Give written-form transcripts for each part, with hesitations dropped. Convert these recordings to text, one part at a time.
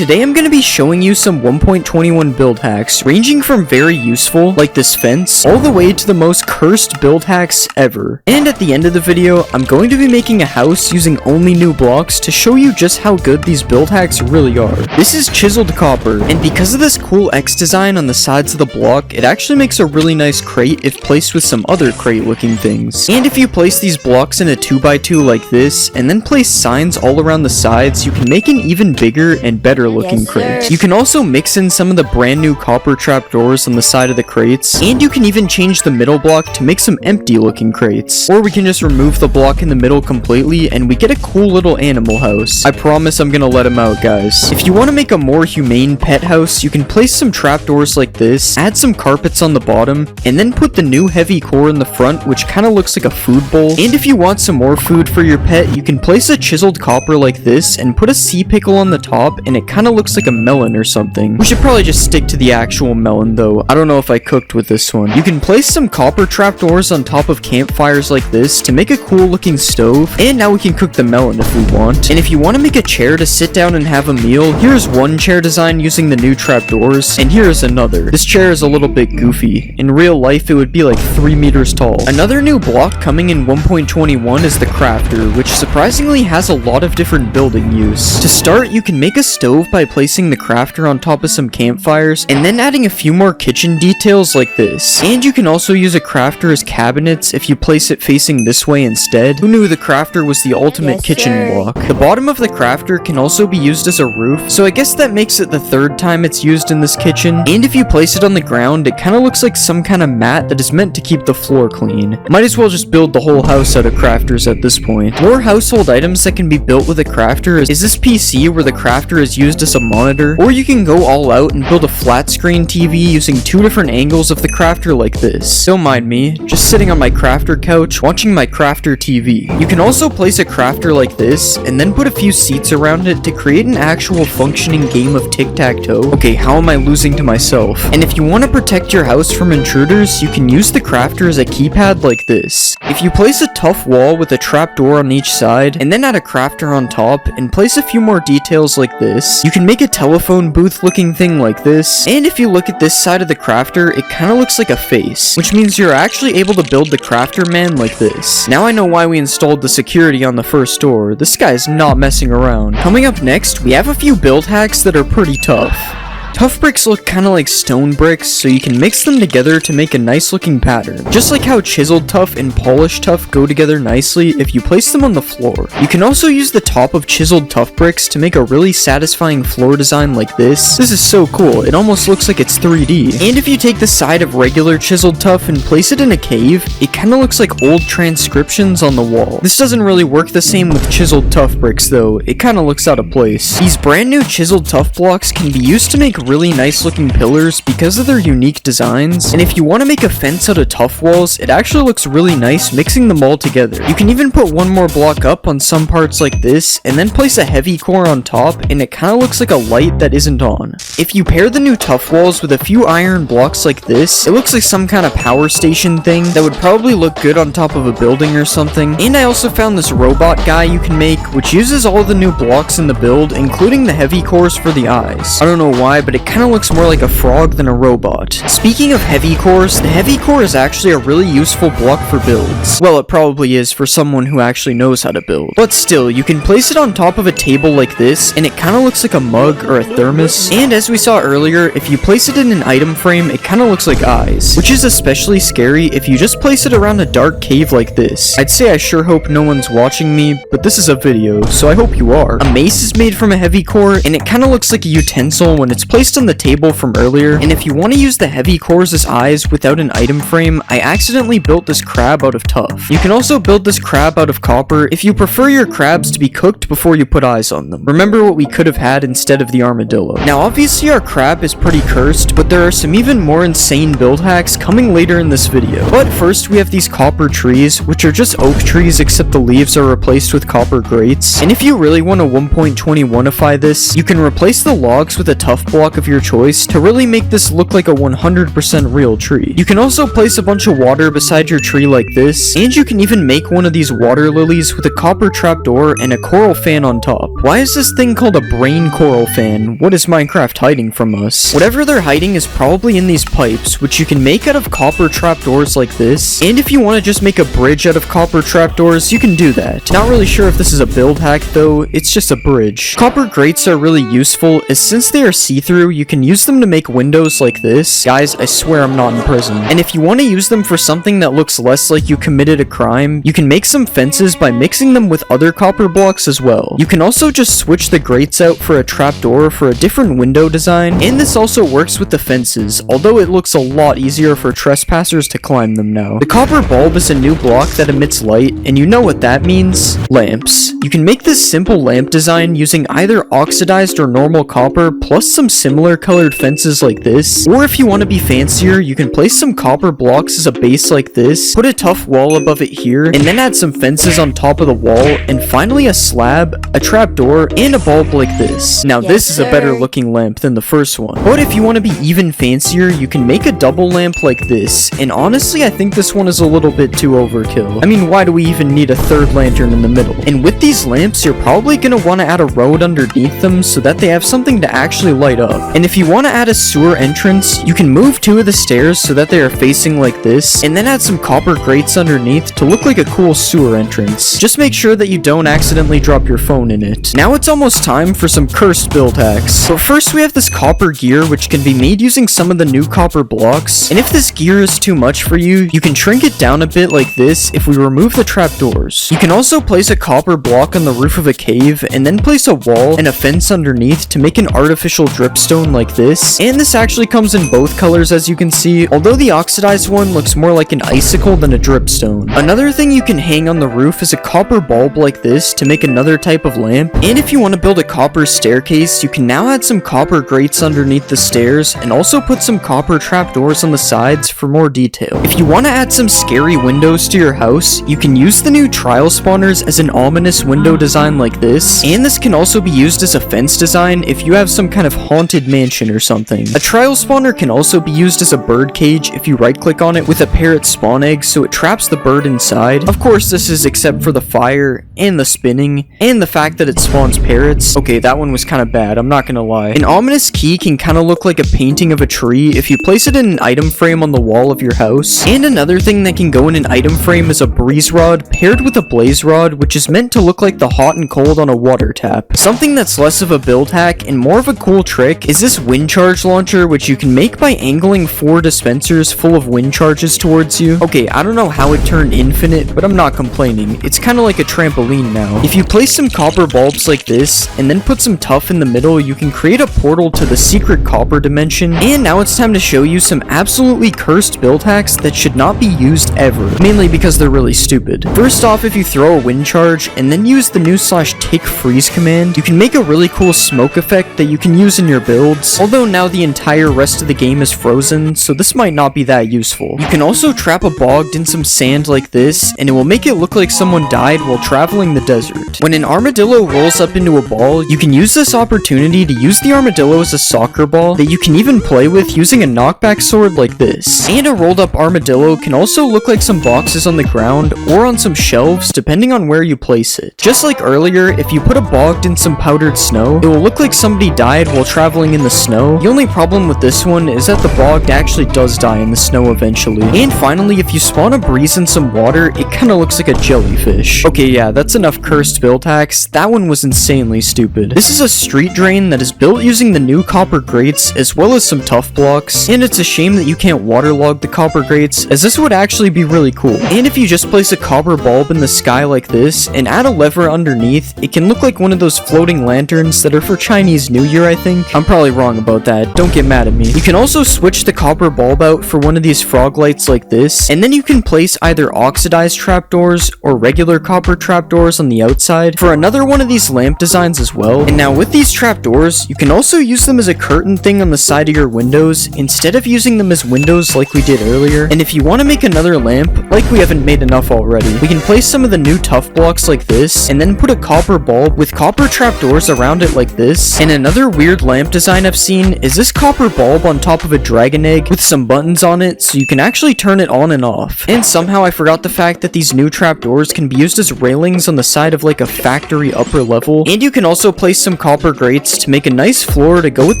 today I'm going to be showing you some 1.21 build hacks, ranging from very useful, like this fence, all the way to the most cursed build hacks ever. And at the end of the video, I'm going to be making a house using only new blocks to show you just how good these build hacks really are. This is chiseled copper, and because of this cool X design on the sides of the block, it actually makes a really nice crate if placed with some other crate looking things. And if you place these blocks in a 2x2 like this, and then place signs all around the sides, you can make an even bigger and better looking crate. You can also mix in some of the brand new copper trapdoors on the side of the crates, and you can even change the middle block to make some empty looking crates. Or we can just remove the block in the middle completely and we get a cool little animal house. I promise I'm gonna let him out, guys. If you want to make a more humane pet house, you can place some trapdoors like this, add some carpets on the bottom, and then put the new heavy core in the front, which kind of looks like a food bowl. And if you want some more food for your pet, you can place a chiseled copper like this and put a sea pickle on the top, and it kind of looks like a melon or something. We should probably just stick to the actual melon though. I don't know if I cooked with this one. You can place some copper trapdoors on top of campfires like this to make a cool looking stove, and now we can cook the melon if we want. And if you want to make a chair to sit down and have a meal, here's one chair design using the new trapdoors, and here's another. This chair is a little bit goofy. In real life it would be like 3 meters tall. Another new block coming in 1.21 is the crafter, which surprisingly has a lot of different building use. To start, you can make a stove by placing the crafter on top of some campfires, and then adding a few more kitchen details like this. And you can also use a crafter as cabinets if you place it facing this way instead. Who knew the crafter was the ultimate kitchen block? The bottom of the crafter can also be used as a roof, so I guess that makes it the third time it's used in this kitchen. And if you place it on the ground, it kind of looks like some kind of mat that is meant to keep the floor clean. Might as well just build the whole house out of crafters at this point. More household items that can be built with a crafter is this PC where the crafter is used as a monitor, or you can go all out and build a flat screen TV using 2 different angles of the crafter like this. Don't mind me, just sitting on my crafter couch watching my crafter TV. You can also place a crafter like this and then put a few seats around it to create an actual functioning game of tic-tac-toe. Okay, how am I losing to myself? And if you want to protect your house from intruders, you can use the crafter as a keypad like this. If you place a tough wall with a trapdoor on each side, and then add a crafter on top, and place a few more details like this, you can make a telephone booth looking thing like this. And if you look at this side of the crafter, it kind of looks like a face, which means you're actually able to build the crafter man like this. Now I know why we installed the security on the first door. This guy's not messing around. Coming up next, we have a few build hacks that are pretty tough. Tough bricks look kind of like stone bricks, so you can mix them together to make a nice looking pattern. Just like how chiseled tough and polished tough go together nicely if you place them on the floor. You can also use the top of chiseled tough bricks to make a really satisfying floor design like this. This is so cool, it almost looks like it's 3D. And if you take the side of regular chiseled tough and place it in a cave, it kind of looks like old transcriptions on the wall. This doesn't really work the same with chiseled tough bricks though, it kind of looks out of place. These brand new chiseled tough blocks can be used to make really nice looking pillars because of their unique designs, and if you want to make a fence out of tough walls, it actually looks really nice mixing them all together. You can even put one more block up on some parts like this, and then place a heavy core on top, and it kind of looks like a light that isn't on. If you pair the new tough walls with a few iron blocks like this, it looks like some kind of power station thing that would probably look good on top of a building or something. And I also found this robot guy you can make, which uses all the new blocks in the build, including the heavy cores for the eyes. I don't know why, but it kind of looks more like a frog than a robot. Speaking of heavy cores, the heavy core is actually a really useful block for builds. Well, it probably is for someone who actually knows how to build. But still, you can place it on top of a table like this, and it kind of looks like a mug or a thermos. And as we saw earlier, if you place it in an item frame, it kind of looks like eyes, which is especially scary if you just place it around a dark cave like this. I'd say I sure hope no one's watching me, but this is a video, so I hope you are. A mace is made from a heavy core, and it kind of looks like a utensil when it's placed on the table from earlier. And if you want to use the heavy cores as eyes without an item frame, I accidentally built this crab out of tough. You can also build this crab out of copper if you prefer your crabs to be cooked before you put eyes on them. Remember what we could have had instead of the armadillo. Now obviously our crab is pretty cursed, but there are some even more insane build hacks coming later in this video. But first we have these copper trees, which are just oak trees except the leaves are replaced with copper grates. And if you really want to 1.21ify this, you can replace the logs with a tough block block of your choice to really make this look like a 100% real tree. You can also place a bunch of water beside your tree like this, and you can even make one of these water lilies with a copper trapdoor and a coral fan on top. Why is this thing called a brain coral fan? What is Minecraft hiding from us? Whatever they're hiding is probably in these pipes, which you can make out of copper trapdoors like this, and if you want to just make a bridge out of copper trapdoors, you can do that. Not really sure if this is a build hack though, it's just a bridge. Copper grates are really useful, as since they are see-through, you can use them to make windows like this. Guys, I swear I'm not in prison. And if you want to use them for something that looks less like you committed a crime, you can make some fences by mixing them with other copper blocks as well. You can also just switch the grates out for a trapdoor for a different window design, and this also works with the fences, although it looks a lot easier for trespassers to climb them now. The copper bulb is a new block that emits light, and you know what that means? Lamps. You can make this simple lamp design using either oxidized or normal copper plus some similar colored fences like this, or if you want to be fancier, you can place some copper blocks as a base like this, put a tough wall above it here, and then add some fences on top of the wall, and finally a slab, a trapdoor, and a bulb like this. Now this is a better looking lamp than the first one. But if you want to be even fancier, you can make a double lamp like this, and honestly I think this one is a little bit too overkill. I mean, why do we even need a third lantern in the middle? And with these lamps, you're probably going to want to add a road underneath them so that they have something to actually light up. And if you want to add a sewer entrance, you can move two of the stairs so that they are facing like this, and then add some copper grates underneath to look like a cool sewer entrance. Just make sure that you don't accidentally drop your phone in it. Now it's almost time for some cursed build hacks. But first we have this copper gear which can be made using some of the new copper blocks, and if this gear is too much for you, you can shrink it down a bit like this if we remove the trapdoors. You can also place a copper block on the roof of a cave, and then place a wall and a fence underneath to make an artificial dripstone like this, and this actually comes in both colors as you can see, although the oxidized one looks more like an icicle than a dripstone. Another thing you can hang on the roof is a copper bulb like this to make another type of lamp, and if you want to build a copper staircase, you can now add some copper grates underneath the stairs, and also put some copper trapdoors on the sides for more detail. If you want to add some scary windows to your house, you can use the new trial spawners as an ominous window design like this, and this can also be used as a fence design if you have some kind of haunted mansion or something. A trial spawner can also be used as a bird cage if you right click on it with a parrot spawn egg so it traps the bird inside. Of course this is except for the fire, and the spinning, and the fact that it spawns parrots. Okay, that one was kind of bad, I'm not gonna lie. An ominous key can kind of look like a painting of a tree if you place it in an item frame on the wall of your house. And another thing that can go in an item frame is a breeze rod paired with a blaze rod, which is meant to look like the hot and cold on a water tap. Something that's less of a build hack and more of a cool trick is this wind charge launcher, which you can make by angling 4 dispensers full of wind charges towards you. Okay, I don't know how it turned infinite, but I'm not complaining. It's kind of like a trampoline now. If you place some copper bulbs like this, and then put some tuff in the middle, you can create a portal to the secret copper dimension. And now it's time to show you some absolutely cursed build hacks that should not be used ever, mainly because they're really stupid. First off, if you throw a wind charge and then use the new /tick freeze command, you can make a really cool smoke effect that you can use in your builds, although now the entire rest of the game is frozen, so this might not be that useful. You can also trap a bogged in some sand like this, and it will make it look like someone died while traveling the desert. When an armadillo rolls up into a ball, you can use this opportunity to use the armadillo as a soccer ball that you can even play with using a knockback sword like this. And a rolled up armadillo can also look like some boxes on the ground or on some shelves depending on where you place it. Just like earlier, if you put a bogged in some powdered snow, it will look like somebody died while traveling in the snow. The only problem with this one is that the bogged actually does die in the snow eventually. And finally, if you spawn a breeze in some water, it kinda looks like a jellyfish. Okay, yeah, that's enough cursed build hacks. That one was insanely stupid. This is a street drain that is built using the new copper grates as well as some tough blocks, and it's a shame that you can't waterlog the copper grates, as this would actually be really cool. And if you just place a copper bulb in the sky like this and add a lever underneath, it can look like one of those floating lanterns that are for Chinese New Year, I think. I'm probably wrong about that, don't get mad at me. You can also switch the copper bulb out for one of these frog lights like this, and then you can place either oxidized trapdoors or regular copper trapdoors on the outside for another one of these lamp designs as well. And now with these trapdoors, you can also use them as a curtain thing on the side of your windows instead of using them as windows like we did earlier. And if you want to make another lamp, like we haven't made enough already, we can place some of the new tough blocks like this, and then put a copper bulb with copper trapdoors around it like this. And another weird lamp design design I've seen is this copper bulb on top of a dragon egg with some buttons on it so you can actually turn it on and off. And somehow I forgot the fact that these new trapdoors can be used as railings on the side of like a factory upper level, and you can also place some copper grates to make a nice floor to go with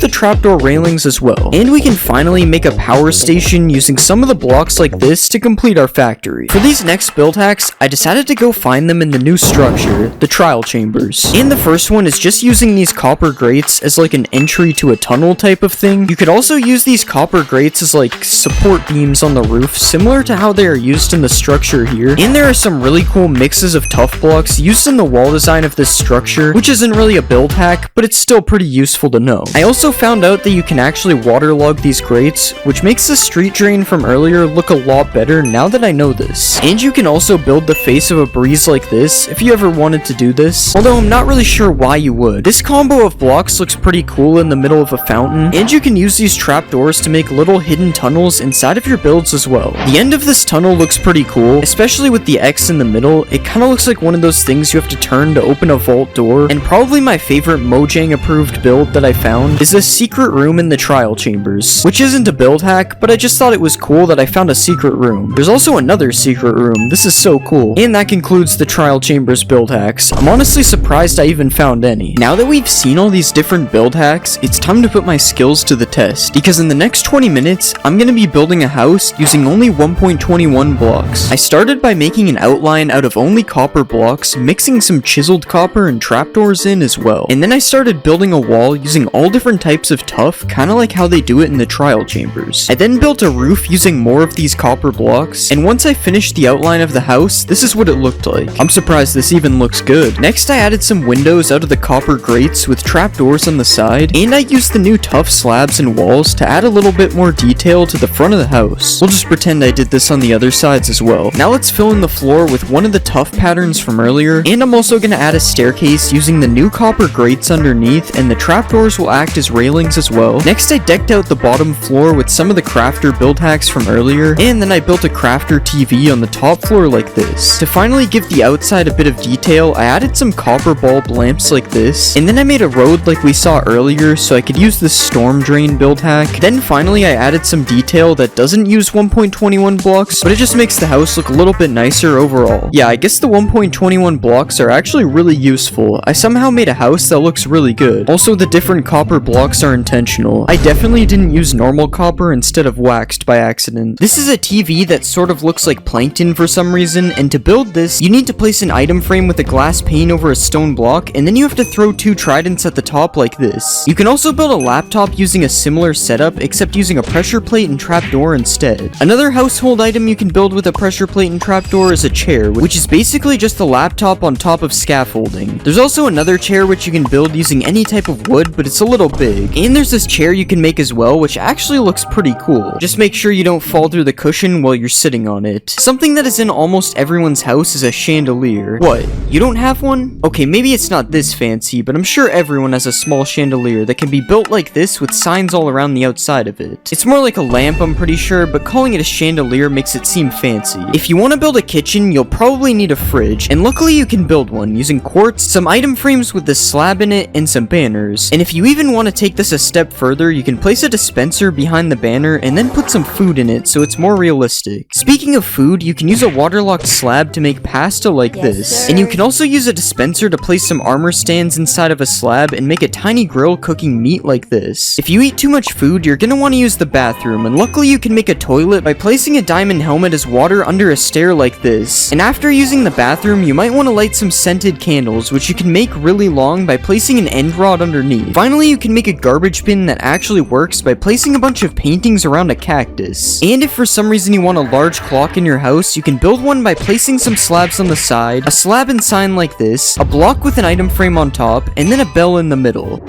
the trapdoor railings as well. And we can finally make a power station using some of the blocks like this to complete our factory. For these next build hacks, I decided to go find them in the new structure, the trial chambers. And the first one is just using these copper grates as like an entry to a tunnel type of thing. You could also use these copper grates as like support beams on the roof, similar to how they are used in the structure here. And there are some really cool mixes of tough blocks used in the wall design of this structure, which isn't really a build hack, but it's still pretty useful to know. I also found out that you can actually waterlog these grates, which makes the street drain from earlier look a lot better now that I know this. And you can also build the face of a breeze like this if you ever wanted to do this, although I'm not really sure why you would. This combo of blocks looks pretty cool in the middle of a fountain, and you can use these trapdoors to make little hidden tunnels inside of your builds as well. The end of this tunnel looks pretty cool, especially with the X in the middle. It kind of looks like one of those things you have to turn to open a vault door. And probably my favorite Mojang approved build that I found is this secret room in the trial chambers, which isn't a build hack, but I just thought it was cool that I found a secret room. There's also another secret room. This is so cool. And that concludes the trial chambers build hacks. I'm honestly surprised I even found any. Now that we've seen all these different build hacks, it's time to put my skills to the test, because in the next 20 minutes, I'm gonna be building a house using only 1.21 blocks. I started by making an outline out of only copper blocks, mixing some chiseled copper and trapdoors in as well. And then I started building a wall using all different types of tuff, kinda like how they do it in the trial chambers. I then built a roof using more of these copper blocks, and once I finished the outline of the house, this is what it looked like. I'm surprised this even looks good. Next I added some windows out of the copper grates with trapdoors on the side, and I used the new tough slabs and walls to add a little bit more detail to the front of the house. We'll just pretend I did this on the other sides as well. Now let's fill in the floor with one of the tough patterns from earlier, and I'm also gonna add a staircase using the new copper grates underneath, and the trapdoors will act as railings as well. Next I decked out the bottom floor with some of the crafter build hacks from earlier, and then I built a crafter TV on the top floor like this. To finally give the outside a bit of detail, I added some copper bulb lamps like this, and then I made a road like we saw earlier so I could use this storm drain build hack. Then finally I added some detail that doesn't use 1.21 blocks, but it just makes the house look a little bit nicer overall. Yeah, I guess the 1.21 blocks are actually really useful. I somehow made a house that looks really good. Also, the different copper blocks are intentional. I definitely didn't use normal copper instead of waxed by accident. This is a TV that sort of looks like plankton for some reason, and to build this, you need to place an item frame with a glass pane over a stone block, and then you have to throw 2 tridents at the top like this. You can also build a laptop using a similar setup, except using a pressure plate and trapdoor instead. Another household item you can build with a pressure plate and trapdoor is a chair, which is basically just a laptop on top of scaffolding. There's also another chair which you can build using any type of wood, but it's a little big. And there's this chair you can make as well, which actually looks pretty cool. Just make sure you don't fall through the cushion while you're sitting on it. Something that is in almost everyone's house is a chandelier. What? You don't have one? Okay, maybe it's not this fancy, but I'm sure everyone has a small chandelier that can be built like this with signs all around the outside of it. It's more like a lamp, I'm pretty sure, but calling it a chandelier makes it seem fancy. If you want to build a kitchen, you'll probably need a fridge, and luckily you can build one using quartz, some item frames with this slab in it, and some banners. And if you even want to take this a step further, you can place a dispenser behind the banner and then put some food in it so it's more realistic. Speaking of food, you can use a waterlogged slab to make pasta like this, and you can also use a dispenser to place some armor stands inside of a slab and make a tiny grill cooking meat like this. If you eat too much food, you're gonna want to use the bathroom, and luckily you can make a toilet by placing a diamond helmet as water under a stair like this. And after using the bathroom, you might want to light some scented candles, which you can make really long by placing an end rod underneath. Finally, you can make a garbage bin that actually works by placing a bunch of paintings around a cactus. And if for some reason you want a large clock in your house, you can build one by placing some slabs on the side, a slab and sign like this, a block with an item frame on top, and then a bell in the middle.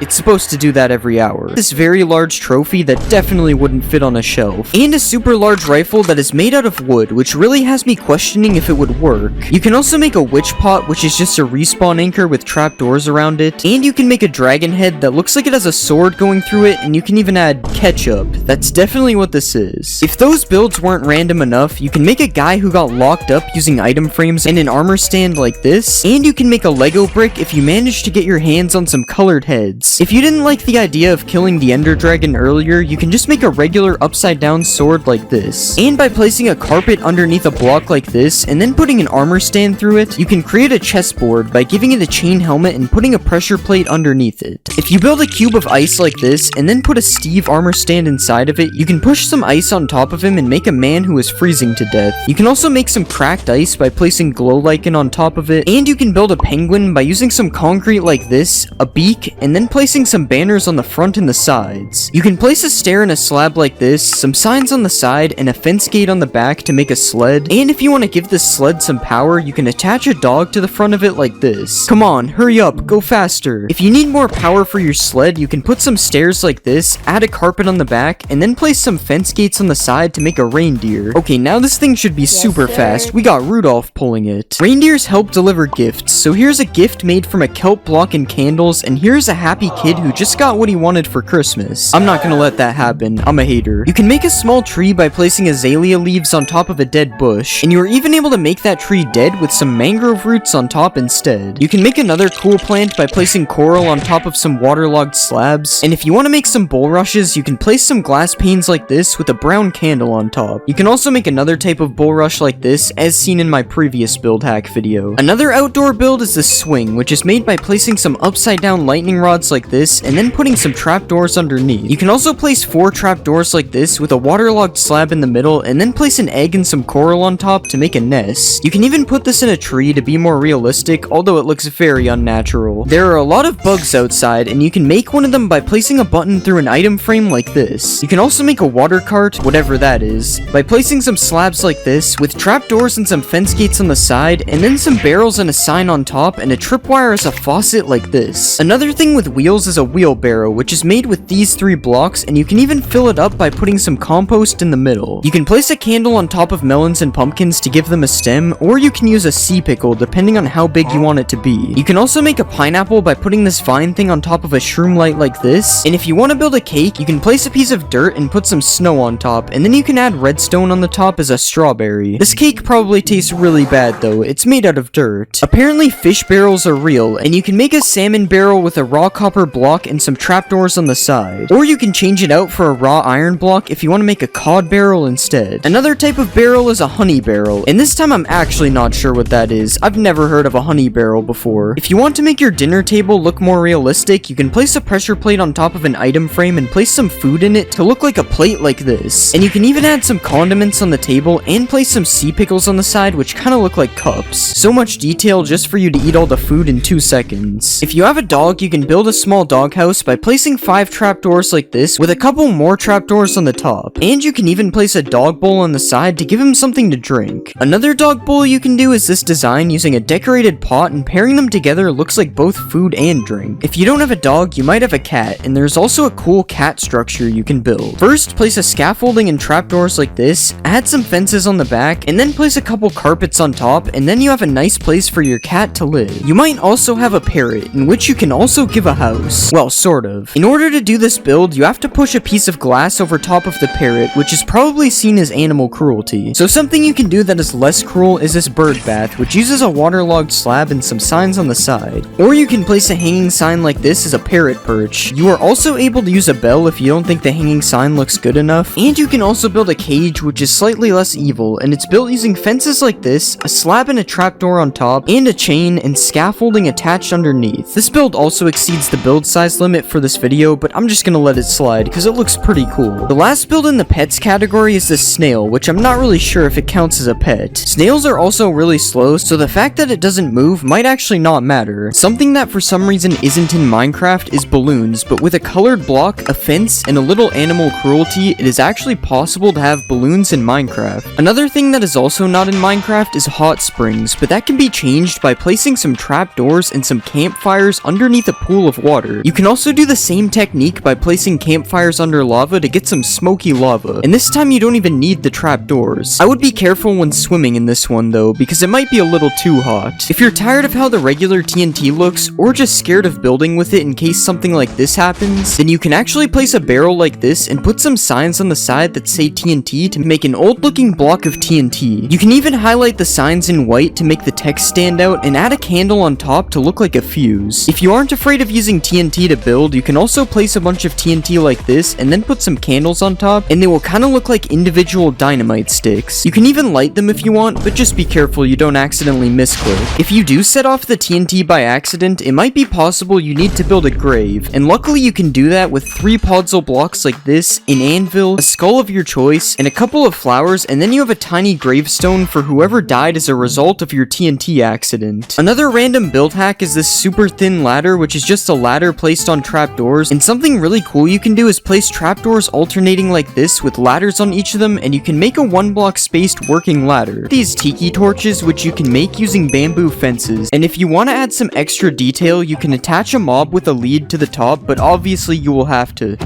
It's supposed to do that every hour. This very large trophy that definitely wouldn't fit on a shelf. And a super large rifle that is made out of wood, which really has me questioning if it would work. You can also make a witch pot, which is just a respawn anchor with trapdoors around it. And you can make a dragon head that looks like it has a sword going through it, and you can even add ketchup. That's definitely what this is. If those builds weren't random enough, you can make a guy who got locked up using item frames and an armor stand like this. And you can make a Lego brick if you manage to get your hands on some colored heads. this. If you didn't like the idea of killing the Ender Dragon earlier, you can just make a regular upside down sword like this. And by placing a carpet underneath a block like this, and then putting an armor stand through it, you can create a chessboard by giving it a chain helmet and putting a pressure plate underneath it. If you build a cube of ice like this, and then put a Steve armor stand inside of it, you can push some ice on top of him and make a man who is freezing to death. You can also make some cracked ice by placing glow lichen on top of it, and you can build a penguin by using some concrete like this, a beak, and then placing some banners on the front and the sides. You can place a stair in a slab like this, some signs on the side, and a fence gate on the back to make a sled. And if you want to give this sled some power, you can attach a dog to the front of it like this. Come on, hurry up, go faster. If you need more power for your sled, you can put some stairs like this, add a carpet on the back, and then place some fence gates on the side to make a reindeer. Okay, now this thing should be super fast. We got Rudolph pulling it. Reindeers help deliver gifts, so here's a gift made from a kelp block and candles, and here's a happy kid who just got what he wanted for Christmas. I'm not gonna let that happen. I'm a hater. You can make a small tree by placing azalea leaves on top of a dead bush, and you are even able to make that tree dead with some mangrove roots on top instead. You can make another cool plant by placing coral on top of some waterlogged slabs, and if you want to make some bulrushes, you can place some glass panes like this with a brown candle on top. You can also make another type of bulrush like this, as seen in my previous build hack video. Another outdoor build is the swing, which is made by placing some upside down lightning rods like this, and then putting some trapdoors underneath. You can also place 4 trapdoors like this with a waterlogged slab in the middle, and then place an egg and some coral on top to make a nest. You can even put this in a tree to be more realistic, although it looks very unnatural. There are a lot of bugs outside, and you can make one of them by placing a button through an item frame like this. You can also make a water cart, whatever that is, by placing some slabs like this, with trapdoors and some fence gates on the side, and then some barrels and a sign on top, and a tripwire as a faucet like this. Another thing with wheels is a wheelbarrow, which is made with these 3 blocks, and you can even fill it up by putting some compost in the middle. You can place a candle on top of melons and pumpkins to give them a stem, or you can use a sea pickle depending on how big you want it to be. You can also make a pineapple by putting this vine thing on top of a shroom light like this, and if you want to build a cake, you can place a piece of dirt and put some snow on top, and then you can add redstone on the top as a strawberry. This cake probably tastes really bad though, it's made out of dirt. Apparently fish barrels are real, and you can make a salmon barrel with a raw copper block and some trapdoors on the side. Or you can change it out for a raw iron block if you want to make a cod barrel instead. Another type of barrel is a honey barrel, and this time I'm actually not sure what that is. I've never heard of a honey barrel before. If you want to make your dinner table look more realistic, you can place a pressure plate on top of an item frame and place some food in it to look like a plate like this. And you can even add some condiments on the table and place some sea pickles on the side, which kind of look like cups. So much detail just for you to eat all the food in 2 seconds. If you have a dog, you can build a small doghouse by placing 5 trapdoors like this with a couple more trapdoors on the top. And you can even place a dog bowl on the side to give him something to drink. Another dog bowl you can do is this design using a decorated pot, and pairing them together looks like both food and drink. If you don't have a dog, you might have a cat, and there's also a cool cat structure you can build. First, place a scaffolding and trapdoors like this, add some fences on the back, and then place a couple carpets on top, and then you have a nice place for your cat to live. You might also have a parrot, in which you can also give a house. Well, sort of. In order to do this build, you have to push a piece of glass over top of the parrot, which is probably seen as animal cruelty. So something you can do that is less cruel is this bird bath, which uses a waterlogged slab and some signs on the side. Or you can place a hanging sign like this as a parrot perch. You are also able to use a bell if you don't think the hanging sign looks good enough. And you can also build a cage, which is slightly less evil, and it's built using fences like this, a slab and a trapdoor on top, and a chain and scaffolding attached underneath. This build also exceeds the build size limit for this video, but I'm just gonna let it slide because it looks pretty cool. The last build in the pets category is this snail, which I'm not really sure if it counts as a pet. Snails are also really slow, so the fact that it doesn't move might actually not matter. Something that for some reason isn't in Minecraft is balloons, but with a colored block, a fence, and a little animal cruelty, it is actually possible to have balloons in Minecraft. Another thing that is also not in Minecraft is hot springs, but that can be changed by placing some trapdoors and some campfires underneath a pool of water. You can also do the same technique by placing campfires under lava to get some smoky lava, and this time you don't even need the trapdoors. I would be careful when swimming in this one though, because it might be a little too hot. If you're tired of how the regular TNT looks, or just scared of building with it in case something like this happens, then you can actually place a barrel like this and put some signs on the side that say TNT to make an old looking block of TNT. You can even highlight the signs in white to make the text stand out and add a candle on top to look like a fuse. If you aren't afraid of using TNT to build, you can also place a bunch of TNT like this and then put some candles on top, and they will kind of look like individual dynamite sticks. You can even light them if you want, but just be careful you don't accidentally misclick. If you do set off the TNT by accident, it might be possible you need to build a grave, and luckily you can do that with 3 podzol blocks like this, an anvil, a skull of your choice, and a couple of flowers, and then you have a tiny gravestone for whoever died as a result of your TNT accident. Another random build hack is this super thin ladder, which is just a ladder placed on trapdoors, and something really cool you can do is place trapdoors alternating like this with ladders on each of them, and you can make a 1-block spaced working ladder. These tiki torches, which you can make using bamboo fences, and if you want to add some extra detail, you can attach a mob with a lead to the top, but obviously you will have to.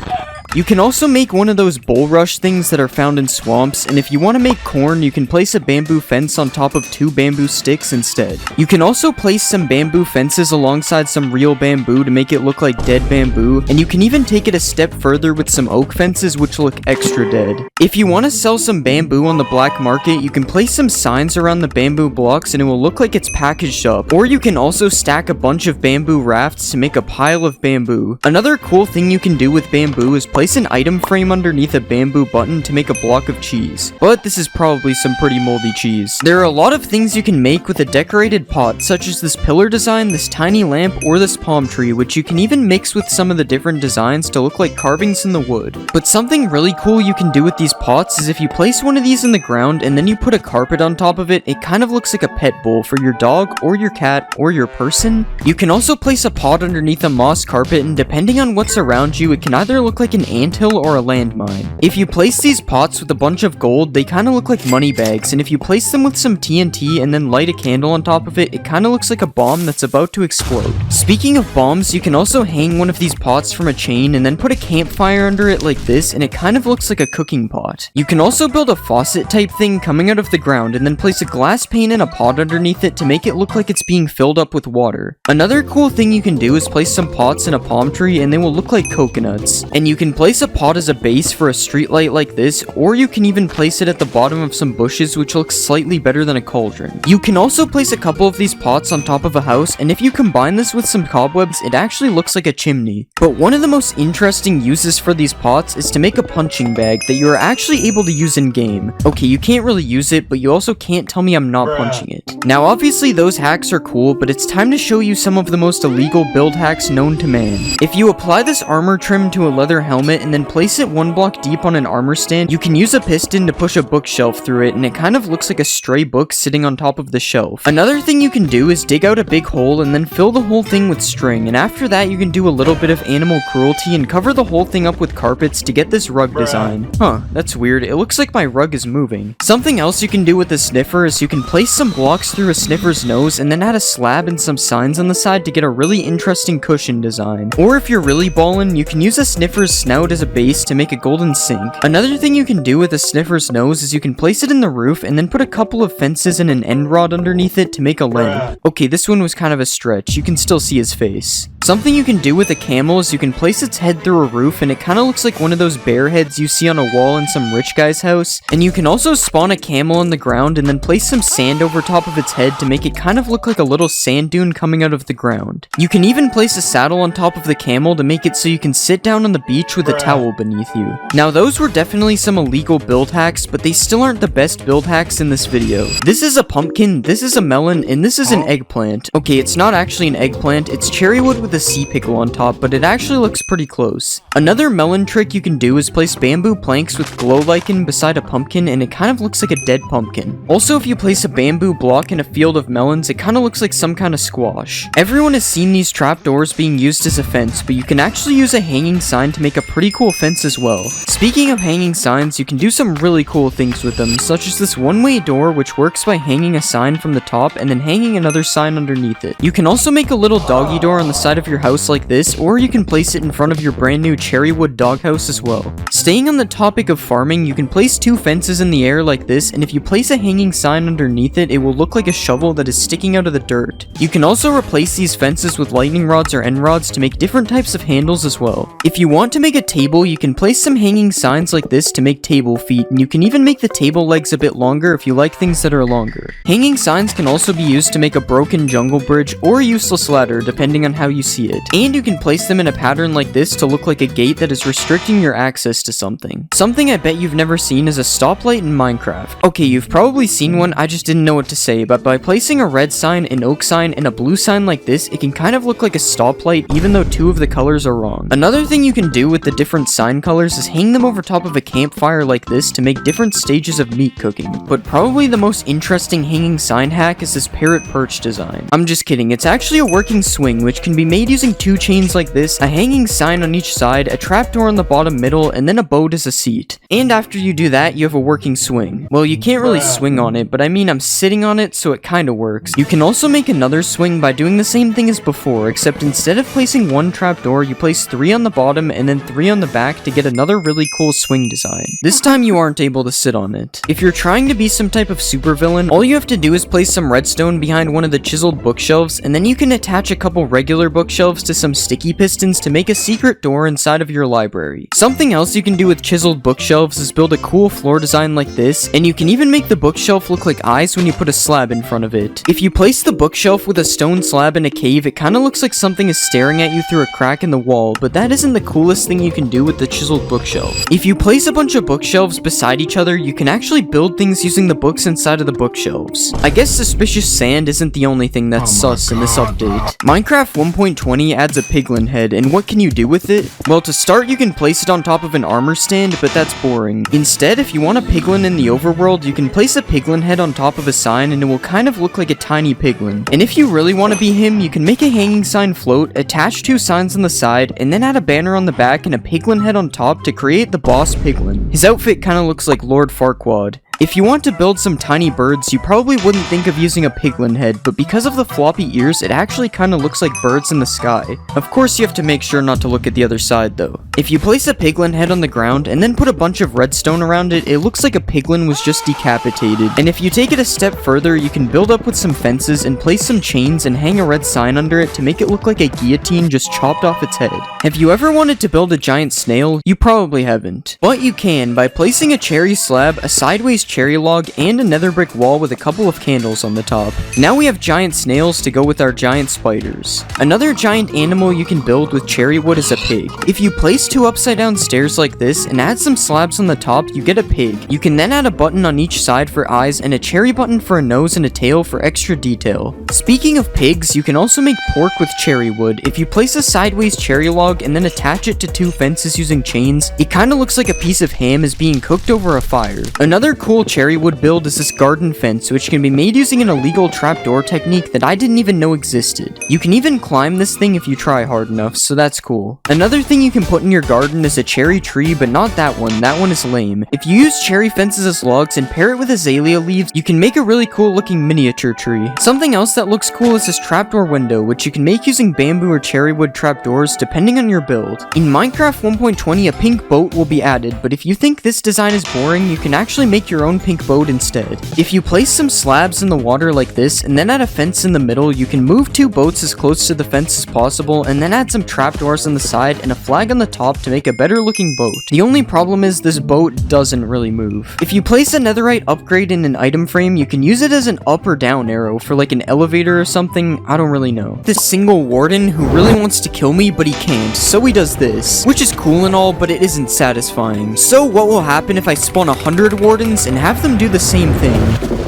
You can also make one of those bulrush things that are found in swamps, and if you want to make corn, you can place a bamboo fence on top of 2 bamboo sticks instead. You can also place some bamboo fences alongside some real bamboo to make it look like dead bamboo, and you can even take it a step further with some oak fences which look extra dead. If you want to sell some bamboo on the black market, you can place some signs around the bamboo blocks and it will look like it's packaged up, or you can also stack a bunch of bamboo rafts to make a pile of bamboo. Another cool thing you can do with bamboo is place an item frame underneath a bamboo button to make a block of cheese, but this is probably some pretty moldy cheese. There are a lot of things you can make with a decorated pot, such as this pillar design, this tiny lamp, or this palm tree, which you can even mix with some of the different designs to look like carvings in the wood. But something really cool you can do with these pots is if you place one of these in the ground and then you put a carpet on top of it, it kind of looks like a pet bowl for your dog or your cat or your person. You can also place a pot underneath a moss carpet, and depending on what's around you, it can either look like an anthill or a landmine. If you place these pots with a bunch of gold, they kind of look like money bags, and if you place them with some TNT and then light a candle on top of it, it kind of looks like a bomb that's about to explode. Speaking of bombs, you can also hang one of these pots from a chain and then put a campfire under it like this, and it kind of looks like a cooking pot. You can also build a faucet type thing coming out of the ground and then place a glass pane in a pot underneath it to make it look like it's being filled up with water. Another cool thing you can do is place some pots in a palm tree and they will look like coconuts. And you can place a pot as a base for a street light like this, or you can even place it at the bottom of some bushes, which looks slightly better than a cauldron. You can also place a couple of these pots on top of a house, and if you combine this with some cobwebs, it actually looks like a chimney. But one of the most interesting uses for these pots is to make a punching bag that you are actually able to use in game. Okay, you can't really use it, but you also can't tell me I'm not punching it. Now obviously those hacks are cool, but it's time to show you some of the most illegal build hacks known to man. If you apply this armor trim to a leather helmet and then place it 1 block deep on an armor stand, you can use a piston to push a bookshelf through it, and it kind of looks like a stray book sitting on top of the shelf. Another thing you can do is dig out a big hole and then fill the whole thing with string, and after that you can do a little bit of animal cruelty and cover the whole thing up with carpets to get this rug design. Huh, that's weird. It looks like my rug is moving. Something else you can do with the sniffer is you can place some blocks through a sniffer's nose and then add a slab and some signs on the side to get a really interesting cushion design. Or if you're really ballin', you can use a sniffer's snout as a base to make a golden sink. Another thing you can do with a sniffer's nose is you can place it in the roof and then put a couple of fences and an end rod underneath it to make a lamp. Okay, this one was kind of a stretch. You can still see his face. Something you can do with a camel is you can place its head through a roof and it kind of looks like one of those bear heads you see on a wall in some rich guy's house. And you can also spawn a camel on the ground and then place some sand over top of its head to make it kind of look like a little sand dune coming out of the ground. You can even place a saddle on top of the camel to make it so you can sit down on the beach with a towel beneath you. Now those were definitely some illegal build hacks, but they still aren't the best build hacks in this video. This is a pumpkin, this is a melon, and this is an eggplant. Okay, it's not actually an eggplant, it's cherry wood with a sea pickle on top, but it actually looks pretty close. Another melon trick you can do is place bamboo planks with glow lichen beside a pumpkin, and it kind of looks like a dead pumpkin. Also, if you place a bamboo block in a field of melons, it kind of looks like some kind of squash. Everyone has seen these trapdoors being used as a fence, but you can actually use a hanging sign to make a pretty cool fence as well. Speaking of hanging signs, you can do some really cool things with them, such as this one-way door, which works by hanging a sign from the top and then hanging another sign underneath it. You can also make a little doggy door on the side of your house like this, or you can place it in front of your brand new cherry wood doghouse as well. Staying on the topic of farming, you can place 2 fences in the air like this, and if you place a hanging sign underneath it, it will look like a shovel that is sticking out of the dirt. You can also replace these fences with lightning rods or end rods to make different types of handles as well. If you want to make a table, you can place some hanging signs like this to make table feet, and you can even make the table legs a bit longer if you like things that are longer. Hanging signs can also be used to make a broken jungle bridge or a useless ladder depending on how you see it. And you can place them in a pattern like this to look like a gate that is restricting your access to something. Something I bet you've never seen is a stoplight in Minecraft. Okay, you've probably seen one, I just didn't know what to say, but by placing a red sign, an oak sign, and a blue sign like this, it can kind of look like a stoplight even though two of the colors are wrong. Another thing you can do with the different sign colors is hang them over top of a campfire like this to make different stages of meat cooking. But probably the most interesting hanging sign hack is this parrot perch design. I'm just kidding, it's actually a working swing which can be made using two chains like this, a hanging sign on each side, a trapdoor on the bottom middle, and then a boat as a seat. And after you do that, you have a working swing. Well, you can't really swing on it, but I mean I'm sitting on it, so it kinda works. You can also make another swing by doing the same thing as before, except instead of placing one trapdoor, you place 3 on the bottom and then 3 on the back to get another really cool swing design. This time you aren't able to sit on it. If you're trying to be some type of supervillain, all you have to do is place some redstone behind one of the chiseled bookshelves, and then you can attach a couple regular bookshelves to some sticky pistons to make a secret door inside of your library. Something else you can do with chiseled bookshelves is build a cool floor design like this, and you can even make the bookshelf look like eyes when you put a slab in front of it. If you place the bookshelf with a stone slab in a cave, it kinda looks like something is staring at you through a crack in the wall, but that isn't the coolest thing you can do with the chiseled bookshelf. If you place a bunch of bookshelves beside each other, you can actually build things using the books inside of the bookshelves. I guess suspicious sand isn't the only thing that's sus in this update. Minecraft 1.20 adds a piglin head, and what can you do with it? Well, to start, you can place it on top of an armor stand, but that's boring. Instead, if you want a piglin in the overworld, you can place a piglin head on top of a sign, and it will kind of look like a tiny piglin. And if you really want to be him, you can make a hanging sign float, attach 2 signs on the side, and then add a banner on the back and a piglin head on top to create the boss piglin. His outfit kind of looks like Lord Farquaad. If you want to build some tiny birds, you probably wouldn't think of using a piglin head, but because of the floppy ears, it actually kinda looks like birds in the sky. Of course, you have to make sure not to look at the other side though. If you place a piglin head on the ground and then put a bunch of redstone around it, it looks like a piglin was just decapitated. And if you take it a step further, you can build up with some fences and place some chains and hang a red sign under it to make it look like a guillotine just chopped off its head. Have you ever wanted to build a giant snail? You probably haven't. But you can by placing a cherry slab, a sideways cherry log, and a nether brick wall with a couple of candles on the top. Now we have giant snails to go with our giant spiders. Another giant animal you can build with cherry wood is a pig. If you place 2 upside down stairs like this and add some slabs on the top, you get a pig. You can then add a button on each side for eyes and a cherry button for a nose and a tail for extra detail. Speaking of pigs, you can also make pork with cherry wood. If you place a sideways cherry log and then attach it to 2 fences using chains, it kinda looks like a piece of ham is being cooked over a fire. Another cool cherry wood build is this garden fence, which can be made using an illegal trapdoor technique that I didn't even know existed. You can even climb this thing if you try hard enough, so that's cool. Another thing you can put in your garden is a cherry tree, but not that one is lame. If you use cherry fences as logs and pair it with azalea leaves, you can make a really cool looking miniature tree. Something else that looks cool is this trapdoor window, which you can make using bamboo or cherry wood trapdoors depending on your build. In Minecraft 1.20, a pink boat will be added, but if you think this design is boring, you can actually make your own pink boat instead. If you place some slabs in the water like this and then add a fence in the middle, you can move 2 boats as close to the fence as possible and then add some trapdoors on the side and a flag on the top to make a better looking boat. The only problem is this boat doesn't really move. If you place a netherite upgrade in an item frame, you can use it as an up or down arrow for like an elevator or something, I don't really know. This single warden who really wants to kill me but he can't, so he does this, which is cool and all, but it isn't satisfying. So what will happen if I spawn 100 wardens and have them do the same thing?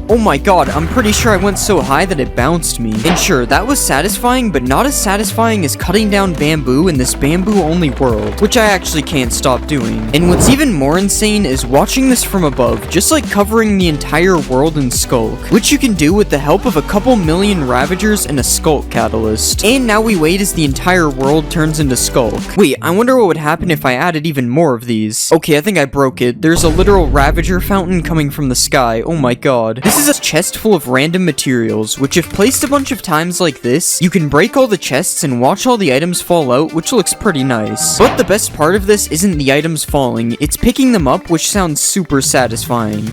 Oh my god, I'm pretty sure I went so high that it bounced me. And sure, that was satisfying, but not as satisfying as cutting down bamboo in this bamboo-only world, which I actually can't stop doing. And what's even more insane is watching this from above, just like covering the entire world in Skulk, which you can do with the help of a couple million Ravagers and a Skulk Catalyst. And now we wait as the entire world turns into Skulk. Wait, I wonder what would happen if I added even more of these. Okay, I think I broke it. There's a literal Ravager fountain coming from the sky. Oh my god. This is a chest full of random materials, which if placed a bunch of times like this, you can break all the chests and watch all the items fall out, which looks pretty nice. But the best part of this isn't the items falling, it's picking them up, which sounds super satisfying.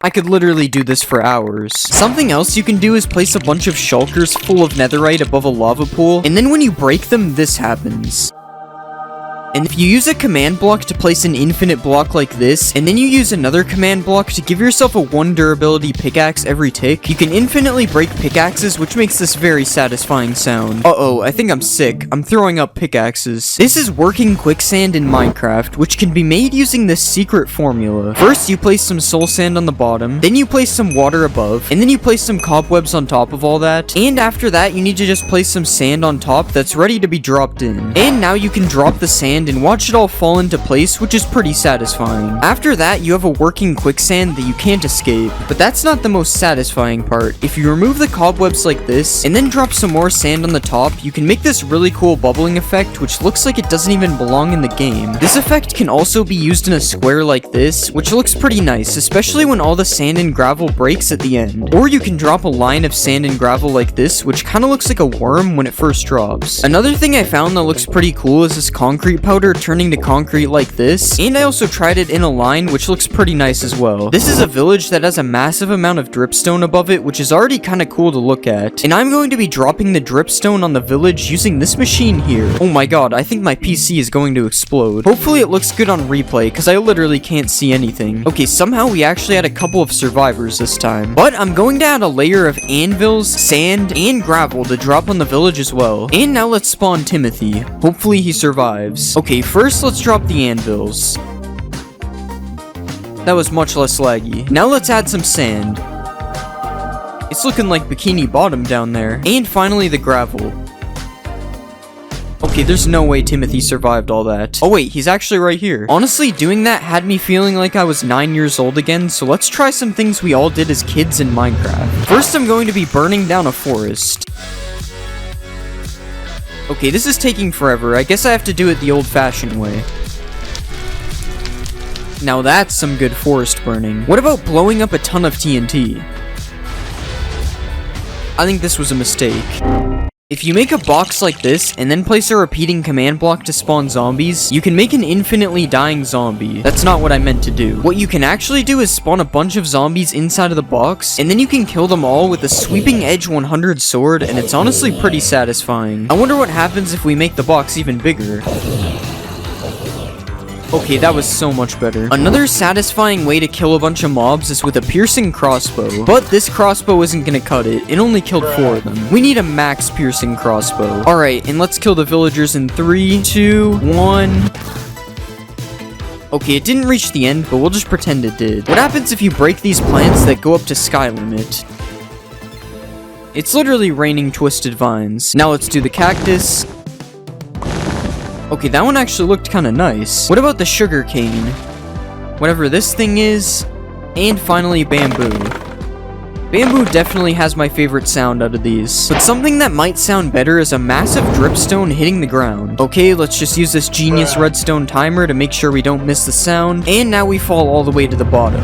I could literally do this for hours. Something else you can do is place a bunch of shulkers full of netherite above a lava pool, and then when you break them, this happens. And if you use a command block to place an infinite block like this, and then you use another command block to give yourself a 1 durability pickaxe every tick, you can infinitely break pickaxes, which makes this very satisfying sound. Uh-oh, I think I'm sick. I'm throwing up pickaxes. This is working quicksand in Minecraft, which can be made using this secret formula. First, you place some soul sand on the bottom, then you place some water above, and then you place some cobwebs on top of all that, and after that, you need to just place some sand on top that's ready to be dropped in. And now you can drop the sand and watch it all fall into place, which is pretty satisfying. After that, you have a working quicksand that you can't escape, but that's not the most satisfying part. If you remove the cobwebs like this, and then drop some more sand on the top, you can make this really cool bubbling effect, which looks like it doesn't even belong in the game. This effect can also be used in a square like this, which looks pretty nice, especially when all the sand and gravel breaks at the end. Or you can drop a line of sand and gravel like this, which kind of looks like a worm when it first drops. Another thing I found that looks pretty cool is this concrete powder turning to concrete like this, and I also tried it in a line, which looks pretty nice as well. This is a village that has a massive amount of dripstone above it, which is already kind of cool to look at, and I'm going to be dropping the dripstone on the village using this machine here. Oh my god, I think my PC is going to explode. Hopefully it looks good on replay, because I literally can't see anything. Okay, somehow we actually had a couple of survivors this time, but I'm going to add a layer of anvils, sand, and gravel to drop on the village as well. And now let's spawn Timothy. Hopefully he survives. Okay, first let's drop the anvils. That was much less laggy. Now let's add some sand. It's looking like Bikini Bottom down there. And finally the gravel. Okay, there's no way Timothy survived all that. Oh wait, he's actually right here. Honestly, doing that had me feeling like I was 9 years old again, so let's try some things we all did as kids in Minecraft. First, I'm going to be burning down a forest. Okay, this is taking forever. I guess I have to do it the old-fashioned way. Now that's some good forest burning. What about blowing up a ton of TNT? I think this was a mistake. If you make a box like this, and then place a repeating command block to spawn zombies, you can make an infinitely dying zombie. That's not what I meant to do. What you can actually do is spawn a bunch of zombies inside of the box, and then you can kill them all with a sweeping edge 100 sword, and it's honestly pretty satisfying. I wonder what happens if we make the box even bigger. Okay, that was so much better. Another satisfying way to kill a bunch of mobs is with a piercing crossbow. But this crossbow isn't gonna cut it. It only killed 4 of them. We need a max piercing crossbow. Alright, and let's kill the villagers in 3, 2, 1... Okay, it didn't reach the end, but we'll just pretend it did. What happens if you break these plants that go up to sky limit? It's literally raining twisted vines. Now let's do the cactus. Okay, that one actually looked kind of nice. What about the sugar cane? Whatever this thing is. And finally, bamboo. Bamboo definitely has my favorite sound out of these. But something that might sound better is a massive dripstone hitting the ground. Okay, let's just use this genius redstone timer to make sure we don't miss the sound. And now we fall all the way to the bottom.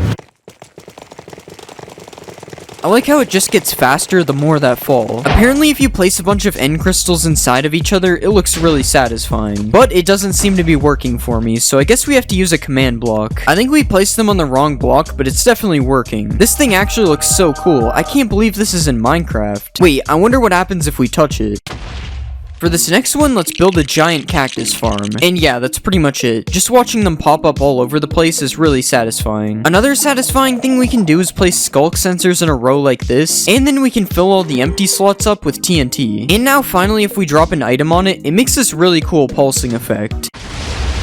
I like how it just gets faster the more that fall. Apparently, if you place a bunch of end crystals inside of each other, it looks really satisfying. But it doesn't seem to be working for me, so I guess we have to use a command block. I think we placed them on the wrong block, but it's definitely working. This thing actually looks so cool. I can't believe this is in Minecraft. Wait, I wonder what happens if we touch it. For this next one, let's build a giant cactus farm. And yeah, that's pretty much it. Just watching them pop up all over the place is really satisfying. Another satisfying thing we can do is place skulk sensors in a row like this, and then we can fill all the empty slots up with TNT. And now finally, if we drop an item on it, it makes this really cool pulsing effect.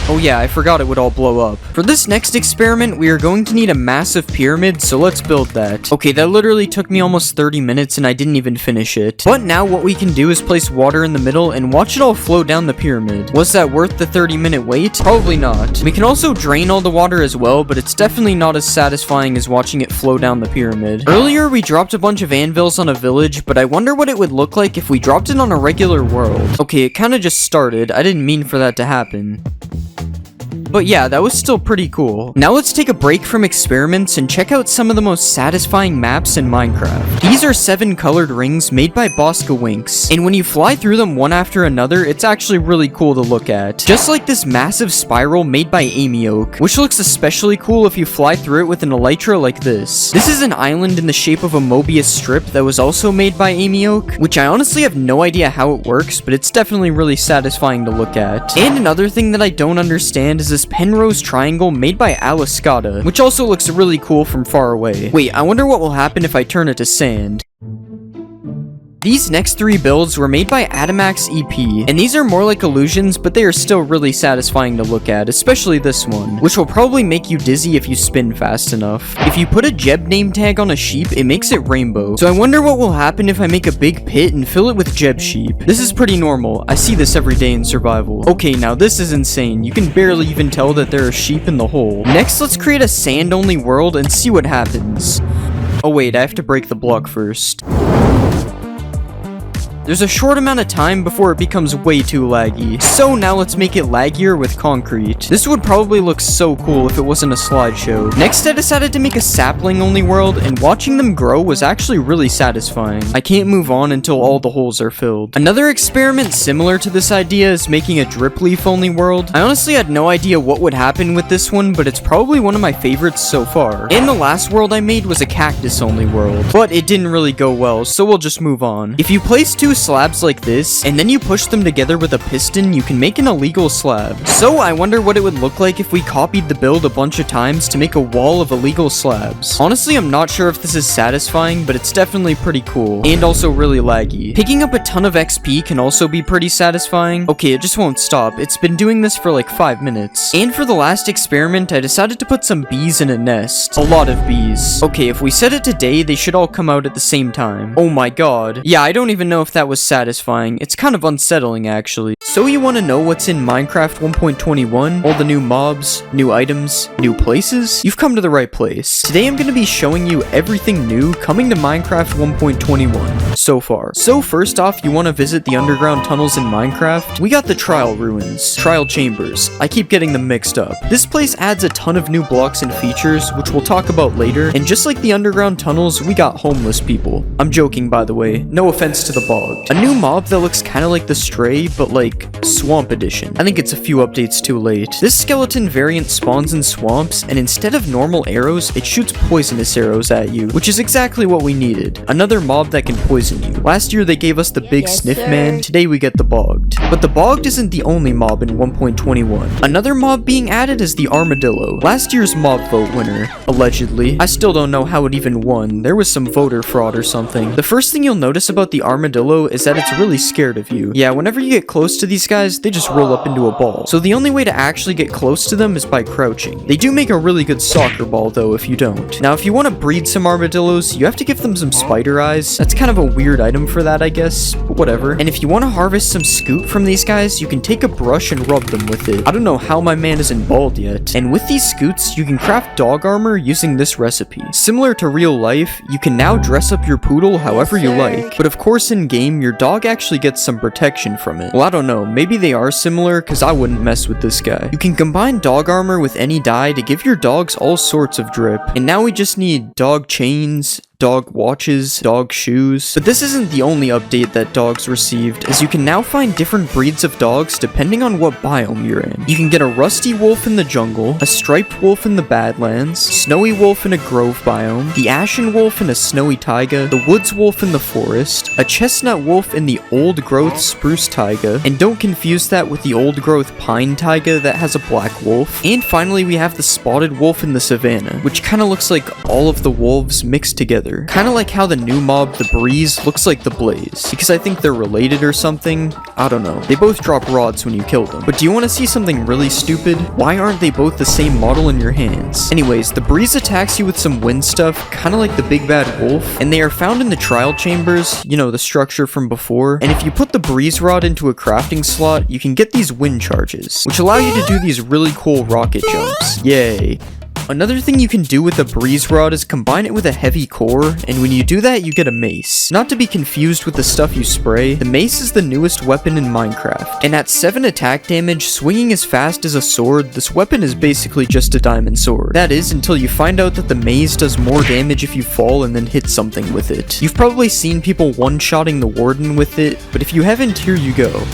Oh yeah, I forgot it would all blow up. For this next experiment, we are going to need a massive pyramid, so let's build that. Okay, that literally took me almost 30 minutes and I didn't even finish it. But now what we can do is place water in the middle and watch it all flow down the pyramid. Was that worth the 30-minute wait? Probably not. We can also drain all the water as well, but it's definitely not as satisfying as watching it flow down the pyramid. Earlier, we dropped a bunch of anvils on a village, but I wonder what it would look like if we dropped it on a regular world. Okay, it kind of just started. I didn't mean for that to happen. But yeah, that was still pretty cool. Now let's take a break from experiments and check out some of the most satisfying maps in Minecraft. These are 7 colored rings made by Bosca Winks, and when you fly through them one after another, it's actually really cool to look at. Just like this massive spiral made by Amy Oak, which looks especially cool if you fly through it with an elytra like this. This is an island in the shape of a Mobius strip that was also made by Amy Oak, which I honestly have no idea how it works, but it's definitely really satisfying to look at. And another thing that I don't understand is this Penrose triangle made by Alascata, which also looks really cool from far away. Wait, I wonder what will happen if I turn it to sand. These next 3 builds were made by Adamax EP, and these are more like illusions, but they are still really satisfying to look at, especially this one, which will probably make you dizzy if you spin fast enough. If you put a Jeb name tag on a sheep, it makes it rainbow, so I wonder what will happen if I make a big pit and fill it with Jeb sheep. This is pretty normal, I see this every day in survival. Okay, now this is insane, you can barely even tell that there are sheep in the hole. Next, let's create a sand-only world and see what happens. Oh wait, I have to break the block first. There's a short amount of time before it becomes way too laggy. So now let's make it laggier with concrete. This would probably look so cool if it wasn't a slideshow. Next, I decided to make a sapling only world, and watching them grow was actually really satisfying. I can't move on until all the holes are filled. Another experiment similar to this idea is making a drip leaf only world. I honestly had no idea what would happen with this one, but it's probably one of my favorites so far. And the last world I made was a cactus only world, but it didn't really go well, so we'll just move on. If you place 2 slabs like this, and then you push them together with a piston, you can make an illegal slab. So I wonder what it would look like if we copied the build a bunch of times to make a wall of illegal slabs. Honestly, I'm not sure if this is satisfying, but it's definitely pretty cool, and also really laggy. Picking up a ton of XP can also be pretty satisfying. Okay, it just won't stop. It's been doing this for like 5 minutes. And for the last experiment, I decided to put some bees in a nest. A lot of bees. Okay, if we set it to day, they should all come out at the same time. Oh my god. Yeah, I don't even know if that was satisfying. It's kind of unsettling, actually. So you want to know what's in Minecraft 1.21? All the new mobs, new items, new places? You've come to the right place. Today I'm going to be showing you everything new coming to Minecraft 1.21 so far. So first off, you want to visit the underground tunnels in Minecraft. We got the Trial Ruins, Trial Chambers. I keep getting them mixed up. This place adds a ton of new blocks and features, which we'll talk about later. And just like the underground tunnels, we got homeless people. I'm joking, by the way. No offense to the bog. A new mob that looks kind of like the Stray, but like Swamp Edition. I think it's a few updates too late. This skeleton variant spawns in swamps, and instead of normal arrows, it shoots poisonous arrows at you, which is exactly what we needed. Another mob that can poison you. Last year they gave us the big sniff man, today we get the bogged. But the bogged isn't the only mob in 1.21. Another mob being added is the armadillo. Last year's mob vote winner, allegedly. I still don't know how it even won. There was some voter fraud or something. The first thing you'll notice about the armadillo is that it's really scared of you. Yeah, whenever you get close to these guys, they just roll up into a ball. So the only way to actually get close to them is by crouching. They do make a really good soccer ball though if you don't. Now if you want to breed some armadillos, you have to give them some spider eyes. That's kind of a weird item for that, I guess, but whatever. And if you want to harvest some scoot from these guys, you can take a brush and rub them with it. I don't know how my man isn't bald yet. And with these scoots, you can craft dog armor using this recipe. Similar to real life, you can now dress up your poodle however you like. But of course in game, your dog actually gets some protection from it. Well, I don't know, maybe they are similar, cause I wouldn't mess with this guy. You can combine dog armor with any dye to give your dogs all sorts of drip. And now we just need dog chains, dog watches, dog shoes. But this isn't the only update that dogs received, as you can now find different breeds of dogs depending on what biome you're in. You can get a rusty wolf in the jungle, a striped wolf in the badlands, snowy wolf in a grove biome, the ashen wolf in a snowy taiga, the woods wolf in the forest, a chestnut wolf in the old growth spruce taiga, and don't confuse that with the old growth pine taiga that has a black wolf. And finally we have the spotted wolf in the savannah, which kind of looks like all of the wolves mixed together. Kind of like how the new mob, the Breeze, looks like the Blaze. Because I think they're related or something. I don't know. They both drop rods when you kill them. But do you want to see something really stupid? Why aren't they both the same model in your hands? Anyways, the Breeze attacks you with some wind stuff, kind of like the Big Bad Wolf. And they are found in the Trial Chambers, you know, the structure from before. And if you put the Breeze Rod into a crafting slot, you can get these wind charges, which allow you to do these really cool rocket jumps. Yay. Another thing you can do with a breeze rod is combine it with a heavy core, and when you do that, you get a mace. Not to be confused with the stuff you spray, the mace is the newest weapon in Minecraft, and at 7 attack damage, swinging as fast as a sword, this weapon is basically just a diamond sword. That is, until you find out that the maze does more damage if you fall and then hit something with it. You've probably seen people one-shotting the warden with it, but if you haven't, here you go.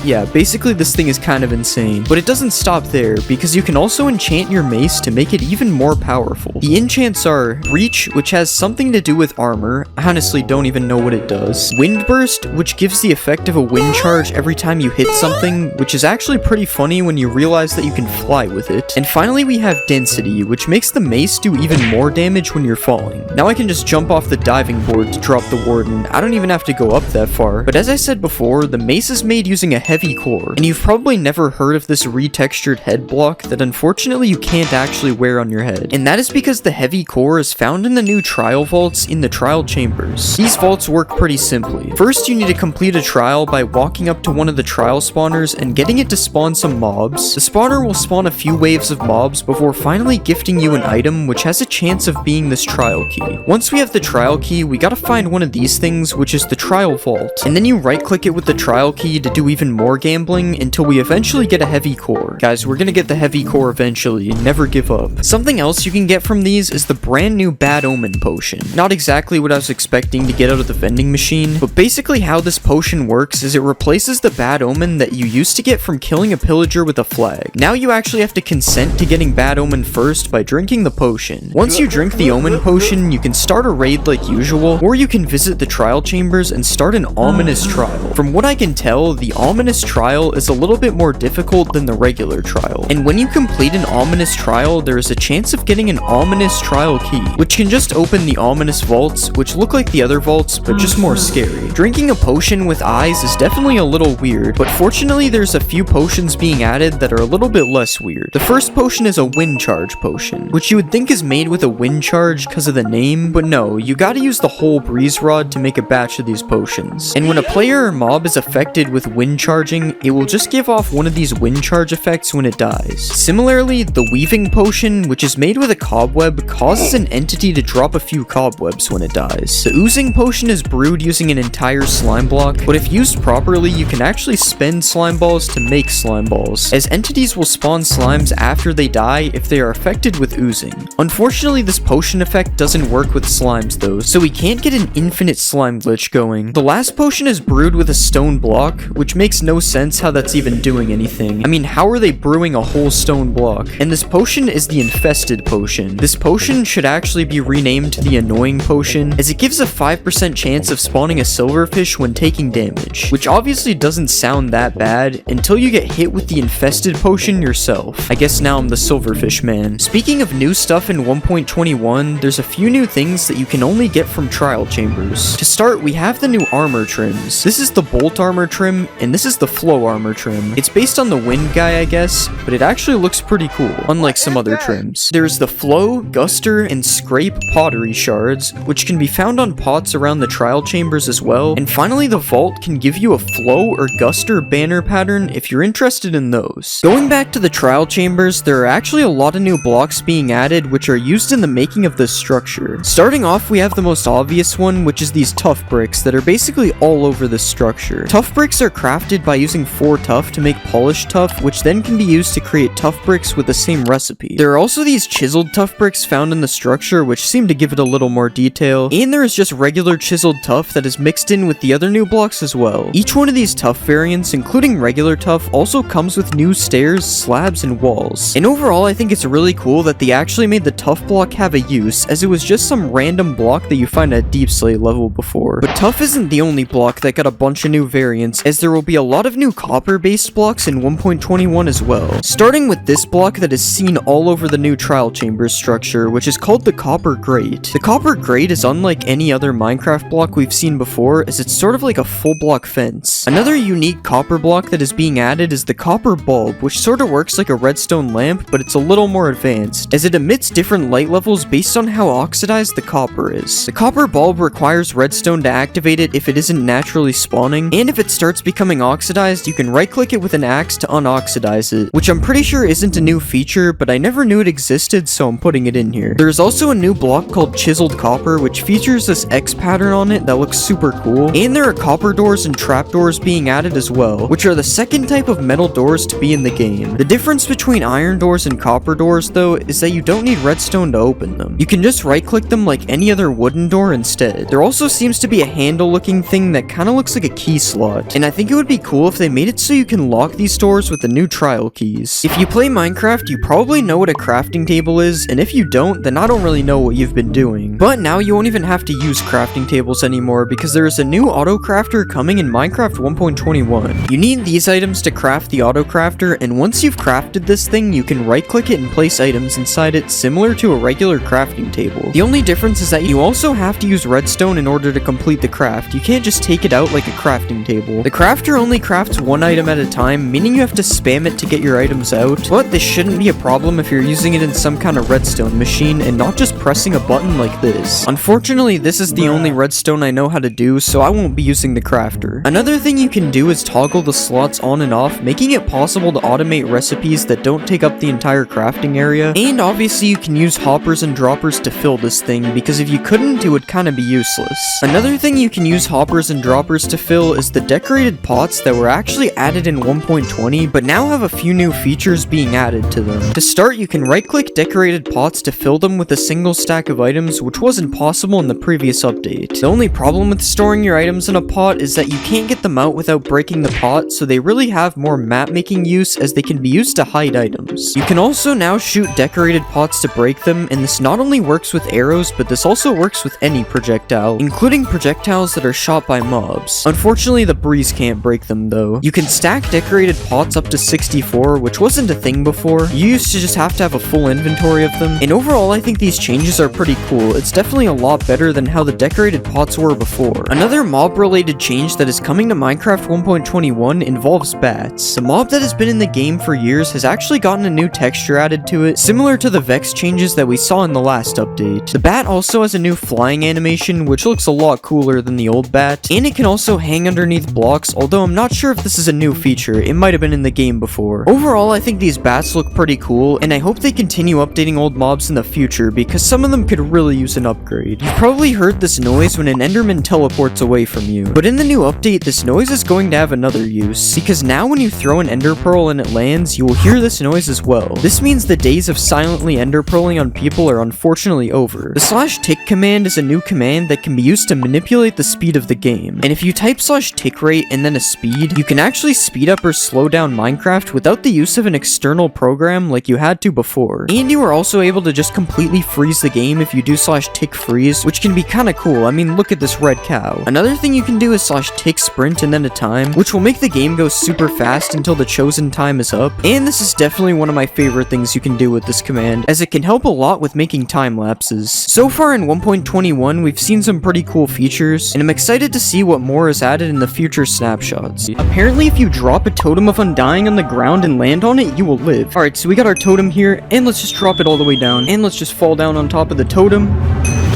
Yeah, basically this thing is kind of insane, but it doesn't stop there, because you can also enchant your mace to make it even more powerful. The enchants are Breach, which has something to do with armor, I honestly don't even know what it does. Wind Burst, which gives the effect of a wind charge every time you hit something, which is actually pretty funny when you realize that you can fly with it. And finally we have Density, which makes the mace do even more damage when you're falling. Now I can just jump off the diving board to drop the warden, I don't even have to go up that far. But as I said before, the mace is made using a heavy core, and you've probably never heard of this retextured head block that unfortunately you can't actually wear on your head. And that is because the heavy core is found in the new trial vaults in the trial chambers. These vaults work pretty simply. First, you need to complete a trial by walking up to one of the trial spawners and getting it to spawn some mobs. The spawner will spawn a few waves of mobs before finally gifting you an item which has a chance of being this trial key. Once we have the trial key, we gotta find one of these things, which is the trial vault. And then you right click it with the trial key to do even more gambling until we eventually get a heavy core. Guys, we're gonna get the heavy core eventually, never give up. Something else you can get from these is the brand new Bad Omen potion. Not exactly what I was expecting to get out of the vending machine, but basically how this potion works is it replaces the Bad Omen that you used to get from killing a pillager with a flag. Now you actually have to consent to getting Bad Omen first by drinking the potion. Once you drink the Omen potion, you can start a raid like usual, or you can visit the trial chambers and start an ominous trial. From what I can tell, the ominous trial is a little bit more difficult than the regular trial. And when you complete an ominous trial, there is a chance of getting an ominous trial key, which can just open the ominous vaults, which look like the other vaults, but just more scary. Drinking a potion with eyes is definitely a little weird, but fortunately there's a few potions being added that are a little bit less weird. The first potion is a wind charge potion, which you would think is made with a wind charge because of the name, but no, you gotta use the whole breeze rod to make a batch of these potions. And when a player or mob is affected with wind charging, it will just give off one of these wind charge effects when it dies. Similarly, the weaving potion, which is made with a cobweb, causes an entity to drop a few cobwebs when it dies. The oozing potion is brewed using an entire slime block, but if used properly, you can actually spend slime balls to make slime balls, as entities will spawn slimes after they die if they are affected with oozing. Unfortunately, this potion effect doesn't work with slimes though, so we can't get an infinite slime glitch going. The last potion is brewed with a stone block, which makes no sense how that's even doing anything. I mean, how are they brewing a whole stone block? And this potion is the infested potion. This potion should actually be renamed to the annoying potion, as it gives a 5% chance of spawning a silverfish when taking damage, which obviously doesn't sound that bad until you get hit with the infested potion yourself. I guess now I'm the silverfish man. Speaking of new stuff in 1.21, there's a few new things that you can only get from trial chambers. To start, we have the new armor trims. This is the bolt armor trim, and this is the flow armor trim. It's based on the wind guy, I guess, but it actually looks pretty cool, unlike some other trims. There's the flow, guster, and scrape pottery shards, which can be found on pots around the trial chambers as well. And finally, the vault can give you a flow or guster banner pattern if you're interested in those. Going back to the trial chambers, there are actually a lot of new blocks being added which are used in the making of this structure. Starting off, we have the most obvious one, which is these tuff bricks that are basically all over this structure. Tuff bricks are crafted by using 4 tuff to make polished tuff, which then can be used to create tuff bricks with the same recipe. There are also these chiseled tuff bricks found in the structure, which seem to give it a little more detail, and there is just regular chiseled tuff that is mixed in with the other new blocks as well. Each one of these tuff variants, including regular tuff, also comes with new stairs, slabs, and walls. And overall, I think it's really cool that they actually made the tuff block have a use, as it was just some random block that you find at Deep Slate level before. But tuff isn't the only block that got a bunch of new variants, as there will be a lot of new copper-based blocks in 1.21 as well. Starting with this block that is seen all over the new trial chambers structure, which is called the Copper Grate. The Copper Grate is unlike any other Minecraft block we've seen before, as it's sort of like a full block fence. Another unique copper block that is being added is the Copper Bulb, which sort of works like a redstone lamp, but it's a little more advanced, as it emits different light levels based on how oxidized the copper is. The Copper Bulb requires redstone to activate it if it isn't naturally spawning, and if it starts becoming oxidized, oxidized, you can right click it with an axe to unoxidize it, which I'm pretty sure isn't a new feature, but I never knew it existed, so I'm putting it in here. There's also a new block called chiseled copper, which features this X pattern on it that looks super cool, and there are copper doors and trapdoors being added as well, which are the second type of metal doors to be in the game. The difference between iron doors and copper doors though is that you don't need redstone to open them. You can just right click them like any other wooden door instead. There also seems to be a handle looking thing that kind of looks like a key slot, and I think it would be cool if they made it so you can lock these doors with the new trial keys. If you play Minecraft, you probably know what a crafting table is, and if you don't, then I don't really know what you've been doing. But now you won't even have to use crafting tables anymore because there is a new auto crafter coming in Minecraft 1.21. You need these items to craft the auto crafter, and once you've crafted this thing, you can right click it and place items inside it similar to a regular crafting table. The only difference is that you also have to use redstone in order to complete the craft. You can't just take it out like a crafting table. The crafter only crafts one item at a time, meaning you have to spam it to get your items out, but this shouldn't be a problem if you're using it in some kind of redstone machine and not just pressing a button like this. Unfortunately, this is the only redstone I know how to do, so I won't be using the crafter. Another thing you can do is toggle the slots on and off, making it possible to automate recipes that don't take up the entire crafting area, and obviously you can use hoppers and droppers to fill this thing, because if you couldn't, it would kind of be useless. Another thing you can use hoppers and droppers to fill is the decorated pots that were actually added in 1.20, but now have a few new features being added to them. To start, you can right-click decorated pots to fill them with a single stack of items, which wasn't possible in the previous update. The only problem with storing your items in a pot is that you can't get them out without breaking the pot, so they really have more map-making use as they can be used to hide items. You can also now shoot decorated pots to break them, and this not only works with arrows, but this also works with any projectile, including projectiles that are shot by mobs. Unfortunately, the breeze can't break them though. You can stack decorated pots up to 64, which wasn't a thing before. You used to just have to have a full inventory of them, and overall I think these changes are pretty cool. It's definitely a lot better than how the decorated pots were before. Another mob related change that is coming to Minecraft 1.21 involves bats. The mob that has been in the game for years has actually gotten a new texture added to it, similar to the Vex changes that we saw in the last update. The bat also has a new flying animation, which looks a lot cooler than the old bat, and it can also hang underneath blocks, although I'm not sure if this is a new feature. It might have been in the game before. Overall, I think these bats look pretty cool, and I hope they continue updating old mobs in the future, because some of them could really use an upgrade. You've probably heard this noise when an Enderman teleports away from you, but in the new update, this noise is going to have another use, because now when you throw an ender pearl and it lands, you will hear this noise as well. This means the days of silently ender pearling on people are unfortunately over. The /tick command is a new command that can be used to manipulate the speed of the game, and if you type /tick rate and then a speed, you can actually speed up or slow down Minecraft without the use of an external program like you had to before. And you are also able to just completely freeze the game if you do /tick freeze, which can be kinda cool. I mean, look at this red cow. Another thing you can do is /tick sprint and then a time, which will make the game go super fast until the chosen time is up, and this is definitely one of my favorite things you can do with this command, as it can help a lot with making time lapses. So far in 1.21, we've seen some pretty cool features, and I'm excited to see what more is added in the future snapshots. Apparently, if you drop a totem of undying on the ground and land on it, you will live. Alright, so we got our totem here, and let's just drop it all the way down, and let's just fall down on top of the totem.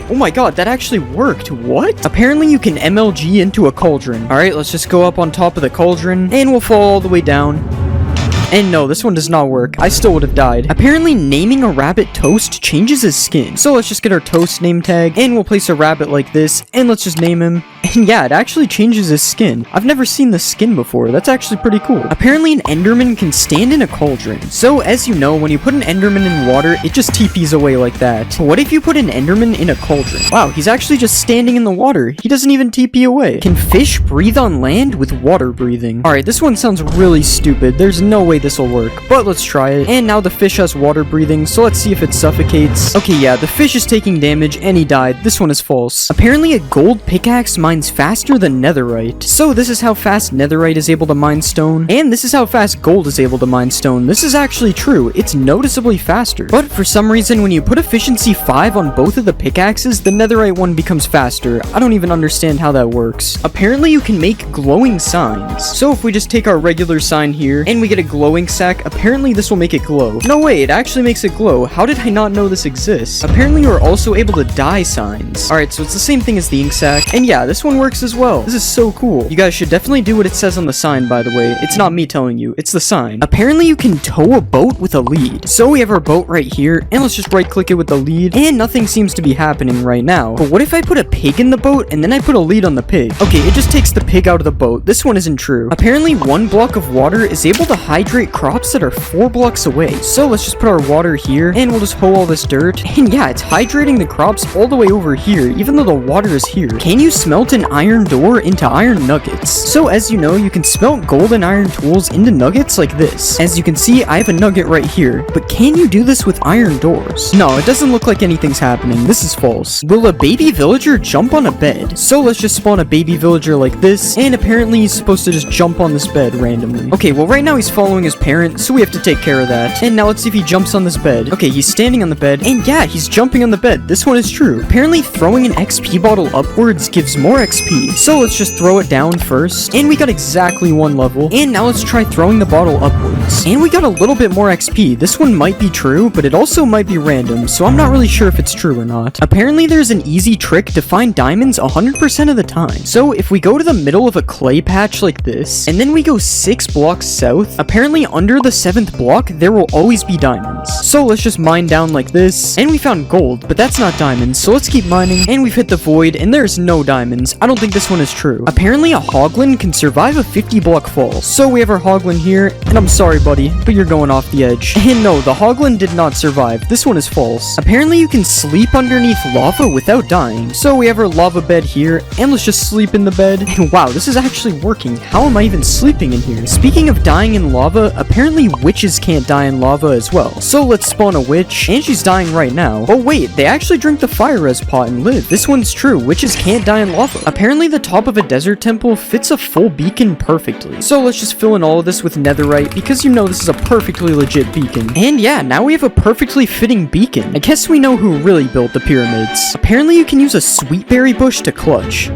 Oh my god, that actually worked. What? Apparently you can MLG into a cauldron. Alright, let's just go up on top of the cauldron, and we'll fall all the way down. And no, this one does not work. I still would have died. Apparently, naming a rabbit Toast changes his skin. So let's just get our Toast name tag, and we'll place a rabbit like this, and let's just name him. And yeah, it actually changes his skin. I've never seen this skin before. That's actually pretty cool. Apparently, an Enderman can stand in a cauldron. So, as you know, when you put an Enderman in water, it just TPs away like that. But what if you put an Enderman in a cauldron? Wow, he's actually just standing in the water. He doesn't even TP away. Can fish breathe on land with water breathing? Alright, this one sounds really stupid. There's no way this will work, but let's try it. And now the fish has water breathing, so let's see if it suffocates. Okay, yeah, the fish is taking damage and he died. This one is false. Apparently a gold pickaxe mines faster than netherite. So this is how fast netherite is able to mine stone, and this is how fast gold is able to mine stone. This is actually true. It's noticeably faster. But for some reason, when you put efficiency 5 on both of the pickaxes, the netherite one becomes faster. I don't even understand how that works. Apparently you can make glowing signs. So if we just take our regular sign here, and we get a glowing glow ink sac. Apparently this will make it glow. No way, it actually makes it glow. How did I not know this exists? Apparently you're also able to dye signs. Alright, so it's the same thing as the ink sac. And yeah, this one works as well. This is so cool. You guys should definitely do what it says on the sign, by the way. It's not me telling you, it's the sign. Apparently you can tow a boat with a lead. So we have our boat right here, and let's just right click it with the lead, and nothing seems to be happening right now. But what if I put a pig in the boat, and then I put a lead on the pig? Okay, it just takes the pig out of the boat. This one isn't true. Apparently 1 block of water is able to hydrate crops that are 4 blocks away. So let's just put our water here, and we'll just hoe all this dirt. And yeah, it's hydrating the crops all the way over here, even though the water is here. Can you smelt an iron door into iron nuggets? So as you know, you can smelt gold and iron tools into nuggets like this. As you can see, I have a nugget right here. But can you do this with iron doors? No, it doesn't look like anything's happening. This is false. Will a baby villager jump on a bed? So let's just spawn a baby villager like this, and apparently he's supposed to just jump on this bed randomly. Okay, well right now he's following his parent, so we have to take care of that. And now let's see if he jumps on this bed. Okay, he's standing on the bed, and yeah, he's jumping on the bed. This one is true. Apparently throwing an XP bottle upwards gives more XP. So let's just throw it down first, and we got exactly 1 level. And now let's try throwing the bottle upwards, and we got a little bit more XP. This one might be true, but it also might be random, so I'm not really sure if it's true or not. Apparently there's an easy trick to find diamonds 100% of the time. So if we go to the middle of a clay patch like this, and then we go 6 blocks south, apparently under the 7th block there will always be diamonds. So let's just mine down like this, and we found gold, but that's not diamonds, so let's keep mining. And we've hit the void, and there's no diamonds. I don't think this one is true. Apparently a hoglin can survive a 50 block fall. So we have our hoglin here, and I'm sorry buddy, but you're going off the edge. And no, the hoglin did not survive. This one is false. Apparently you can sleep underneath lava without dying. So we have our lava bed here, and let's just sleep in the bed. And wow, this is actually working. How am I even sleeping in here? Speaking of dying in lava, apparently witches can't die in lava as well. So let's spawn a witch, and she's dying right now. Oh wait, they actually drink the fire res pot and live. This one's true. Witches can't die in lava. Apparently the top of a desert temple fits a full beacon perfectly. So let's just fill in all of this with netherite, because you know this is a perfectly legit beacon. And yeah, now we have a perfectly fitting beacon. I guess we know who really built the pyramids. Apparently you can use a sweetberry bush to clutch.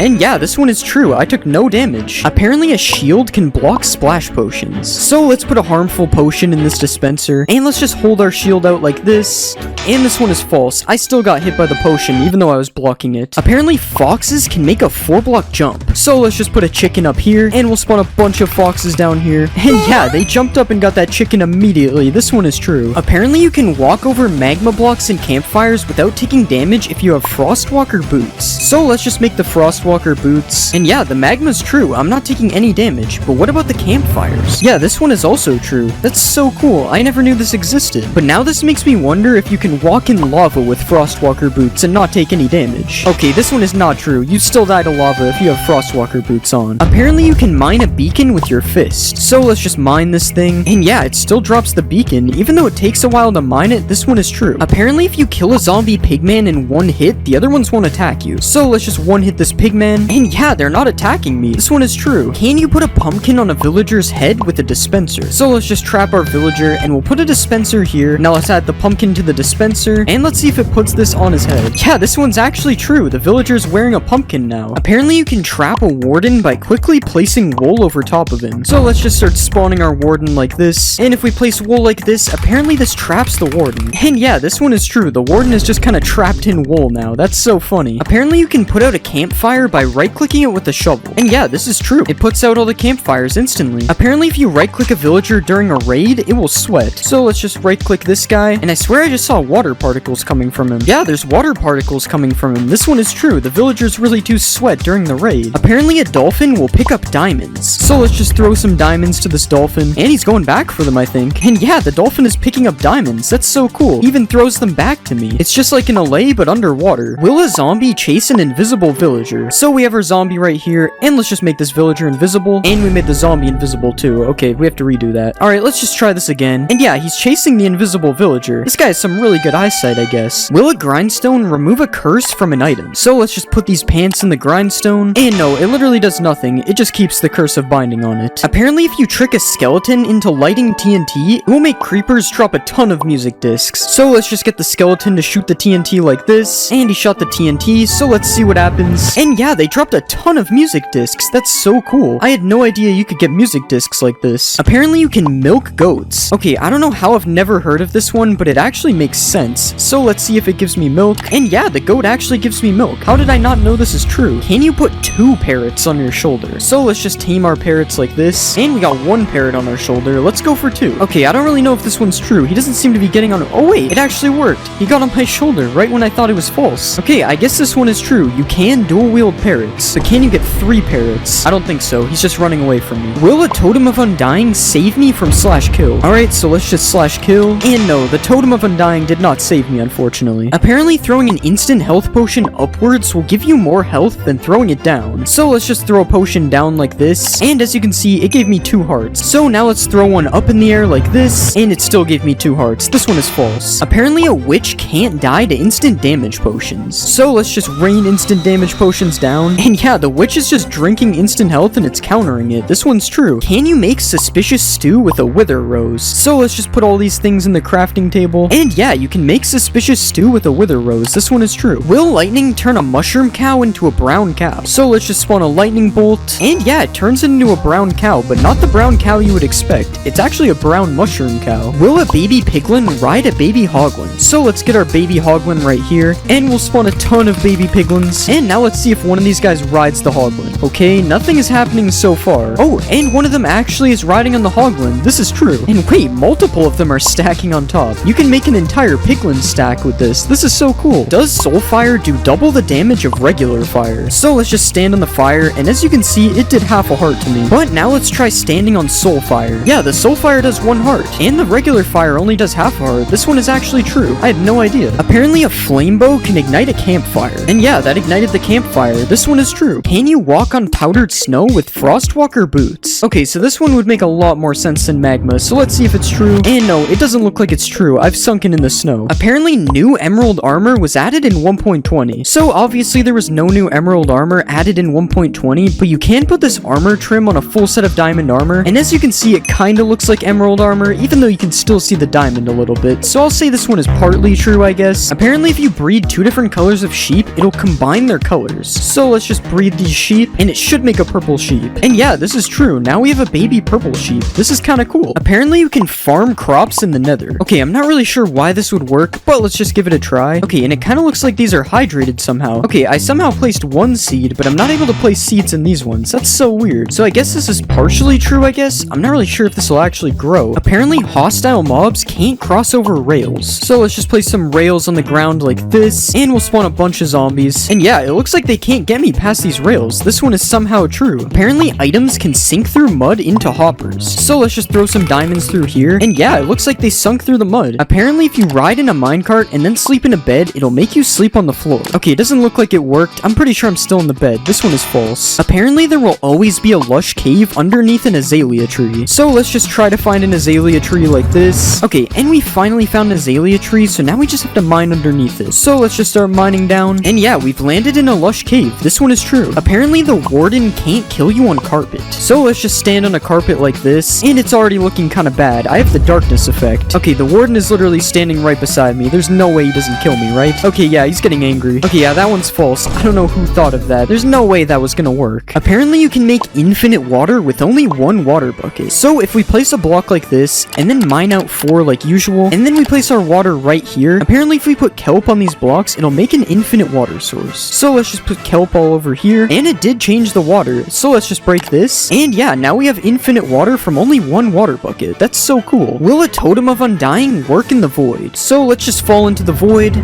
And yeah, this one is true. I took no damage. Apparently a shield can block splash potions. So let's put a harmful potion in this dispenser, and let's just hold our shield out like this. And this one is false. I still got hit by the potion, even though I was blocking it. Apparently foxes can make a 4-block jump. So let's just put a chicken up here, and we'll spawn a bunch of foxes down here. And yeah, they jumped up and got that chicken immediately. This one is true. Apparently you can walk over magma blocks and campfires without taking damage if you have Frostwalker boots. So let's just make the Frostwalker boots. And yeah, the magma's true. I'm not taking any damage. But what about the campfires? Yeah, this one is also true. That's so cool. I never knew this existed. But now this makes me wonder if you can walk in lava with Frostwalker boots and not take any damage. Okay, this one is not true. You still die to lava if you have Frostwalker boots on. Apparently you can mine a beacon with your fist. So let's just mine this thing. And yeah, it still drops the beacon. Even though it takes a while to mine it, this one is true. Apparently if you kill a zombie pigman in 1 hit, the other ones won't attack you. So let's just 1-hit this pigman. And yeah, they're not attacking me. This one is true. Can you put a pumpkin on a villager's head with a dispenser? So let's just trap our villager, and we'll put a dispenser here. Now let's add the pumpkin to the dispenser, and let's see if it puts this on his head. Yeah, this one's actually true. The villager's wearing a pumpkin now. Apparently you can trap a warden by quickly placing wool over top of him. So let's just start spawning our warden like this, and if we place wool like this, apparently this traps the warden. And yeah, this one is true. The warden is just kind of trapped in wool now. That's so funny. Apparently you can put out a campfire by right-clicking it with a shovel. And yeah, this is true. It puts out all the campfires instantly. Apparently if you right-click a villager during a raid, it will sweat. So let's just right-click this guy, and I swear I just saw water particles coming from him. Yeah, there's water particles coming from him. This one is true. The villagers really do sweat during the raid. Apparently a dolphin will pick up diamonds. So let's just throw some diamonds to this dolphin, and he's going back for them, I think. And yeah, the dolphin is picking up diamonds. That's so cool. He even throws them back to me. It's just like an LA, but underwater. Will a zombie chase an invisible villager? So we have our zombie right here, and let's just make this villager invisible, and we made the zombie invisible too. Okay, we have to redo that. Alright, let's just try this again. And yeah, he's chasing the invisible villager. This guy has some really good eyesight, I guess. Will a grindstone remove a curse from an item? So let's just put these pants in the grindstone, and no, it literally does nothing. It just keeps the curse of binding on it. Apparently if you trick a skeleton into lighting TNT, it will make creepers drop a ton of music discs. So let's just get the skeleton to shoot the TNT like this, and he shot the TNT, so let's see what happens. And yeah, they dropped a ton of music discs. That's so cool. I had no idea you could get music discs like this. Apparently you can milk goats. Okay, I don't know how I've never heard of this one, but it actually makes sense. So let's see if it gives me milk. And yeah, the goat actually gives me milk. How did I not know this is true? Can you put 2 parrots on your shoulder? So let's just tame our parrots like this. And we got 1 parrot on our shoulder. Let's go for 2. Okay, I don't really know if this one's true. He doesn't seem to be getting on. Oh wait, it actually worked. He got on my shoulder right when I thought it was false. Okay, I guess this one is true. You can dual wield parrots, but can you get 3 parrots? I don't think so. He's just running away from me. Will a Totem of Undying save me from /kill? Alright, so let's just /kill. And no, the Totem of Undying did not save me, unfortunately. Apparently throwing an instant health potion upwards will give you more health than throwing it down. So let's just throw a potion down like this. And as you can see, it gave me 2 hearts. So now let's throw one up in the air like this. And it still gave me 2 hearts. This one is false. Apparently a witch can't die to instant damage potions. So let's just rain instant damage potions down. And yeah, the witch is just drinking instant health and it's countering it. This one's true. Can you make suspicious stew with a wither rose? So let's just put all these things in the crafting table. And yeah, you can make suspicious stew with a wither rose. This one is true. Will lightning turn a mushroom cow into a brown cow? So let's just spawn a lightning bolt. And yeah, it turns it into a brown cow, but not the brown cow you would expect. It's actually a brown mushroom cow. Will a baby piglin ride a baby hoglin? So let's get our baby hoglin right here. And we'll spawn a ton of baby piglins. And now let's see if one of these guys rides the hoglin. Okay, nothing is happening so far. Oh, and one of them actually is riding on the hoglin. This is true. And wait, multiple of them are stacking on top. You can make an entire piglin stack with this. This is so cool. Does soul fire do double the damage of regular fire? So let's just stand on the fire, and as you can see, it did half a heart to me. But now let's try standing on soul fire. Yeah, the soul fire does 1 heart, and the regular fire only does half a heart. This one is actually true. I had no idea. Apparently a flame bow can ignite a campfire. And yeah, that ignited the campfire. This one is true. Can you walk on powdered snow with Frostwalker boots? Okay, so this one would make a lot more sense than magma, so let's see if it's true. And no, it doesn't look like it's true. I've sunken in the snow. Apparently new emerald armor was added in 1.20. So obviously there was no new emerald armor added in 1.20, but you can put this armor trim on a full set of diamond armor. And as you can see, it kinda looks like emerald armor, even though you can still see the diamond a little bit. So I'll say this one is partly true, I guess. Apparently if you breed 2 different colors of sheep, it'll combine their colors. So let's just breed these sheep, and it should make a purple sheep. And yeah, this is true. Now we have a baby purple sheep. This is kinda cool. Apparently you can farm crops in the nether. Okay, I'm not really sure why this would work, but let's just give it a try. Okay, and it kinda looks like these are hydrated somehow. Okay, I somehow placed 1 seed, but I'm not able to place seeds in these ones. That's so weird. So I guess this is partially true, I guess. I'm not really sure if this will actually grow. Apparently hostile mobs can't cross over rails. So let's just place some rails on the ground like this, and we'll spawn a bunch of zombies. And yeah, it looks like they can't get me past these rails. This one is somehow true. Apparently items can sink through mud into hoppers. So let's just throw some diamonds through here. And yeah, it looks like they sunk through the mud. Apparently if you ride in a minecart and then sleep in a bed, it'll make you sleep on the floor. Okay, it doesn't look like it worked. I'm pretty sure I'm still in the bed. This one is false. Apparently there will always be a lush cave underneath an azalea tree. So let's just try to find an azalea tree like this. Okay, and we finally found an azalea tree, so now we just have to mine underneath it. So let's just start mining down. And yeah, we've landed in a lush cave. This one is true. Apparently the warden can't kill you on carpet. So let's just stand on a carpet like this, and it's already looking kind of bad. I have the darkness effect. Okay, the warden is literally standing right beside me. There's no way he doesn't kill me, right? Okay, yeah, he's getting angry. Okay, yeah, that one's false. I don't know who thought of that. There's no way that was gonna work. Apparently you can make infinite water with only 1 water bucket. So if we place a block like this, and then mine out 4 like usual, and then we place our water right here, apparently if we put kelp on these blocks, it'll make an infinite water source. So let's just put kelp all over here, and it did change the water. So let's just break this, and yeah, now we have infinite water from only 1 water bucket. That's so cool. Will a Totem of Undying work in the void? So let's just fall into the void.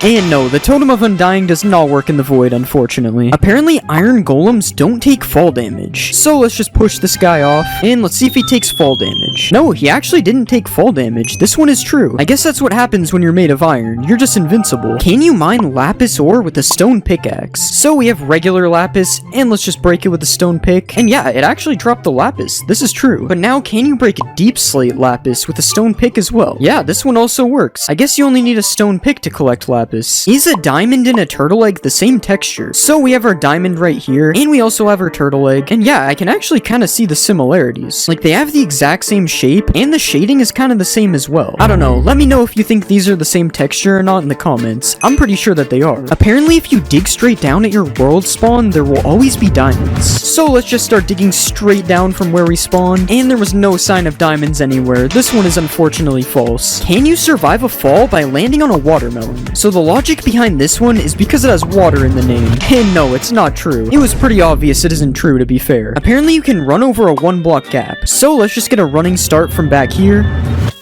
And no, the Totem of Undying does not work in the void, unfortunately. Apparently, iron golems don't take fall damage. So let's just push this guy off, and let's see if he takes fall damage. No, he actually didn't take fall damage. This one is true. I guess that's what happens when you're made of iron. You're just invincible. Can you mine lapis ore with a stone pickaxe? So we have regular lapis, and let's just break it with a stone pick. And yeah, it actually dropped the lapis. This is true. But now, can you break deep slate lapis with a stone pick as well? Yeah, this one also works. I guess you only need a stone pick to collect lapis. lapis. Is a diamond and a turtle egg the same texture? So we have our diamond right here, and we also have our turtle egg. And yeah, I can actually kind of see the similarities. Like, they have the exact same shape, and the shading is kind of the same as well. I don't know, let me know if you think these are the same texture or not in the comments. I'm pretty sure that they are. Apparently, if you dig straight down at your world spawn, there will always be diamonds. So let's just start digging straight down from where we spawned, and there was no sign of diamonds anywhere. This one is unfortunately false. Can you survive a fall by landing on a watermelon? So the logic behind this one is because it has water in the name. And no, it's not true. It was pretty obvious it isn't true, to be fair. Apparently you can run over a 1-block gap. So let's just get a running start from back here.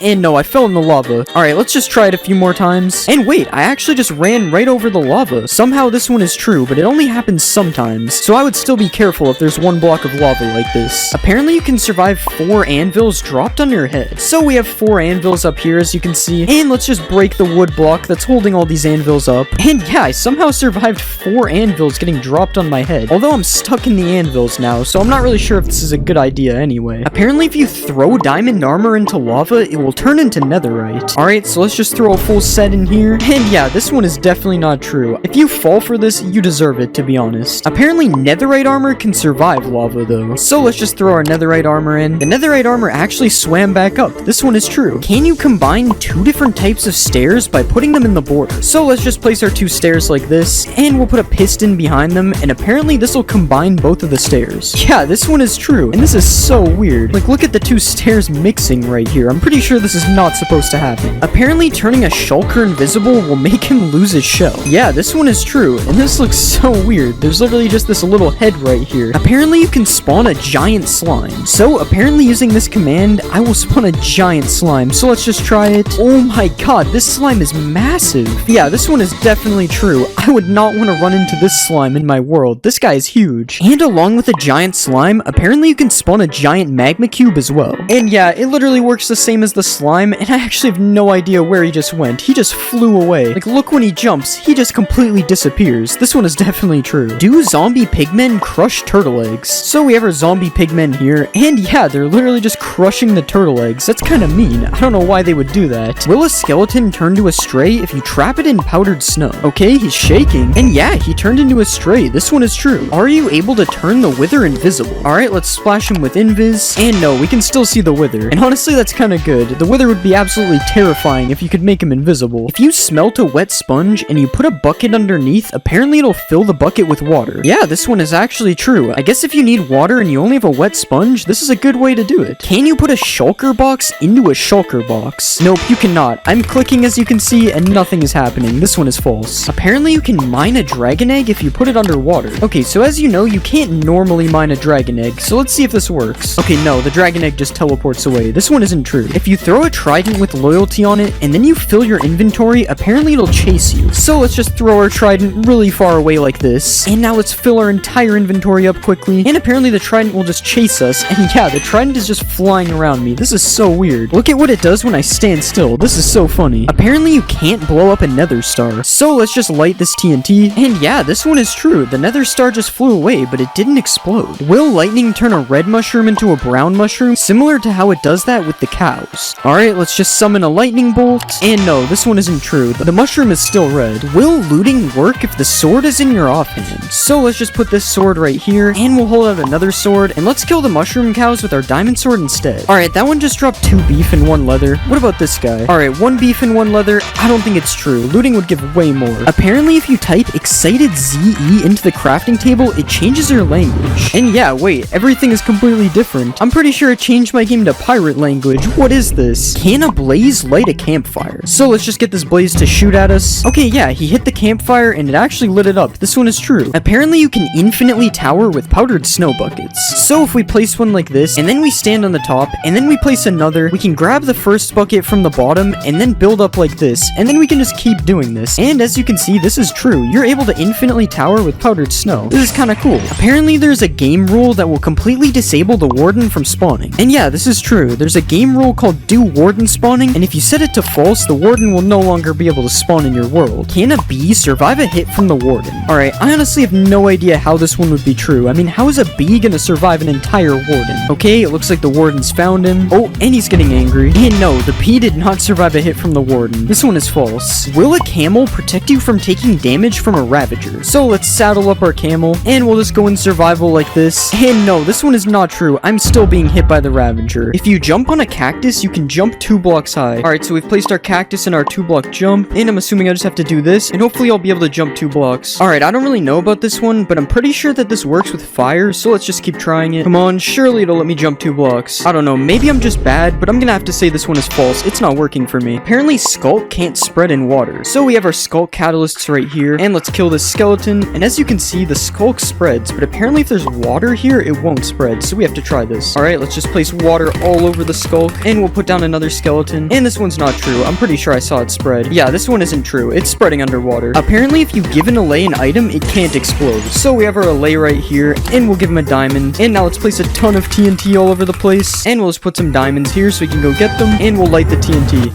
And no, I fell in the lava. Alright, let's just try it a few more times. And wait, I actually just ran right over the lava. Somehow this one is true, but it only happens sometimes. So I would still be careful if there's 1 block of lava like this. Apparently you can survive 4 anvils dropped on your head. So we have 4 anvils up here, as you can see. And let's just break the wood block that's holding all these anvils up. And yeah, I somehow survived 4 anvils getting dropped on my head. Although I'm stuck in the anvils now, so I'm not really sure if this is a good idea anyway. Apparently if you throw diamond armor into lava, it will turn into netherite. Alright, so let's just throw a full set in here. And yeah, this one is definitely not true. If you fall for this, you deserve it, to be honest. Apparently netherite armor can survive lava though. So let's just throw our netherite armor in. The netherite armor actually swam back up. This one is true. Can you combine 2 different types of stairs by putting them in the border? So let's just place our 2 stairs like this, and we'll put a piston behind them, and apparently this will combine both of the stairs. Yeah, this one is true, and this is so weird. Like, look at the 2 stairs mixing right here. I'm pretty sure this is not supposed to happen. Apparently turning a shulker invisible will make him lose his shell. Yeah, this one is true, and this looks so weird. There's literally just this little head right here. Apparently you can spawn a giant slime. So apparently using this command, I will spawn a giant slime. So let's just try it. Oh my god, this slime is massive. Yeah, this one is definitely true. I would not want to run into this slime in my world. This guy is huge. And along with a giant slime, apparently you can spawn a giant magma cube as well. And yeah, it literally works the same as the slime, and I actually have no idea where he just went. He just flew away. Like, look, when he jumps, he just completely disappears. This one is definitely true. Do zombie pigmen crush turtle eggs? So we have our zombie pigmen here, and yeah, they're literally just crushing the turtle eggs. That's kind of mean. I don't know why they would do that. Will a skeleton turn to a stray if you trap it in powdered snow? Okay, he's shaking, and yeah, he turned into a stray. This one is true. Are you able to turn the wither invisible? Alright, let's splash him with invis, and no, we can still see the wither. And honestly, that's kind of good. The wither would be absolutely terrifying if you could make him invisible. If you smelt a wet sponge and you put a bucket underneath, apparently it'll fill the bucket with water. Yeah, this one is actually true. I guess if you need water and you only have a wet sponge, this is a good way to do it. Can you put a shulker box into a shulker box? Nope, you cannot. I'm clicking, as you can see, and nothing is happening. This one is false. Apparently you can mine a dragon egg if you put it underwater. Okay, so as you know, you can't normally mine a dragon egg, so let's see if this works. Okay, no, the dragon egg just teleports away. This one isn't true. If you throw a trident with loyalty on it, and then you fill your inventory, apparently it'll chase you. So let's just throw our trident really far away like this, and now let's fill our entire inventory up quickly, and apparently the trident will just chase us, and yeah, the trident is just flying around me. This is so weird. Look at what it does when I stand still. This is so funny. Apparently you can't blow up a nether star, so let's just light this TNT, and yeah, this one is true. The nether star just flew away, but it didn't explode. Will lightning turn a red mushroom into a brown mushroom, similar to how it does that with the cows? Alright, let's just summon a lightning bolt, and no, this one isn't true. The mushroom is still red. Will looting work if the sword is in your offhand? So let's just put this sword right here, and we'll hold out another sword, and let's kill the mushroom cows with our diamond sword instead. Alright, that one just dropped 2 beef and 1 leather. What about this guy? Alright, 1 beef and 1 leather. I don't think it's true. Looting would give way more. Apparently, if you type excited ZE into the crafting table, it changes your language. And yeah, wait, everything is completely different. I'm pretty sure it changed my game to pirate language. What is this? Can a blaze light a campfire? So let's just get this blaze to shoot at us. Okay, yeah, he hit the campfire and it actually lit it up. This one is true. Apparently, you can infinitely tower with powdered snow buckets. So if we place one like this, and then we stand on the top, and then we place another, we can grab the first bucket from the bottom, and then build up like this, and then we can just keep doing this. And as you can see, this is true. You're able to infinitely tower with powdered snow. This is kind of cool. Apparently, there's a game rule that will completely disable the warden from spawning. And yeah, this is true. There's a game rule called do warden spawning, and if you set it to false, the warden will no longer be able to spawn in your world. Can a bee survive a hit from the warden? Alright, I honestly have no idea how this one would be true. I mean, how is a bee gonna survive an entire warden? Okay, it looks like the warden's found him. Oh, and he's getting angry. And no, the bee did not survive a hit from the warden. This one is false. Will a camel protect you from taking damage from a ravager? So let's saddle up our camel, and we'll just go in survival like this. And no, this one is not true. I'm still being hit by the ravager. If you jump on a cactus, you can jump 2 blocks high. Alright, so we've placed our cactus in our 2-block jump, and I'm assuming I just have to do this, and hopefully I'll be able to jump 2 blocks. Alright, I don't really know about this one, but I'm pretty sure that this works with fire, so let's just keep trying it. Come on, surely it'll let me jump 2 blocks. I don't know, maybe I'm just bad, but I'm gonna have to say this one is false. It's not working for me. Apparently, Skulk can't spread in water. So we have our Skulk catalysts right here, and let's kill this skeleton, and as you can see, the Skulk spreads, but apparently if there's water here, it won't spread, so we have to try this. Alright, let's just place water all over the Skulk, and we'll put down another skeleton, and this one's not true. I'm pretty sure I saw it spread. Yeah, this one isn't true. It's spreading underwater. Apparently, if you give an Allay an item, it can't explode. So we have our Allay right here, and we'll give him a diamond, and now let's place a ton of TNT all over the place, and we'll just put some diamonds here so we can go get them, and we'll light the TNT.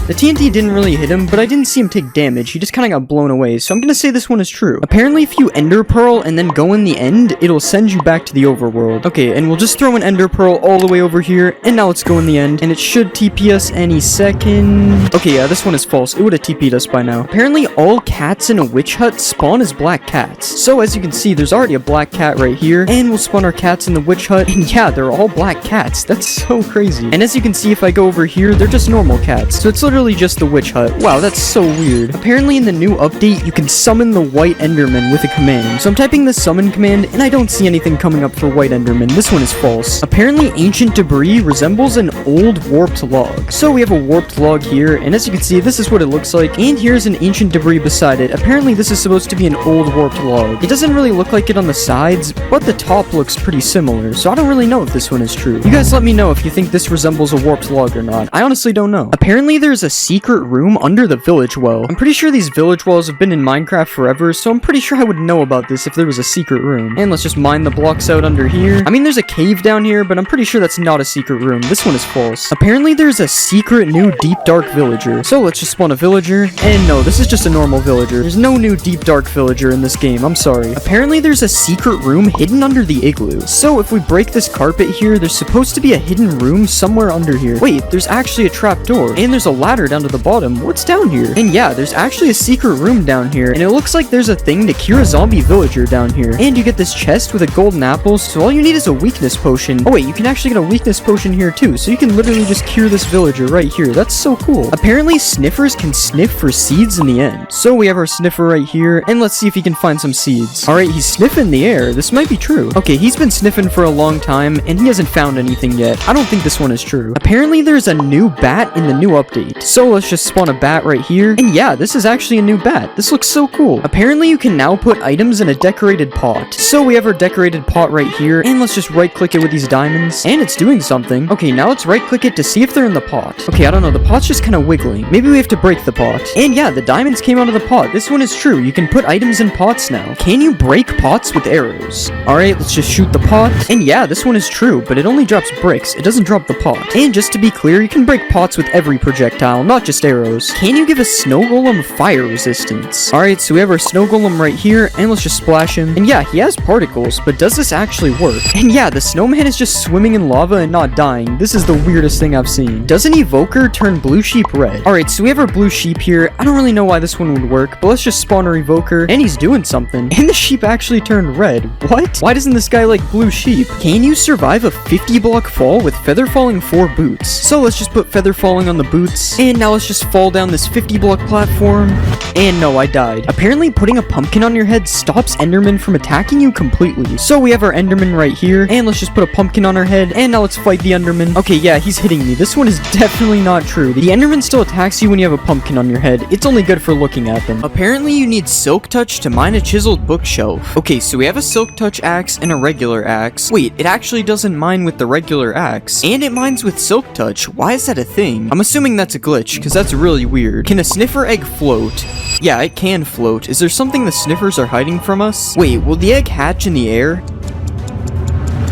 The TNT didn't really hit him, but I didn't see him take damage. He just kind of got blown away, so I'm gonna say this one is true. Apparently, if you Ender Pearl and then go in the end, it'll send you back to the overworld. Okay, and we'll just throw an Ender Pearl all the way over here, and now let's go in the end, and it should TP us any second. Okay, yeah, this one is false. It would have TP'd us by now. Apparently, all cats in a witch hut spawn as black cats. So, as you can see, there's already a black cat right here, and we'll spawn our cats in the witch hut, and yeah, they're all black cats. That's so crazy. And as you can see, if I go over here, they're just normal cats. So it's literally just the witch hut. Wow, that's so weird. Apparently in the new update, you can summon the white enderman with a command. So I'm typing the summon command, and I don't see anything coming up for white enderman. This one is false. Apparently ancient debris resembles an old warped log. So we have a warped log here, and as you can see, this is what it looks like, and here's an ancient debris beside it. Apparently this is supposed to be an old warped log. It doesn't really look like it on the sides, but the top looks pretty similar, so I don't really know if this one is true. You guys let me know if you think this resembles a warped log or not. I honestly don't know. Apparently there's a secret room under the village well. I'm pretty sure these village wells have been in Minecraft forever, so I'm pretty sure I would know about this if there was a secret room. And let's just mine the blocks out under here. I mean, there's a cave down here, but I'm pretty sure that's not a secret room. This one is false. Apparently there's a secret new deep dark villager. So let's just spawn a villager. And no, this is just a normal villager. There's no new deep dark villager in this game. I'm sorry. Apparently there's a secret room hidden under the igloo. So if we break this carpet here, there's supposed to be a hidden room somewhere under here. Wait, there's actually a trap door. And there's a ladder down to the bottom. What's down here? And yeah, there's actually a secret room down here, and it looks like there's a thing to cure a zombie villager down here. And you get this chest with a golden apple, so all you need is a weakness potion. Oh wait, you can actually get a weakness potion here too, so you can literally just cure this villager right here. That's so cool. Apparently sniffers can sniff for seeds in the end. So we have our sniffer right here, and let's see if he can find some seeds. Alright, he's sniffing the air. This might be true. Okay, he's been sniffing for a long time, and he hasn't found anything yet. I don't think this one is true. Apparently there's a new bat in the new update. So let's just spawn a bat right here, and yeah, this is actually a new bat. This looks so cool. Apparently you can now put items in a decorated pot. So we have our decorated pot right here, and let's just right click it with these diamonds, and it's doing something. Okay, now let's right click it to see if they're in the pot. Okay, I don't know, the pot's just kind of wiggling. Maybe we have to break the pot. And yeah, the diamonds came out of the pot. This one is true. You can put items in pots now. Can you break pots with arrows? Alright, let's just shoot the pot. And yeah, this one is true, but it only drops bricks. It doesn't drop the pot. And just to be clear, you can break pots with every projectile, not just arrows. Can you give a snow golem fire resistance? Alright, so we have our snow golem right here, and let's just splash him. And yeah, he has particles, but does this actually work? And yeah, the snowman is just swimming in lava and not dying. This is the weirdest thing I've seen. Does an evoker turn blue sheep red? Alright, so we have our blue sheep here. I don't really know why this one would work, but let's just spawn our evoker, and he's doing something. And the sheep actually turned red. What? Why doesn't this guy like blue sheep? Can you survive a 50 block fall with feather falling 4 boots? So let's just put feather falling on the boots, and now let's just fall down this 50 block platform. And no, I died. Apparently putting a pumpkin on your head stops endermen from attacking you completely. So we have our enderman right here, and let's just put a pumpkin on our head, and now let's fight the enderman. Okay, yeah, he's hitting me. This one is definitely not true. The enderman still attacks you when you have a pumpkin on your head. It's only good for looking at them. Apparently you need silk touch to mine a chiseled bookshelf. Okay, so we have a silk touch axe and a regular axe. Wait, it actually doesn't mine with the regular axe, and it mines with silk touch. Why is that a thing? I'm assuming that's a glitch, because that's really weird. Can a sniffer egg float? Yeah, it can float. Is there something the sniffers are hiding from us? Wait, will the egg hatch in the air?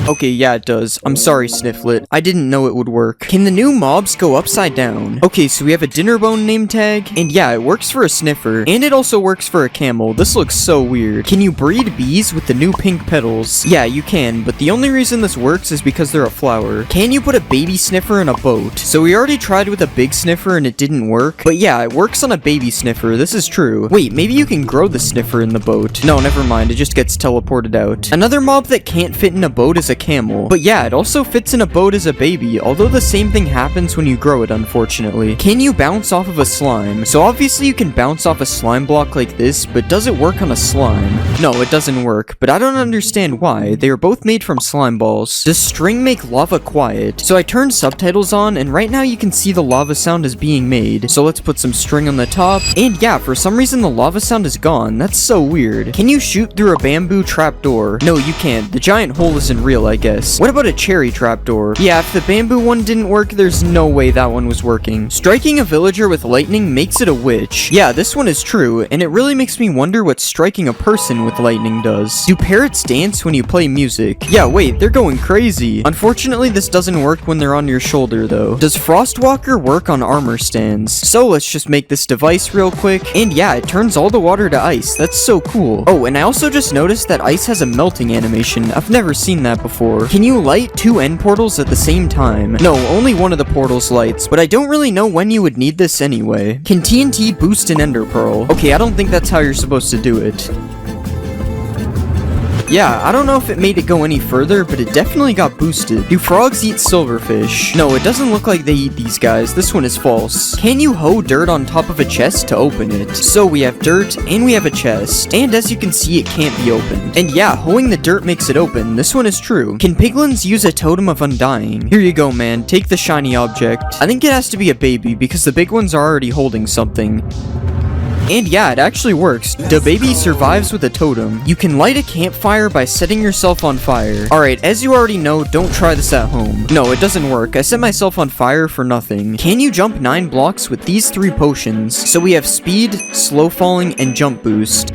Okay, yeah, it does. I'm sorry, Snifflet. I didn't know it would work. Can the new mobs go upside down? Okay, so we have a Dinnerbone name tag, and yeah, it works for a sniffer, and it also works for a camel. This looks so weird. Can you breed bees with the new pink petals? Yeah, you can, but the only reason this works is because they're a flower. Can you put a baby sniffer in a boat? So we already tried with a big sniffer and it didn't work, but yeah, it works on a baby sniffer. This is true. Wait, maybe you can grow the sniffer in the boat. No, never mind. It just gets teleported out. Another mob that can't fit in a boat is a camel. But yeah, it also fits in a boat as a baby, although the same thing happens when you grow it, unfortunately. Can you bounce off of a slime? So obviously you can bounce off a slime block like this, but does it work on a slime? No, it doesn't work, but I don't understand why. They are both made from slime balls. Does string make lava quiet? So I turned subtitles on, and right now you can see the lava sound is being made. So let's put some string on the top, and yeah, for some reason the lava sound is gone. That's so weird. Can you shoot through a bamboo trapdoor? No, you can't. The giant hole isn't real, I guess. What about a cherry trapdoor? Yeah, if the bamboo one didn't work, there's no way that one was working. Striking a villager with lightning makes it a witch. Yeah, this one is true, and it really makes me wonder what striking a person with lightning does. Do parrots dance when you play music? Yeah, wait, they're going crazy. Unfortunately, this doesn't work when they're on your shoulder, though. Does Frostwalker work on armor stands? So let's just make this device real quick, and yeah, it turns all the water to ice. That's so cool. Oh, and I also just noticed that ice has a melting animation. I've never seen that before. Can you light two end portals at the same time? No, only one of the portals lights, but I don't really know when you would need this anyway. Can TNT boost an ender pearl? Okay, I don't think that's how you're supposed to do it. Yeah, I don't know if it made it go any further, but it definitely got boosted. Do frogs eat silverfish? No, it doesn't look like they eat these guys. This one is false. Can you hoe dirt on top of a chest to open it? So we have dirt, and we have a chest. And as you can see, it can't be opened. And yeah, hoeing the dirt makes it open. This one is true. Can piglins use a totem of undying? Here you go, man. Take the shiny object. I think it has to be a baby, because the big ones are already holding something. And yeah, it actually works. The baby survives with a totem. You can light a campfire by setting yourself on fire. Alright, as you already know, don't try this at home. No, it doesn't work. I set myself on fire for nothing. Can you jump 9 blocks with these 3 potions? So we have speed, slow falling, and jump boost.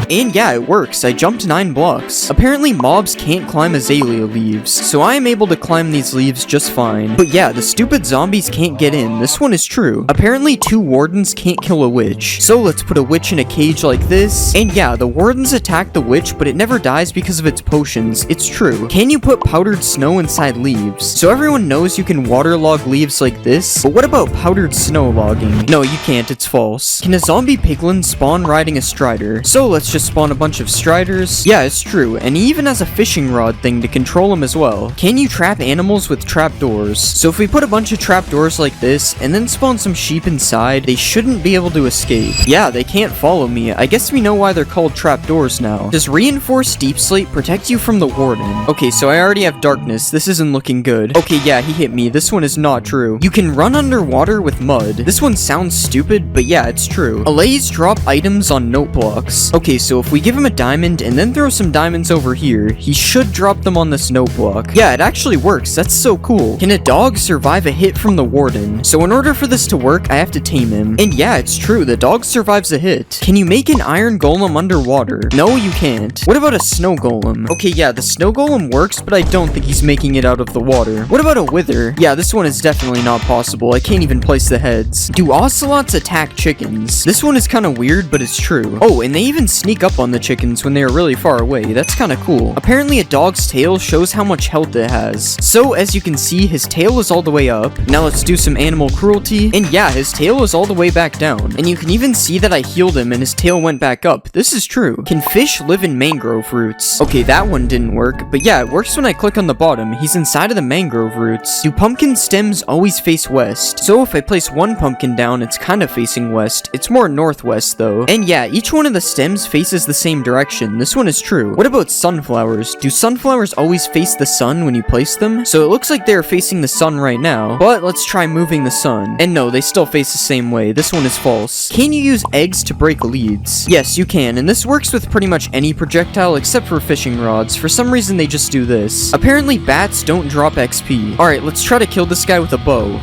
And yeah, it works. I jumped 9 blocks. Apparently mobs can't climb azalea leaves, so I am able to climb these leaves just fine. But yeah, the stupid zombies can't get in. This one is true. Apparently 2 wardens can't kill a witch. So let's put a witch in a cage like this. And yeah, the wardens attack the witch, but it never dies because of its potions. It's true. Can you put powdered snow inside leaves? So everyone knows you can waterlog leaves like this, but what about powdered snow logging? No, you can't. It's false. Can a zombie piglin spawn riding a strider? So let's just spawn a bunch of striders. Yeah, it's true, and he even has a fishing rod thing to control him as well. Can you trap animals with trapdoors? So if we put a bunch of trapdoors like this, and then spawn some sheep inside, they shouldn't be able to escape. Yeah, they can't follow me. I guess we know why they're called trapdoors now. Does reinforced deep slate protect you from the warden? Okay, so I already have darkness. This isn't looking good. Okay, yeah, he hit me. This one is not true. You can run underwater with mud. This one sounds stupid, but yeah, it's true. Allays drop items on note blocks. Okay, so if we give him a diamond and then throw some diamonds over here, he should drop them on this note block. Yeah, it actually works. That's so cool. Can a dog survive a hit from the warden? So in order for this to work, I have to tame him. And yeah, it's true. The dog survives a hit. Can you make an iron golem underwater? No, you can't. What about a snow golem? Okay, yeah, the snow golem works, but I don't think he's making it out of the water. What about a wither? Yeah, this one is definitely not possible. I can't even place the heads. Do ocelots attack chickens? This one is kind of weird, but it's true. Oh, and they even sneak up on the chickens when they are really far away. That's kind of cool. Apparently a dog's tail shows how much health it has. So as you can see, his tail is all the way up. Now let's do some animal cruelty. And yeah, his tail is all the way back down. And you can even see that I healed him and his tail went back up. This is true. Can fish live in mangrove roots? Okay, that one didn't work. But yeah, it works when I click on the bottom. He's inside of the mangrove roots. Do pumpkin stems always face west? So if I place one pumpkin down, it's kind of facing west. It's more northwest though. And yeah, each one of the stems faces the same direction. This one is true. What about sunflowers? Do sunflowers always face the sun when you place them? So it looks like they're facing the sun right now, but let's try moving the sun. And no, they still face the same way. This one is false. Can you use eggs to break leads? Yes, you can, and this works with pretty much any projectile except for fishing rods. For some reason, they just do this. Apparently, bats don't drop XP. Alright, let's try to kill this guy with a bow.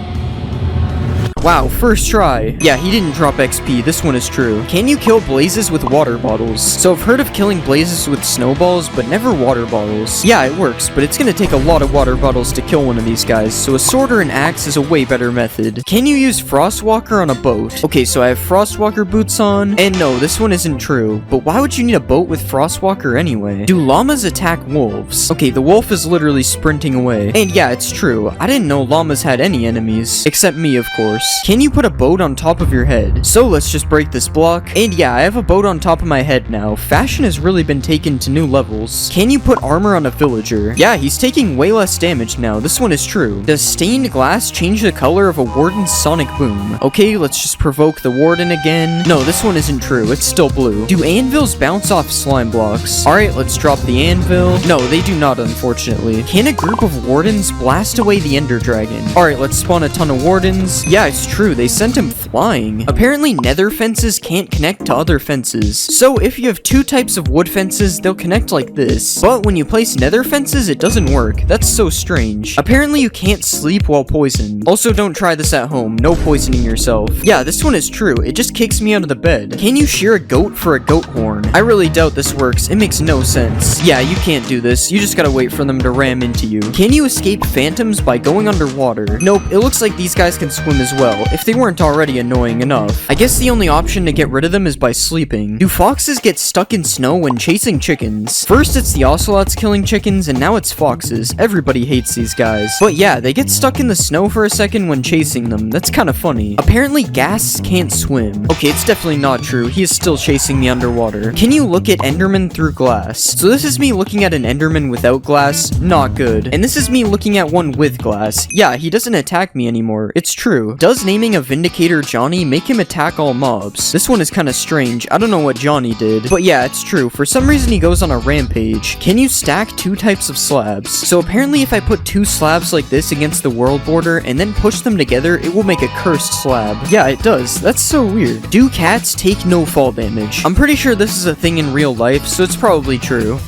Wow, first try. Yeah, he didn't drop XP. This one is true. Can you kill blazes with water bottles? So I've heard of killing blazes with snowballs, but never water bottles. Yeah, it works, but it's gonna take a lot of water bottles to kill one of these guys, so a sword or an axe is a way better method. Can you use Frostwalker on a boat? Okay, so I have Frostwalker boots on, and no, this one isn't true, but why would you need a boat with Frostwalker anyway? Do llamas attack wolves? Okay, the wolf is literally sprinting away, and yeah, it's true. I didn't know llamas had any enemies, except me, of course. Can you put a boat on top of your head? So let's just break this block, and yeah, I have a boat on top of my head now. Fashion has really been taken to new levels. Can you put armor on a villager? Yeah, he's taking way less damage now. This one is true. Does stained glass change the color of a warden's sonic boom? Okay, let's just provoke the warden again. No, this one isn't true. It's still blue. Do anvils bounce off slime blocks? Alright, let's drop the anvil. No, they do not, unfortunately. Can a group of wardens blast away the ender dragon? Alright, let's spawn a ton of wardens. Yeah, it's true. They sent him flying. Apparently, nether fences can't connect to other fences. So if you have two types of wood fences, they'll connect like this. But when you place nether fences, it doesn't work. That's so strange. Apparently, you can't sleep while poisoned. Also, don't try this at home. No poisoning yourself. Yeah, this one is true. It just kicks me out of the bed. Can you shear a goat for a goat horn? I really doubt this works. It makes no sense. Yeah, you can't do this. You just gotta wait for them to ram into you. Can you escape phantoms by going underwater? Nope, it looks like these guys can swim as well, if they weren't already annoying enough. I guess the only option to get rid of them is by sleeping. Do foxes get stuck in snow when chasing chickens? First it's the ocelots killing chickens, and now it's foxes. Everybody hates these guys. But yeah, they get stuck in the snow for a second when chasing them. That's kinda funny. Apparently ghasts can't swim. Okay, it's definitely not true. He is still chasing me underwater. Can you look at enderman through glass? So this is me looking at an enderman without glass. Not good. And this is me looking at one with glass. Yeah, he doesn't attack me anymore. It's true. Does naming a Vindicator Johnny make him attack all mobs? This one is kinda strange. I don't know what Johnny did. But yeah, it's true. For some reason he goes on a rampage. Can you stack two types of slabs? So apparently if I put two slabs like this against the world border and then push them together, it will make a cursed slab. Yeah, it does. That's so weird. Do cats take no fall damage? I'm pretty sure this is a thing in real life, so it's probably true.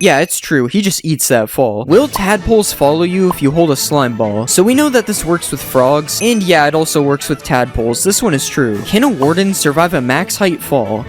Yeah, it's true. He just eats that fall. Will tadpoles follow you if you hold a slime ball? So we know that this works with frogs, and yeah, it also works with tadpoles. This one is true. Can a warden survive a max height fall?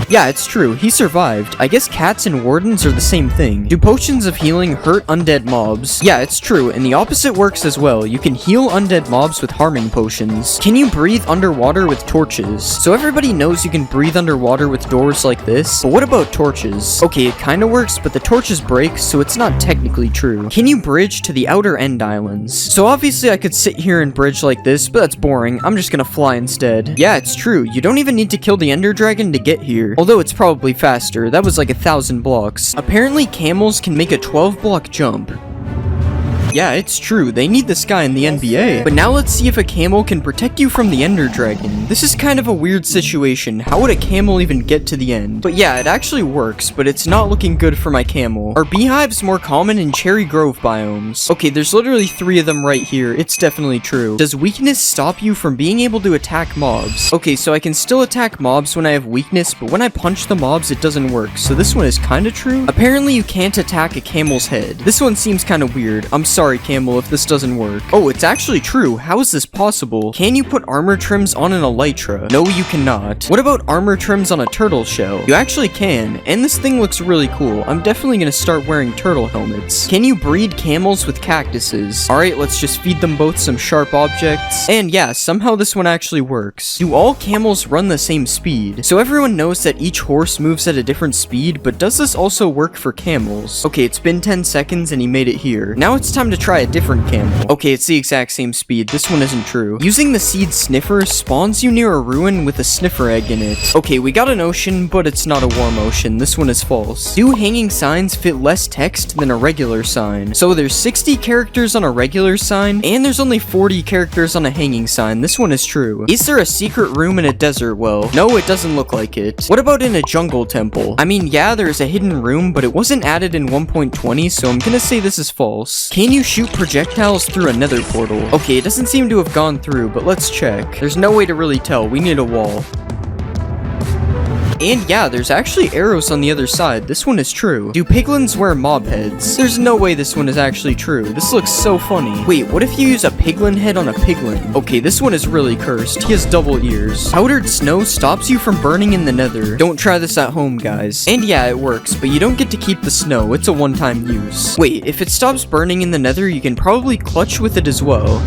Yeah, it's true. He survived. I guess cats and wardens are the same thing. Do potions of healing hurt undead mobs? Yeah, it's true, and the opposite works as well. You can heal undead mobs with harming potions. Can you breathe underwater with torches? So everybody knows you can breathe underwater with doors like this, but what about torches? Okay, it kinda works, but the torches break, so it's not technically true. Can you bridge to the outer end islands? So obviously I could sit here and bridge like this, but that's boring. I'm just gonna fly instead. Yeah, it's true. You don't even need to kill the ender dragon to get here. Although it's probably faster. That was like 1,000 blocks. Apparently camels can make a 12-block jump. Yeah, it's true. They need this guy in the NBA. But now let's see if a camel can protect you from the ender dragon. This is kind of a weird situation. How would a camel even get to the end? But yeah, it actually works, but it's not looking good for my camel. Are beehives more common in Cherry Grove biomes? Okay, there's literally 3 of them right here. It's definitely true. Does weakness stop you from being able to attack mobs? Okay, so I can still attack mobs when I have weakness, but when I punch the mobs, it doesn't work. So this one is kind of true. Apparently you can't attack a camel's head. This one seems kind of weird. I'm sorry, camel, if this doesn't work. Oh, it's actually true. How is this possible? Can you put armor trims on an elytra? No, you cannot. What about armor trims on a turtle shell? You actually can, and this thing looks really cool. I'm definitely gonna start wearing turtle helmets. Can you breed camels with cactuses? Alright, let's just feed them both some sharp objects. And yeah, somehow this one actually works. Do all camels run the same speed? So everyone knows that each horse moves at a different speed, but does this also work for camels? Okay, it's been 10 seconds and he made it here. Now it's time to try a different camel. Okay, it's the exact same speed. This one isn't true. Using the seed sniffer spawns you near a ruin with a sniffer egg in it. Okay, we got an ocean, but it's not a warm ocean. This one is false. Do hanging signs fit less text than a regular sign? So there's 60 characters on a regular sign, and there's only 40 characters on a hanging sign. This one is true. Is there a secret room in a desert well? No, it doesn't look like it. What about in a jungle temple? I mean, yeah, there's a hidden room, but it wasn't added in 1.20, so I'm gonna say this is false. Can you shoot projectiles through a nether portal? Okay, it doesn't seem to have gone through, but let's check. There's no way to really tell. We need a wall. And yeah, there's actually arrows on the other side. This one is true. Do piglins wear mob heads? There's no way this one is actually true. This looks so funny. Wait, what if you use a piglin head on a piglin? Okay, this one is really cursed. He has double ears. Powdered snow stops you from burning in the nether. Don't try this at home, guys. And yeah, it works, but you don't get to keep the snow. It's a one-time use. Wait, if it stops burning in the nether, you can probably clutch with it as well.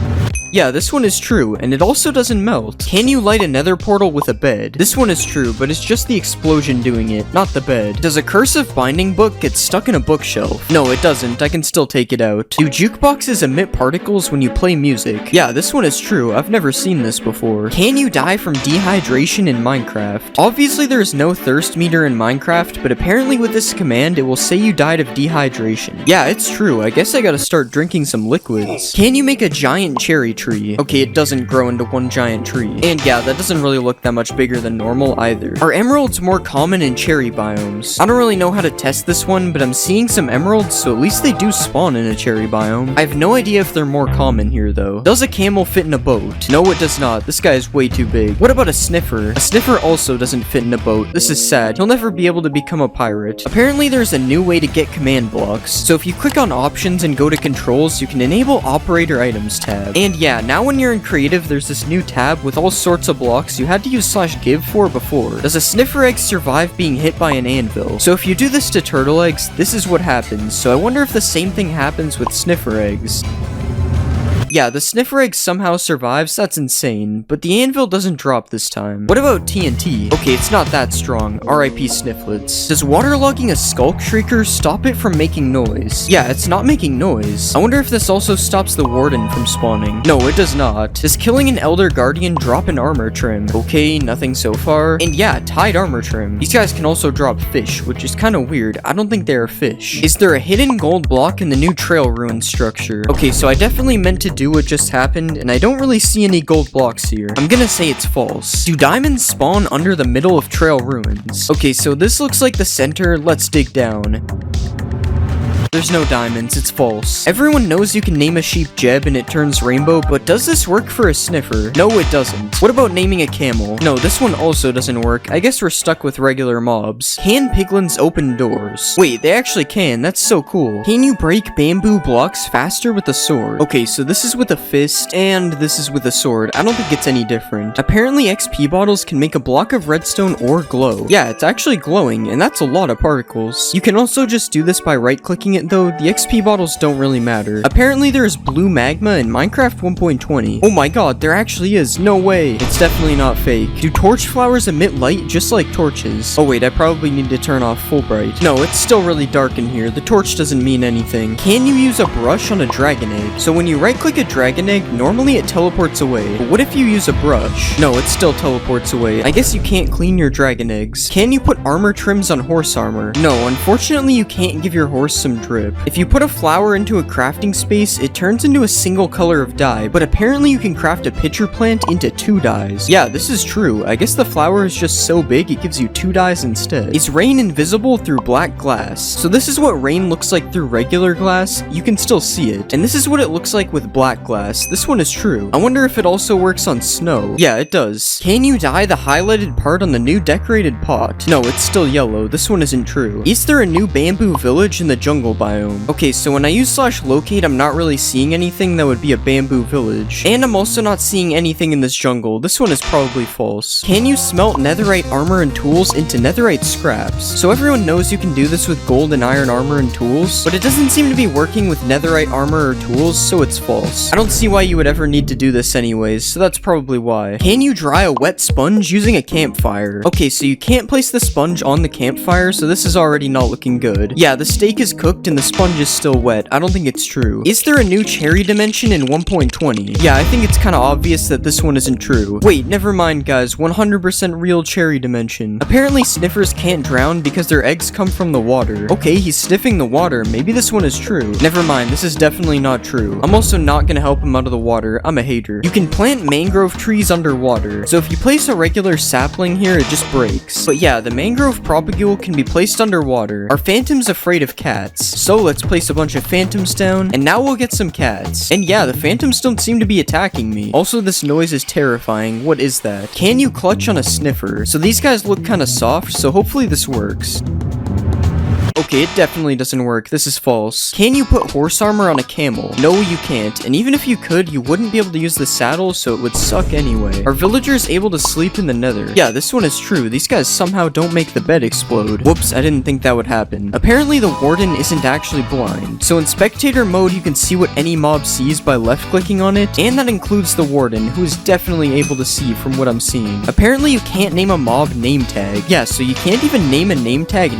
Yeah, this one is true, and it also doesn't melt. Can you light a nether portal with a bed? This one is true, but it's just the explosion doing it, not the bed. Does a cursive binding book get stuck in a bookshelf? No, it doesn't. I can still take it out. Do jukeboxes emit particles when you play music? Yeah, this one is true. I've never seen this before. Can you die from dehydration in Minecraft? Obviously, there's no thirst meter in Minecraft, but apparently with this command, it will say you died of dehydration. Yeah, it's true. I guess I gotta start drinking some liquids. Can you make a giant cherry tree? Okay, it doesn't grow into one giant tree. And yeah, that doesn't really look that much bigger than normal either. Are emeralds more common in cherry biomes? I don't really know how to test this one, but I'm seeing some emeralds, so at least they do spawn in a cherry biome. I have no idea if they're more common here though. Does a camel fit in a boat? No, it does not. This guy is way too big. What about a sniffer? A sniffer also doesn't fit in a boat. This is sad. He'll never be able to become a pirate. Apparently there's a new way to get command blocks. So if you click on options and go to controls, you can enable operator items tab. And yeah, now when you're in creative, there's this new tab with all sorts of blocks you had to use /give for before. Does a sniffer egg survive being hit by an anvil? So if you do this to turtle eggs, this is what happens. So I wonder if the same thing happens with sniffer eggs. Yeah, the sniffer egg somehow survives, that's insane, but the anvil doesn't drop this time. What about TNT? Okay, it's not that strong, RIP Snifflets. Does waterlogging a skulk shrieker stop it from making noise? Yeah, it's not making noise. I wonder if this also stops the warden from spawning. No, it does not. Does killing an elder guardian drop an armor trim? Okay, nothing so far. And yeah, tied armor trim. These guys can also drop fish, which is kind of weird. I don't think they are fish. Is there a hidden gold block in the new trail ruin structure? Okay, so I definitely meant to do what just happened, and I don't really see any gold blocks here. I'm gonna say it's false. Do diamonds spawn under the middle of trail ruins? Okay, so this looks like the center. Let's dig down. There's no diamonds, it's false. Everyone knows you can name a sheep Jeb and it turns rainbow, but does this work for a sniffer? No, it doesn't. What about naming a camel? No, this one also doesn't work. I guess we're stuck with regular mobs. Can piglins open doors? Wait, they actually can. That's so cool. Can you break bamboo blocks faster with a sword? Okay, so this is with a fist, and this is with a sword. I don't think it's any different. Apparently, XP bottles can make a block of redstone or glow. Yeah, it's actually glowing, and that's a lot of particles. You can also just do this by right-clicking it though. The XP bottles don't really matter. Apparently there is blue magma in Minecraft 1.20. Oh my god, there actually is. No way. It's definitely not fake. Do torch flowers emit light just like torches? Oh wait, I probably need to turn off full bright. No, it's still really dark in here. The torch doesn't mean anything. Can you use a brush on a dragon egg? So when you right click a dragon egg, normally it teleports away. But what if you use a brush? No, it still teleports away. I guess you can't clean your dragon eggs. Can you put armor trims on horse armor? No, unfortunately you can't give your horse some drip. If you put a flower into a crafting space, it turns into a single color of dye, but apparently you can craft a pitcher plant into 2 dyes. Yeah, this is true. I guess the flower is just so big it gives you 2 dyes instead. Is rain invisible through black glass? So this is what rain looks like through regular glass. You can still see it. And this is what it looks like with black glass. This one is true. I wonder if it also works on snow. Yeah, it does. Can you dye the highlighted part on the new decorated pot? No, it's still yellow. This one isn't true. Is there a new bamboo village in the jungle biome? Okay, so when I use /locate, I'm not really seeing anything that would be a bamboo village. And I'm also not seeing anything in this jungle. This one is probably false. Can you smelt netherite armor and tools into netherite scraps? So everyone knows you can do this with gold and iron armor and tools, but it doesn't seem to be working with netherite armor or tools, so it's false. I don't see why you would ever need to do this anyways, so that's probably why. Can you dry a wet sponge using a campfire? Okay, so you can't place the sponge on the campfire, so this is already not looking good. Yeah, the steak is cooked and the sponge is still wet. I don't think it's true. Is there a new cherry dimension in 1.20? Yeah, I think it's kind of obvious that this one isn't true. Wait, never mind guys, 100% real cherry dimension. Apparently sniffers can't drown because their eggs come from the water. Okay, he's sniffing the water. Maybe this one is true. Never mind, this is definitely not true. I'm also not gonna help him out of the water. I'm a hater. You can plant mangrove trees underwater. So if you place a regular sapling here, it just breaks. But yeah, the mangrove propagule can be placed underwater. Are phantoms afraid of cats? So let's place a bunch of phantoms down, and now we'll get some cats. And yeah, the phantoms don't seem to be attacking me. Also, this noise is terrifying. What is that? Can you clutch on a sniffer? So these guys look kind of soft, so hopefully this works. Okay, it definitely doesn't work. This is false. Can you put horse armor on a camel? No, you can't. And even if you could, you wouldn't be able to use the saddle, so it would suck anyway. Are villagers able to sleep in the nether? Yeah, this one is true. These guys somehow don't make the bed explode. Whoops, I didn't think that would happen. Apparently, the warden isn't actually blind. So in spectator mode, you can see what any mob sees by left-clicking on it, and that includes the warden, who is definitely able to see from what I'm seeing. Apparently, you can't name a mob name tag. Yeah, so you can't even name a name tag,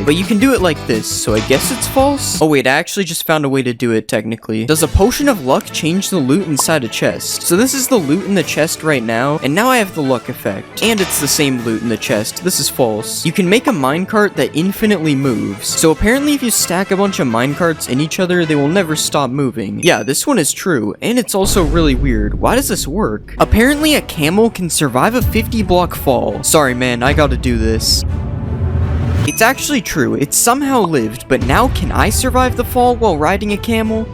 but you can do it like this, so I guess it's false? Oh wait, I actually just found a way to do it, technically. Does a potion of luck change the loot inside a chest? So this is the loot in the chest right now, and now I have the luck effect. And it's the same loot in the chest. This is false. You can make a minecart that infinitely moves. So apparently if you stack a bunch of minecarts in each other, they will never stop moving. Yeah, this one is true, and it's also really weird. Why does this work? Apparently a camel can survive a 50 block fall. Sorry man, I gotta do this. It's actually true, it somehow lived, but now can I survive the fall while riding a camel?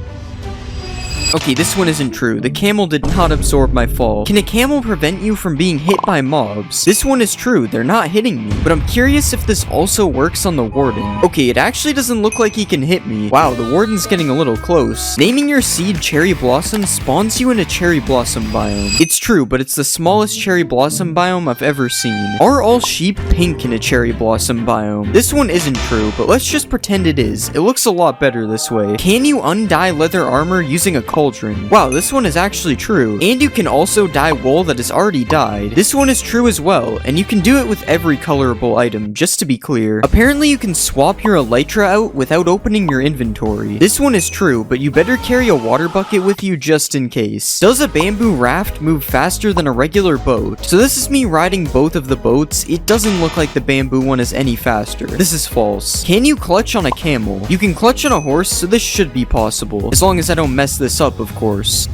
Okay, this one isn't true. The camel did not absorb my fall. Can a camel prevent you from being hit by mobs? This one is true. They're not hitting me. But I'm curious if this also works on the warden. Okay, it actually doesn't look like he can hit me. Wow, the warden's getting a little close. Naming your seed Cherry Blossom spawns you in a Cherry Blossom biome. It's true, but it's the smallest Cherry Blossom biome I've ever seen. Are all sheep pink in a Cherry Blossom biome? This one isn't true, but let's just pretend it is. It looks a lot better this way. Can you undye leather armor using a cauldron? Wow, this one is actually true. And you can also dye wool that is already dyed. This one is true as well, and you can do it with every colorable item, just to be clear. Apparently you can swap your elytra out without opening your inventory. This one is true, but you better carry a water bucket with you just in case. Does a bamboo raft move faster than a regular boat? So this is me riding both of the boats. It doesn't look like the bamboo one is any faster. This is false. Can you clutch on a camel? You can clutch on a horse, so this should be possible. As long as I don't mess this up, of course.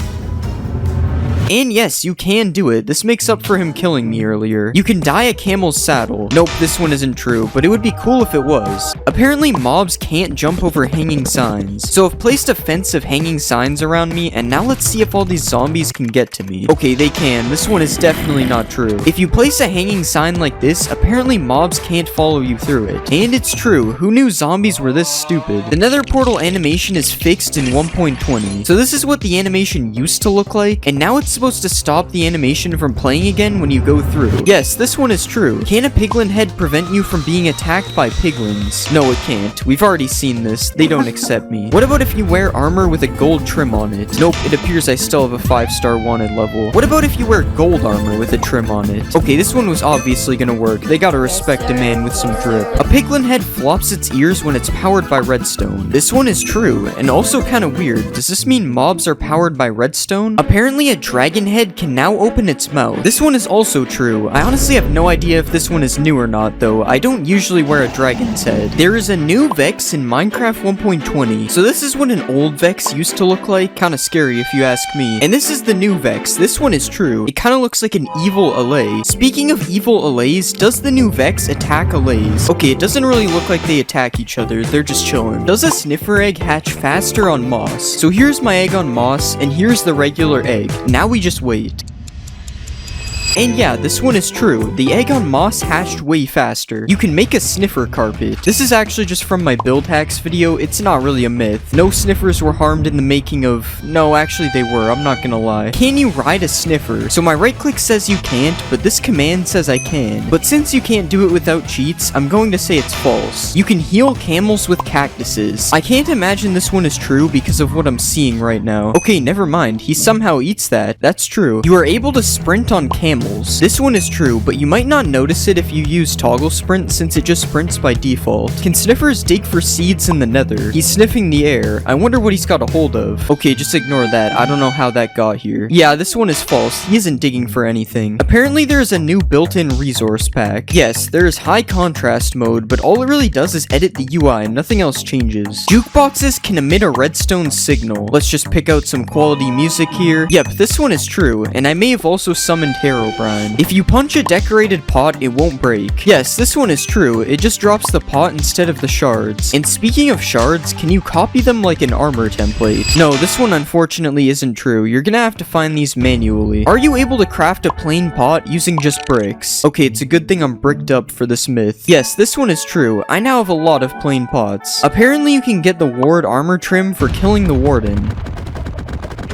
And yes, you can do it. This makes up for him killing me earlier. You can dye a camel's saddle. Nope, this one isn't true, but it would be cool if it was. Apparently, mobs can't jump over hanging signs. So I've placed a fence of hanging signs around me, and now let's see if all these zombies can get to me. Okay, they can. This one is definitely not true. If you place a hanging sign like this, apparently mobs can't follow you through it. And it's true. Who knew zombies were this stupid? The nether portal animation is fixed in 1.20. So this is what the animation used to look like, and now it's supposed to stop the animation from playing again when you go through. Yes, this one is true. Can a piglin head prevent you from being attacked by piglins? No, it can't. We've already seen this. They don't accept me. What about if you wear armor with a gold trim on it? Nope, it appears I still have a 5-star wanted level. What about if you wear gold armor with a trim on it? Okay, this one was obviously gonna work. They gotta respect a man with some drip. A piglin head flops its ears when it's powered by redstone. This one is true, and also kind of weird. Does this mean mobs are powered by redstone? Apparently a dragon head can now open its mouth. This one is also true. I honestly have no idea if this one is new or not, though. I don't usually wear a dragon's head. There is a new Vex in Minecraft 1.20. So this is what an old Vex used to look like. Kind of scary if you ask me. And this is the new Vex. This one is true. It kind of looks like an evil Allay. Speaking of evil Allays, does the new Vex attack Allays? Okay, it doesn't really look like they attack each other. They're just chilling. Does a sniffer egg hatch faster on moss? So here's my egg on moss, and here's the regular egg. Now we just wait. And yeah, this one is true. The egg on moss hatched way faster. You can make a sniffer carpet. This is actually just from my build hacks video. It's not really a myth. No sniffers were harmed in the making of... No, actually they were. I'm not gonna lie. Can you ride a sniffer? So my right click says you can't, but this command says I can. But since you can't do it without cheats, I'm going to say it's false. You can heal camels with cactuses. I can't imagine this one is true because of what I'm seeing right now. Okay, never mind. He somehow eats that. That's true. You are able to sprint on camels. This one is true, but you might not notice it if you use toggle sprint since it just sprints by default. Can sniffers dig for seeds in the nether? He's sniffing the air. I wonder what he's got a hold of. Okay, just ignore that. I don't know how that got here. Yeah, this one is false. He isn't digging for anything. Apparently there's a new built-in resource pack. Yes, there is high contrast mode, but all it really does is edit the UI and nothing else changes. Jukeboxes can emit a redstone signal. Let's just pick out some quality music here. Yep, this one is true, and I may have also summoned Harold Herobrine. If you punch a decorated pot, it won't break. Yes, this one is true. It just drops the pot instead of the shards. And speaking of shards, can you copy them like an armor template? No, this one unfortunately isn't true. You're gonna have to find these manually. Are you able to craft a plain pot using just bricks? Okay, it's a good thing I'm bricked up for this myth. Yes, this one is true. I now have a lot of plain pots. Apparently you can get the ward armor trim for killing the warden.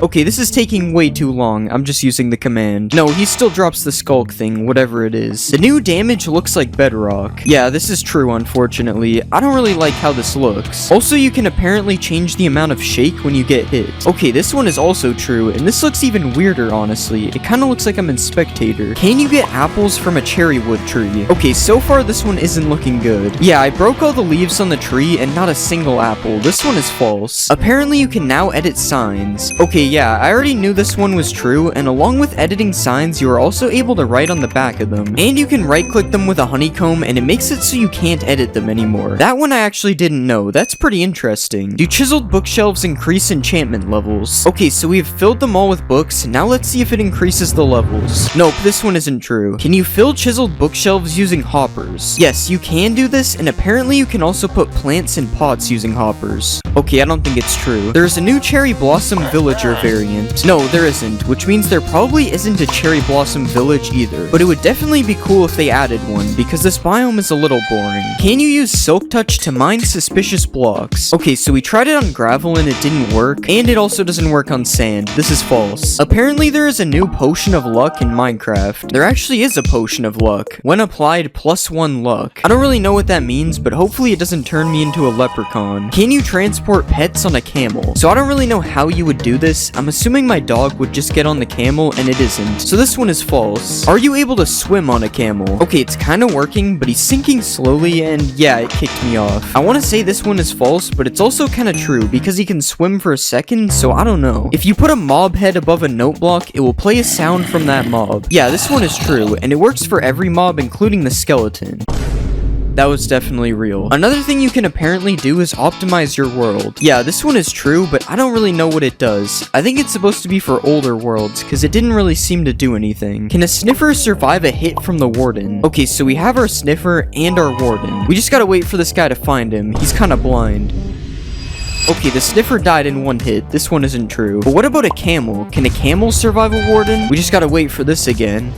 Okay, this is taking way too long. I'm just using the command. No, he still drops the skulk thing, whatever it is. The new damage looks like bedrock. Yeah, this is true, unfortunately. I don't really like how this looks. Also, you can apparently change the amount of shake when you get hit. Okay, this one is also true, and this looks even weirder, honestly. It kind of looks like I'm in Spectator. Can you get apples from a cherry wood tree? Okay, so far this one isn't looking good. Yeah, I broke all the leaves on the tree and not a single apple. This one is false. Apparently, you can now edit signs. Okay, yeah, I already knew this one was true, and along with editing signs, you are also able to write on the back of them. And you can right-click them with a honeycomb, and it makes it so you can't edit them anymore. That one I actually didn't know. That's pretty interesting. Do chiseled bookshelves increase enchantment levels? Okay, so we've filled them all with books. Now let's see if it increases the levels. Nope, this one isn't true. Can you fill chiseled bookshelves using hoppers? Yes, you can do this, and apparently you can also put plants in pots using hoppers. Okay, I don't think it's true. There's a new Cherry Blossom Villager variant. No, there isn't, which means there probably isn't a Cherry Blossom Village either. But it would definitely be cool if they added one, because this biome is a little boring. Can you use Silk Touch to mine suspicious blocks? Okay, so we tried it on gravel and it didn't work, and it also doesn't work on sand. This is false. Apparently there is a new Potion of Luck in Minecraft. There actually is a Potion of Luck. When applied, +1 luck. I don't really know what that means, but hopefully it doesn't turn me into a leprechaun. Can you transport pets on a camel? So I don't really know how you would do this. I'm assuming my dog would just get on the camel, and it isn't. So this one is false. Are you able to swim on a camel? Okay, it's kind of working, but he's sinking slowly, and yeah, it kicked me off. I want to say this one is false, but it's also kind of true, because he can swim for a second, so I don't know. If you put a mob head above a note block, it will play a sound from that mob. Yeah, this one is true, and it works for every mob, including the skeleton. That was definitely real. Another thing you can apparently do is optimize your world. Yeah, this one is true, but I don't really know what it does. I think it's supposed to be for older worlds, because it didn't really seem to do anything. Can a sniffer survive a hit from the warden? Okay, so we have our sniffer and our warden. We just gotta wait for this guy to find him. He's kind of blind. Okay, the sniffer died in one hit. This one isn't true. But what about a camel? Can a camel survive a warden? We just gotta wait for this again.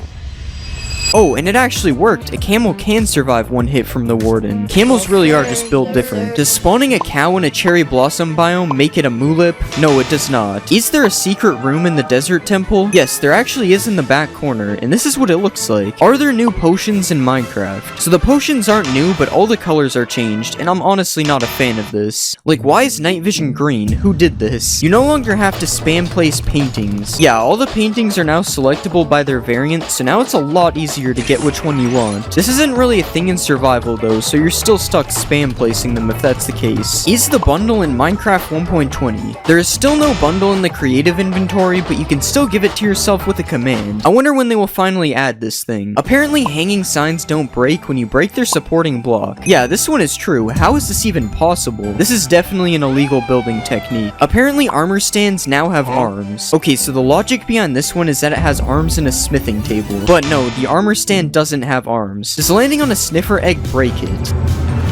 Oh, and it actually worked. A camel can survive one hit from the warden. Camels really are just built different. Does spawning a cow in a cherry blossom biome make it a mulip? No, it does not. Is there a secret room in the desert temple? Yes, there actually is in the back corner, and this is what it looks like. Are there new potions in Minecraft? So the potions aren't new, but all the colors are changed, and I'm honestly not a fan of this. Like, why is night vision green? Who did this? You no longer have to spam place paintings. Yeah, all the paintings are now selectable by their variant, so now it's a lot easier to get which one you want. This isn't really a thing in survival though, so you're still stuck spam placing them if that's the case. Is the bundle in Minecraft 1.20? There is still no bundle in the creative inventory, but you can still give it to yourself with a command. I wonder when they will finally add this thing. Apparently hanging signs don't break when you break their supporting block. Yeah, this one is true. How is this even possible? This is definitely an illegal building technique. Apparently armor stands now have arms. Okay, so the logic behind this one is that it has arms in a smithing table. But no, the armor stand doesn't have arms. Does landing on a sniffer egg break it?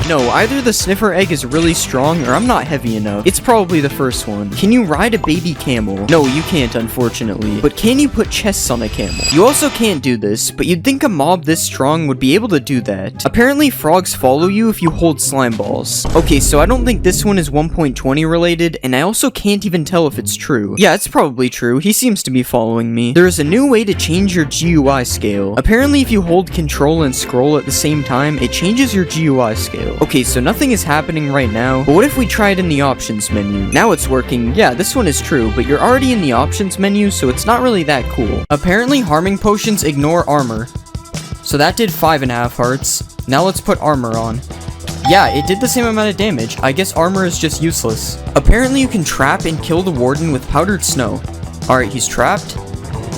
No, either the sniffer egg is really strong or I'm not heavy enough. It's probably the first one. Can you ride a baby camel? No, you can't, unfortunately. But can you put chests on a camel? You also can't do this, but you'd think a mob this strong would be able to do that. Apparently frogs follow you if you hold slime balls. Okay, so I don't think this one is 1.20 related, and I also can't even tell if it's true. Yeah, it's probably true. He seems to be following me. There is a new way to change your GUI scale. Apparently if you hold control and scroll at the same time, it changes your GUI scale. Okay, so nothing is happening right now, but what if we try it in the options menu? Now it's working. Yeah, this one is true, but you're already in the options menu, so it's not really that cool. Apparently harming potions ignore armor. So that did 5.5 hearts. Now let's put armor on. Yeah, it did the same amount of damage. I guess armor is just useless. Apparently you can trap and kill the warden with powdered snow. Alright, he's trapped.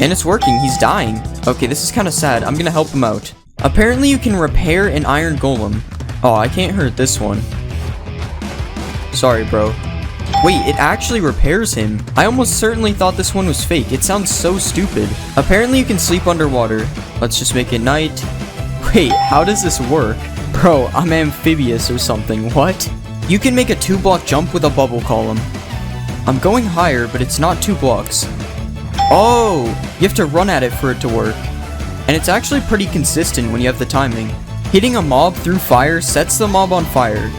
And it's working. He's dying. Okay, this is kind of sad. I'm gonna help him out. Apparently you can repair an iron golem. Oh, I can't hurt this one. Sorry, bro. Wait, it actually repairs him. I almost certainly thought this one was fake. It sounds so stupid. Apparently you can sleep underwater. Let's just make it night. Wait, how does this work? Bro, I'm amphibious or something. What? You can make a 2-block jump with a bubble column. I'm going higher, but it's not 2 blocks. Oh, you have to run at it for it to work. And it's actually pretty consistent when you have the timing. Hitting a mob through fire sets the mob on fire.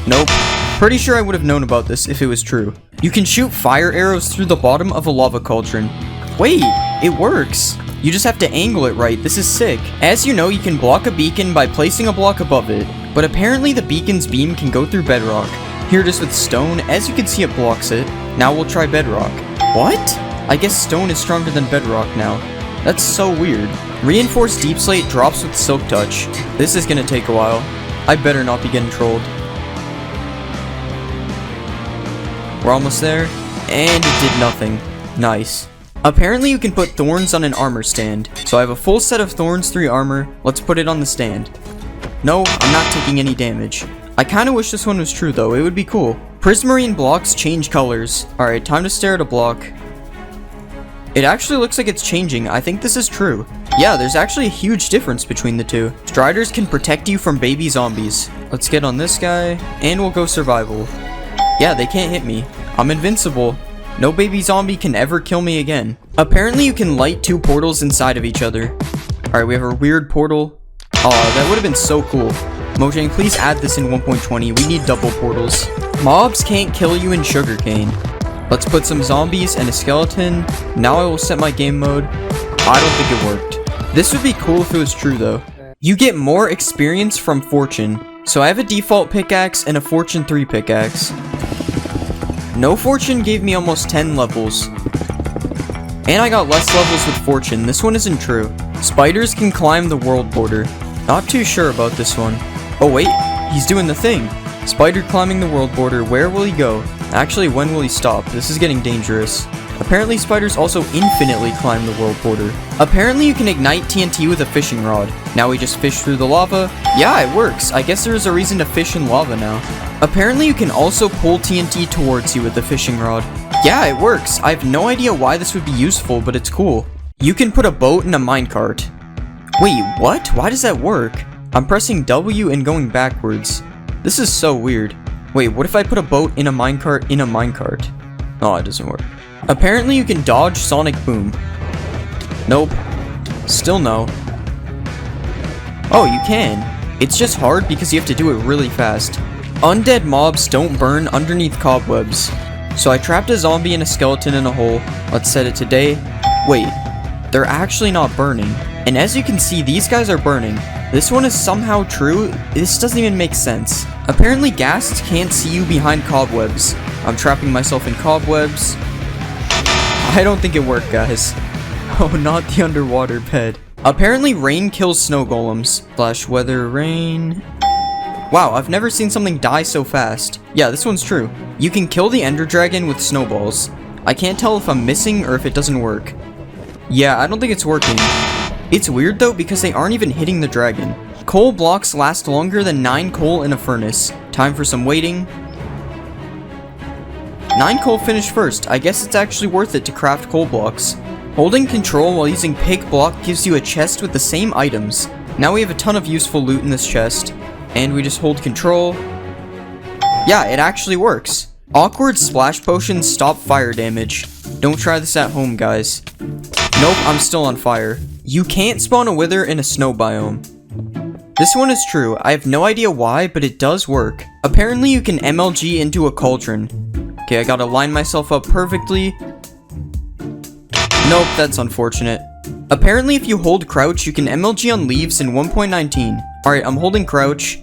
Nope. Pretty sure I would have known about this if it was true. You can shoot fire arrows through the bottom of a lava cauldron. Wait, it works. You just have to angle it right. This is sick. As you know, you can block a beacon by placing a block above it, but apparently the beacon's beam can go through bedrock. Here it is with stone. As you can see, it blocks it. Now we'll try bedrock. What? I guess stone is stronger than bedrock now. That's so weird. Reinforced deep slate drops with silk touch. This is gonna take a while. I better not be getting trolled. We're almost there, and it did nothing. Nice. Apparently you can put thorns on an armor stand. So I have a full set of thorns 3 armor. Let's put it on the stand. No, I'm not taking any damage. I kinda wish this one was true though, it would be cool. Prismarine blocks change colors. Alright, time to stare at a block. It actually looks like it's changing. I think this is true. Yeah, there's actually a huge difference between the two. Striders can protect you from baby zombies. Let's get on this guy, and we'll go survival. Yeah, they can't hit me. I'm invincible. No baby zombie can ever kill me again. Apparently you can light 2 portals inside of each other. Alright, we have a weird portal. Oh, that would have been so cool. Mojang, please add this in 1.20. We need double portals. Mobs can't kill you in sugarcane. Let's put some zombies and a skeleton. Now I will set my game mode. I don't think it worked. This would be cool if it was true though. You get more experience from fortune. So I have a default pickaxe and a fortune 3 pickaxe. No fortune gave me almost 10 levels. And I got less levels with fortune. This one isn't true. Spiders can climb the world border. Not too sure about this one. Oh wait, he's doing the thing. Spider climbing the world border. Where will he go? Actually, when will he stop? This is getting dangerous. Apparently spiders also infinitely climb the world border. Apparently you can ignite TNT with a fishing rod. Now we just fish through the lava. Yeah, it works. I guess there is a reason to fish in lava now. Apparently you can also pull TNT towards you with the fishing rod. Yeah, it works. I have no idea why this would be useful, but it's cool. You can put a boat in a minecart. Wait, what? Why does that work? I'm pressing W and going backwards. This is so weird. Wait, what if I put a boat in a minecart in a minecart? Oh, it doesn't work. Apparently you can dodge sonic boom. Nope. Still no. Oh, you can. It's just hard because you have to do it really fast. Undead mobs don't burn underneath cobwebs. So I trapped a zombie and a skeleton in a hole. Let's set it to day. Wait, they're actually not burning. And as you can see, these guys are burning. This one is somehow true. This doesn't even make sense. Apparently ghasts can't see you behind cobwebs. I'm trapping myself in cobwebs. I don't think it worked, guys. Oh, not the underwater bed. Apparently rain kills snow golems. Flash weather rain. Wow, I've never seen something die so fast. Yeah, this one's true. You can kill the ender dragon with snowballs. I can't tell if I'm missing or if it doesn't work. Yeah, I don't think it's working. It's weird though because they aren't even hitting the dragon. Coal blocks last longer than 9 coal in a furnace. Time for some waiting. 9 coal finished first. I guess it's actually worth it to craft coal blocks. Holding control while using pick block gives you a chest with the same items. Now we have a ton of useful loot in this chest. And we just hold control. Yeah, it actually works. Awkward splash potions stop fire damage. Don't try this at home, guys. Nope, I'm still on fire. You can't spawn a wither in a snow biome. This one is true. I have no idea why, but it does work. Apparently you can MLG into a cauldron. Okay, I gotta line myself up perfectly. Nope, that's unfortunate. Apparently if you hold crouch, you can MLG on leaves in 1.19. Alright, I'm holding crouch.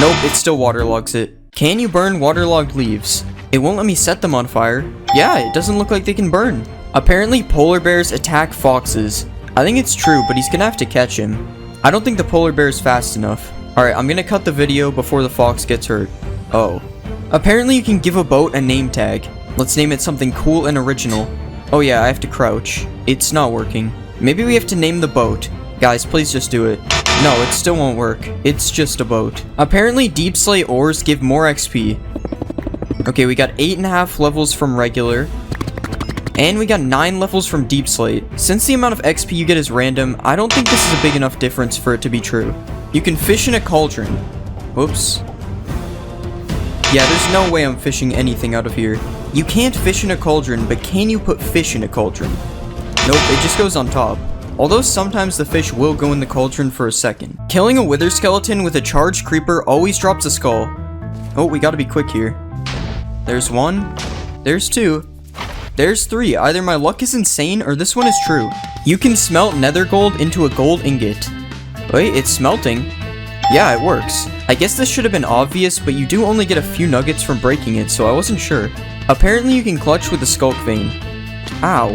Nope, it still waterlogs it. Can you burn waterlogged leaves? It won't let me set them on fire. Yeah, it doesn't look like they can burn. Apparently polar bears attack foxes. I think it's true, but he's gonna have to catch him. I don't think the polar bear is fast enough. Alright, I'm gonna cut the video before the fox gets hurt. Oh. Apparently you can give a boat a name tag. Let's name it something cool and original. Oh yeah, I have to crouch. It's not working. Maybe we have to name the boat. Guys, please just do it. No, it still won't work. It's just a boat. Apparently deep slate ores give more XP. Okay, we got 8.5 levels from regular. And we got 9 levels from Deep Slate. Since the amount of XP you get is random, I don't think this is a big enough difference for it to be true. You can fish in a cauldron. Whoops. Yeah, there's no way I'm fishing anything out of here. You can't fish in a cauldron, but can you put fish in a cauldron? Nope, it just goes on top. Although sometimes the fish will go in the cauldron for a second. Killing a wither skeleton with a charged creeper always drops a skull. Oh, we gotta be quick here. There's 1. There's 2. There's 3. Either my luck is insane or this one is true. You can smelt nether gold into a gold ingot. Wait, it's smelting. Yeah, it works. I guess this should have been obvious, but you do only get a few nuggets from breaking it, so I wasn't sure. Apparently you can clutch with a skulk vein. Ow.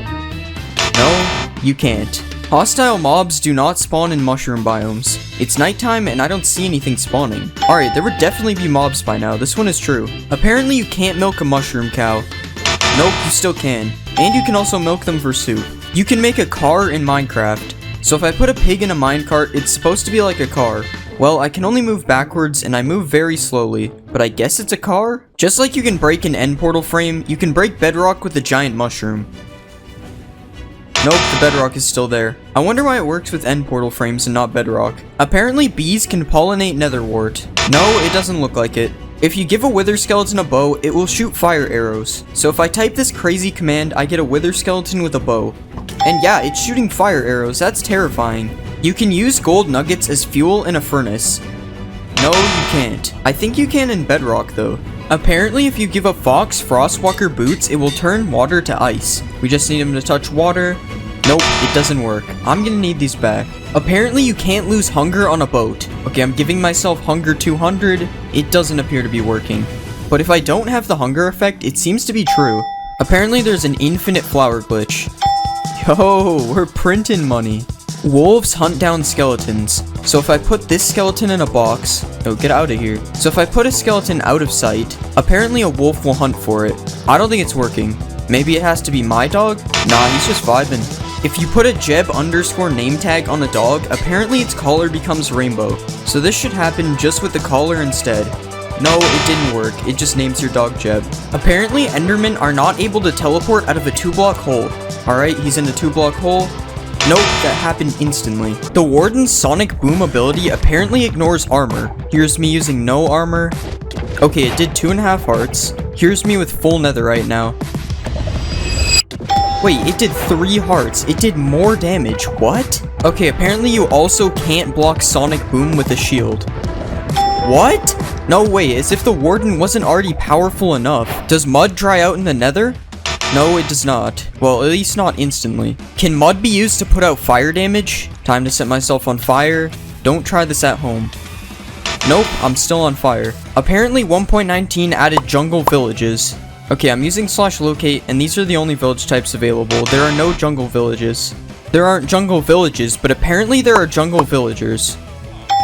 No, you can't. Hostile mobs do not spawn in mushroom biomes. It's nighttime and I don't see anything spawning. Alright, there would definitely be mobs by now. This one is true. Apparently you can't milk a mushroom cow. Nope, you still can. And you can also milk them for soup. You can make a car in Minecraft. So if I put a pig in a minecart, it's supposed to be like a car. Well, I can only move backwards and I move very slowly, but I guess it's a car? Just like you can break an end portal frame, you can break bedrock with a giant mushroom. Nope, the bedrock is still there. I wonder why it works with end portal frames and not bedrock. Apparently bees can pollinate netherwort. No, it doesn't look like it. If you give a wither skeleton a bow, it will shoot fire arrows. So if I type this crazy command, I get a wither skeleton with a bow. And yeah, it's shooting fire arrows, that's terrifying. You can use gold nuggets as fuel in a furnace. No, you can't. I think you can in bedrock though. Apparently if you give a fox frostwalker boots, it will turn water to ice. We just need him to touch water. Nope, it doesn't work. I'm gonna need these back. Apparently you can't lose hunger on a boat. Okay, I'm giving myself hunger 200. It doesn't appear to be working. But if I don't have the hunger effect, it seems to be true. Apparently there's an infinite flower glitch. Yo, we're printing money. Wolves hunt down skeletons. So if I put this skeleton in a box... Oh, get out of here. So if I put a skeleton out of sight, apparently a wolf will hunt for it. I don't think it's working. Maybe it has to be my dog? Nah, he's just vibing. If you put a Jeb underscore name tag on a dog, apparently its collar becomes rainbow. So this should happen just with the collar instead. No, it didn't work. It just names your dog Jeb. Apparently, Endermen are not able to teleport out of a 2-block hole. Alright, he's in a 2-block hole. Nope, that happened instantly. The Warden's Sonic Boom ability apparently ignores armor. Here's me using no armor. Okay, it did 2.5 hearts. Here's me with full netherite now. Wait, it did 3 hearts. It did more damage. What? Okay, apparently you also can't block Sonic Boom with a shield. What? No way, as if the Warden wasn't already powerful enough. Does mud dry out in the nether? No, it does not. Well, at least not instantly. Can mud be used to put out fire damage? Time to set myself on fire. Don't try this at home. Nope, I'm still on fire. Apparently 1.19 added jungle villages. Okay, I'm using /locate, and these are the only village types available. There are no jungle villages. There aren't jungle villages, but apparently there are jungle villagers.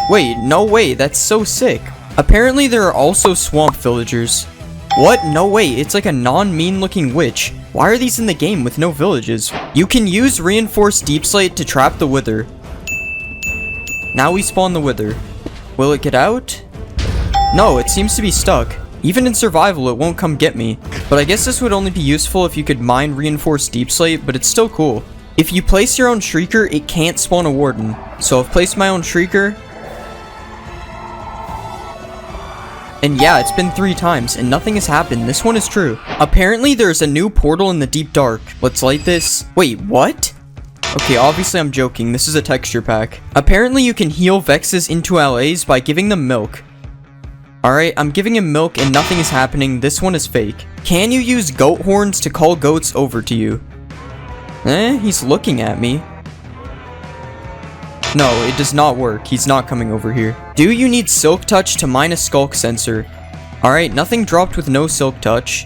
Wait, no way, that's so sick. Apparently there are also swamp villagers. What? No way, it's like a non-mean looking witch. Why are these in the game with no villages? You can use reinforced deep slate to trap the wither. Now we spawn the wither. Will it get out? No, it seems to be stuck. Even in survival, it won't come get me. But I guess this would only be useful if you could mine reinforced deep slate, but it's still cool. If you place your own shrieker, it can't spawn a warden. So I've placed my own shrieker. And yeah, it's been 3 times, and nothing has happened. This one is true. Apparently, there's a new portal in the deep dark. Let's light this. Wait, what? Okay, obviously I'm joking. This is a texture pack. Apparently, you can heal Vexes into LAs by giving them milk. Alright, I'm giving him milk and nothing is happening. This one is fake. Can you use goat horns to call goats over to you? He's looking at me. No, it does not work. He's not coming over here. Do you need silk touch to mine a skulk sensor? Alright, nothing dropped with no silk touch.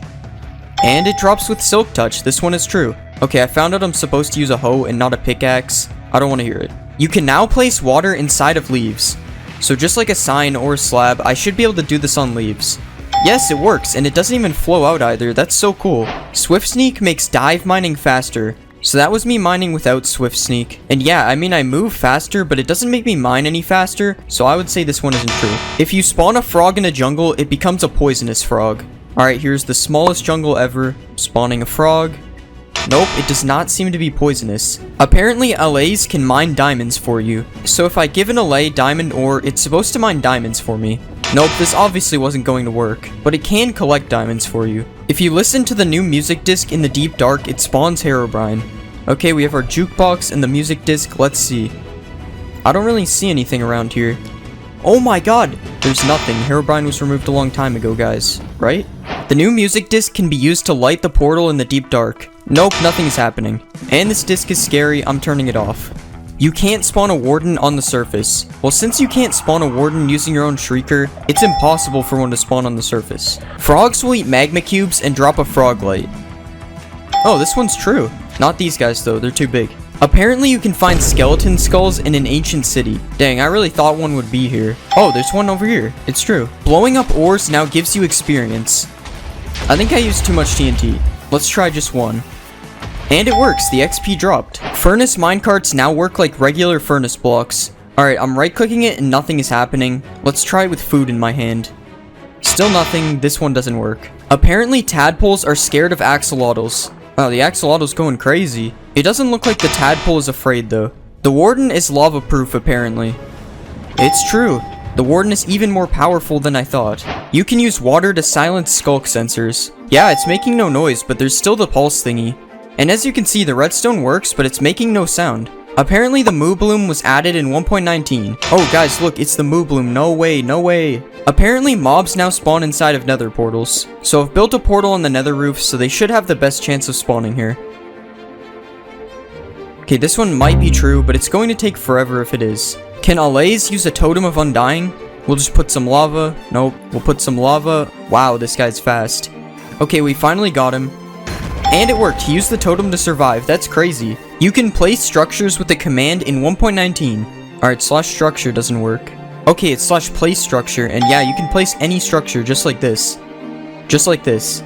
And it drops with silk touch. This one is true. Okay, I found out I'm supposed to use a hoe and not a pickaxe. I don't want to hear it. You can now place water inside of leaves. So just like a sign or a slab, I should be able to do this on leaves. Yes, it works, and it doesn't even flow out either. That's so cool. Swift Sneak makes dive mining faster. So that was me mining without Swift Sneak. And yeah, I mean I move faster, but it doesn't make me mine any faster, so I would say this one isn't true. If you spawn a frog in a jungle, it becomes a poisonous frog. Alright, here's the smallest jungle ever. Spawning a frog. Nope, it does not seem to be poisonous. Apparently, LAs can mine diamonds for you. So if I give an LA diamond ore, it's supposed to mine diamonds for me. Nope, this obviously wasn't going to work, but it can collect diamonds for you. If you listen to the new music disc in the deep dark, it spawns Herobrine. Okay, we have our jukebox and the music disc. Let's see. I don't really see anything around here. Oh my god! There's nothing. Herobrine was removed a long time ago, guys. Right? The new music disc can be used to light the portal in the deep dark. Nope, nothing's happening. And this disc is scary. I'm turning it off. You can't spawn a warden on the surface. Well, since you can't spawn a warden using your own shrieker, it's impossible for one to spawn on the surface. Frogs will eat magma cubes and drop a frog light. Oh, this one's true. Not these guys though, they're too big. Apparently you can find skeleton skulls in an ancient city. Dang, I really thought one would be here. Oh, there's one over here. It's true. Blowing up ores now gives you experience. I think I used too much TNT. Let's try just one. And it works, the XP dropped. Furnace minecarts now work like regular furnace blocks. Alright, I'm right clicking it and nothing is happening. Let's try it with food in my hand. Still nothing, this one doesn't work. Apparently tadpoles are scared of axolotls. Wow, the axolotl's going crazy. It doesn't look like the tadpole is afraid though. The warden is lava proof apparently. It's true. The warden is even more powerful than I thought. You can use water to silence skulk sensors. Yeah, it's making no noise, but there's still the pulse thingy. And as you can see, the redstone works, but it's making no sound. Apparently the Moo Bloom was added in 1.19. Oh guys, look, it's the Moo Bloom. No way, no way. Apparently mobs now spawn inside of nether portals. So I've built a portal on the nether roof, so they should have the best chance of spawning here. Okay, this one might be true, but it's going to take forever if it is. Can Allays use a totem of undying? We'll just put some lava. Nope, we'll put some lava. Wow, this guy's fast. Okay, we finally got him. And it worked. He used the totem to survive. That's crazy. You can place structures with the command in 1.19. Alright, /structure doesn't work. Okay, it's /place structure. And yeah, you can place any structure just like this. Just like this.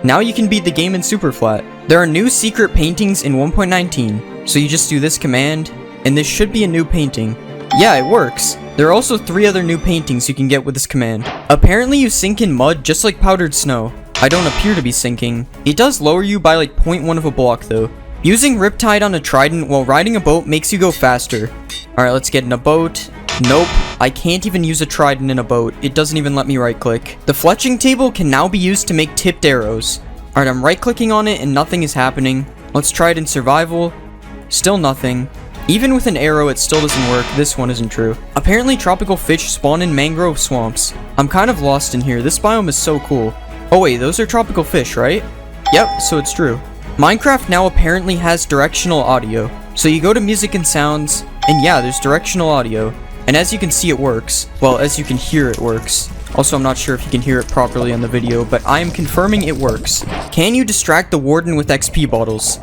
Now you can beat the game in super flat. There are new secret paintings in 1.19. So you just do this command, and this should be a new painting. Yeah, it works. There are also 3 other new paintings you can get with this command. Apparently you sink in mud just like powdered snow. I don't appear to be sinking. It does lower you by like 0.1 of a block though. Using Riptide on a trident while riding a boat makes you go faster. Alright, let's get in a boat. Nope, I can't even use a trident in a boat. It doesn't even let me right click. The fletching table can now be used to make tipped arrows. Alright, I'm right clicking on it and nothing is happening. Let's try it in survival. Still nothing. Even with an arrow, it still doesn't work. This one isn't true. Apparently tropical fish spawn in mangrove swamps. I'm kind of lost in here. This biome is so cool. Oh wait, those are tropical fish, right? Yep, so it's true. Minecraft now apparently has directional audio. So you go to music and sounds, and yeah, there's directional audio. And as you can see, it works. Well, as you can hear, it works. Also, I'm not sure if you can hear it properly on the video, but I am confirming it works. Can you distract the warden with XP bottles?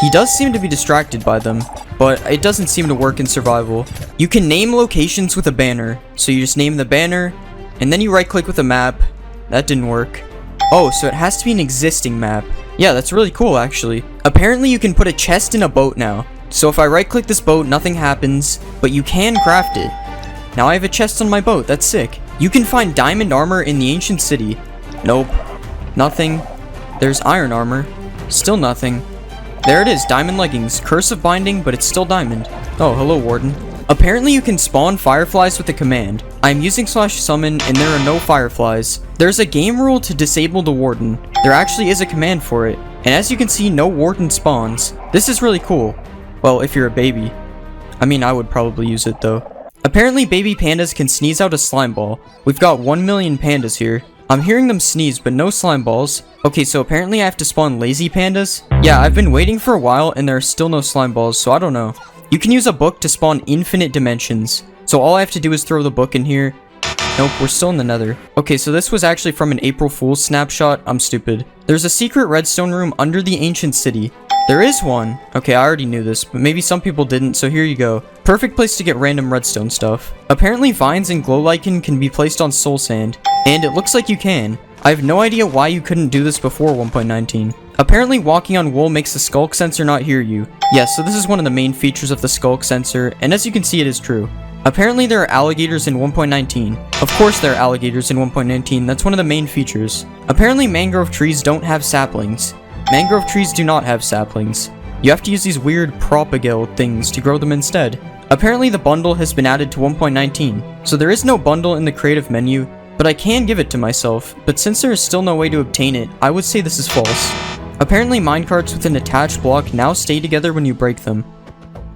He does seem to be distracted by them, but it doesn't seem to work in survival. You can name locations with a banner. So you just name the banner, and then you right click with a map. That didn't work. Oh, so it has to be an existing map. Yeah, that's really cool actually. Apparently you can put a chest in a boat now. So if I right click this boat, nothing happens, but you can craft it. Now I have a chest on my boat, that's sick. You can find diamond armor in the ancient city. Nope. Nothing. There's iron armor. Still nothing. There it is, diamond leggings. Curse of binding, but it's still diamond. Oh, hello warden. Apparently you can spawn fireflies with a command. I'm using /summon and there are no fireflies. There's a game rule to disable the warden. There actually is a command for it. And as you can see, no warden spawns. This is really cool. Well, if you're a baby. I mean, I would probably use it though. Apparently baby pandas can sneeze out a slime ball. We've got 1 million pandas here. I'm hearing them sneeze, but no slime balls. Okay, so apparently I have to spawn lazy pandas? Yeah, I've been waiting for a while and there are still no slime balls, so I don't know. You can use a book to spawn infinite dimensions. So all I have to do is throw the book in here. Nope, we're still in the nether. Okay, so this was actually from an April Fool's snapshot. I'm stupid. There's a secret redstone room under the ancient city. There is one. Okay, I already knew this, but maybe some people didn't, so here you go. Perfect place to get random redstone stuff. Apparently vines and glow lichen can be placed on soul sand. And it looks like you can. I have no idea why you couldn't do this before 1.19. Apparently walking on wool makes the skulk sensor not hear you. Yes, so this is one of the main features of the skulk sensor, and as you can see, it is true. Apparently there are alligators in 1.19. Of course there are alligators in 1.19, that's one of the main features. Apparently mangrove trees don't have saplings. Mangrove trees do not have saplings. You have to use these weird propagale things to grow them instead. Apparently the bundle has been added to 1.19, so there is no bundle in the creative menu, but I can give it to myself, but since there is still no way to obtain it, I would say this is false. Apparently minecarts with an attached block now stay together when you break them.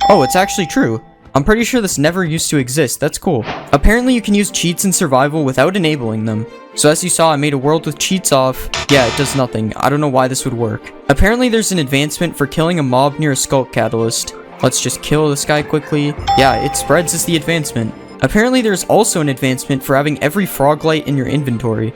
Oh, it's actually true. I'm pretty sure this never used to exist, that's cool. Apparently you can use cheats in survival without enabling them. So as you saw, I made a world with cheats off. Yeah, it does nothing. I don't know why this would work. Apparently there's an advancement for killing a mob near a sculk catalyst. Let's just kill this guy quickly. Yeah, it spreads is the advancement. Apparently there's also an advancement for having every frog light in your inventory.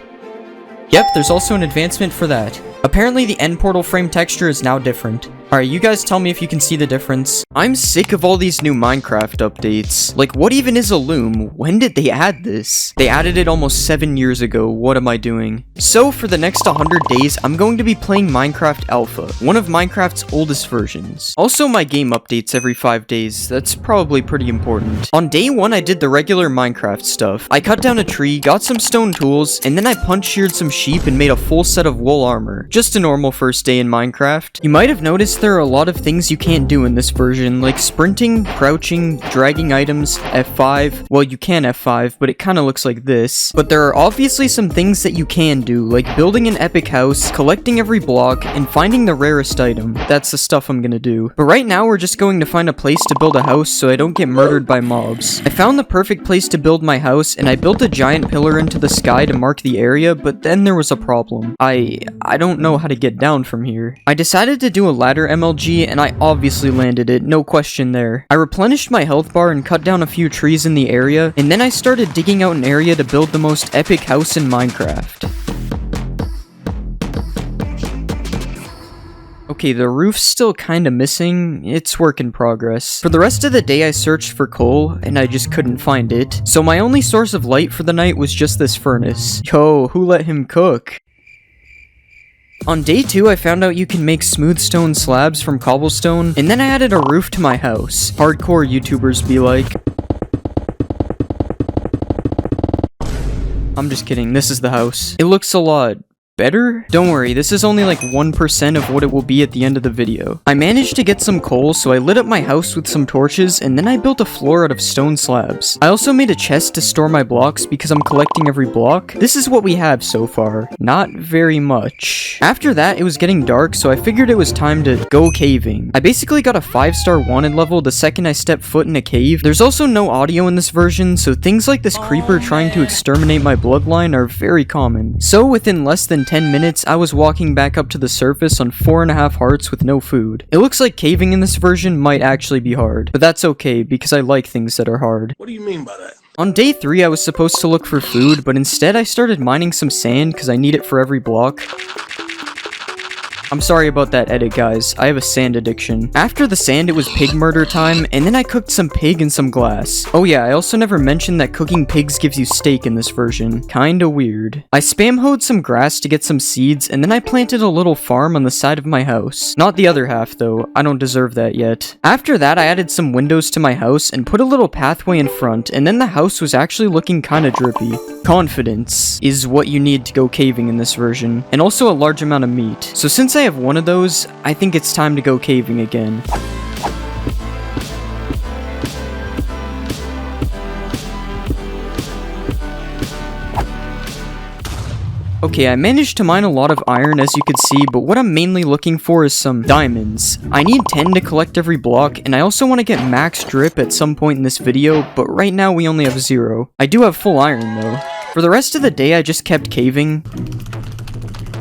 Yep, there's also an advancement for that. Apparently the end portal frame texture is now different. Alright, you guys tell me if you can see the difference. I'm sick of all these new Minecraft updates. Like, what even is a loom? When did they add this? They added it almost 7 years ago. What am I doing? So, for the next 100 days, I'm going to be playing Minecraft Alpha, one of Minecraft's oldest versions. Also, my game updates every 5 days. That's probably pretty important. On day 1, I did the regular Minecraft stuff. I cut down a tree, got some stone tools, and then I punch-sheared some sheep and made a full set of wool armor. Just a normal first day in Minecraft. You might have noticed there are a lot of things you can't do in this version, like sprinting, crouching, dragging items, F5. Well, you can F5, but it kind of looks like this. But there are obviously some things that you can do, like building an epic house, collecting every block, and finding the rarest item. That's the stuff I'm gonna do. But right now, we're just going to find a place to build a house so I don't get murdered by mobs. I found the perfect place to build my house, and I built a giant pillar into the sky to mark the area, but then there was a problem. I don't know how to get down from here. I decided to do a ladder MLG, and I obviously landed it, no question there. I replenished my health bar and cut down a few trees in the area, and then I started digging out an area to build the most epic house in Minecraft. Okay, the roof's still kinda missing. It's work in progress. For the rest of the day, I searched for coal, and I just couldn't find it. So my only source of light for the night was just this furnace. Yo, who let him cook? On day 2, I found out you can make smooth stone slabs from cobblestone, and then I added a roof to my house. Hardcore YouTubers be like. I'm just kidding, this is the house. It looks a lot better? Don't worry, this is only like 1% of what it will be at the end of the video. I managed to get some coal, so I lit up my house with some torches, and then I built a floor out of stone slabs. I also made a chest to store my blocks because I'm collecting every block. This is what we have so far. Not very much. After that, it was getting dark, so I figured it was time to go caving. I basically got a 5-star wanted level the second I stepped foot in a cave. There's also no audio in this version, so things like this creeper trying to exterminate my bloodline are very common. So within less than 10 minutes, I was walking back up to the surface on 4.5 hearts with no food. It looks like caving in this version might actually be hard, but that's okay because I like things that are hard. What do you mean by that? On day 3, I was supposed to look for food, but instead I started mining some sand because I need it for every block. I'm sorry about that edit, guys. I have a sand addiction. After the sand, it was pig murder time, and then I cooked some pig and some glass. Oh yeah, I also never mentioned that cooking pigs gives you steak in this version. Kinda weird. I spam hoed some grass to get some seeds, and then I planted a little farm on the side of my house. Not the other half, though. I don't deserve that yet. After that, I added some windows to my house and put a little pathway in front, and then the house was actually looking kinda drippy. Confidence is what you need to go caving in this version, and also a large amount of meat. So since I have one of those, I think it's time to go caving again. Okay, I managed to mine a lot of iron as you could see, but what I'm mainly looking for is some diamonds. I need 10 to collect every block, and I also want to get max drip at some point in this video, but right now we only have 0. I do have full iron though. For the rest of the day, I just kept caving.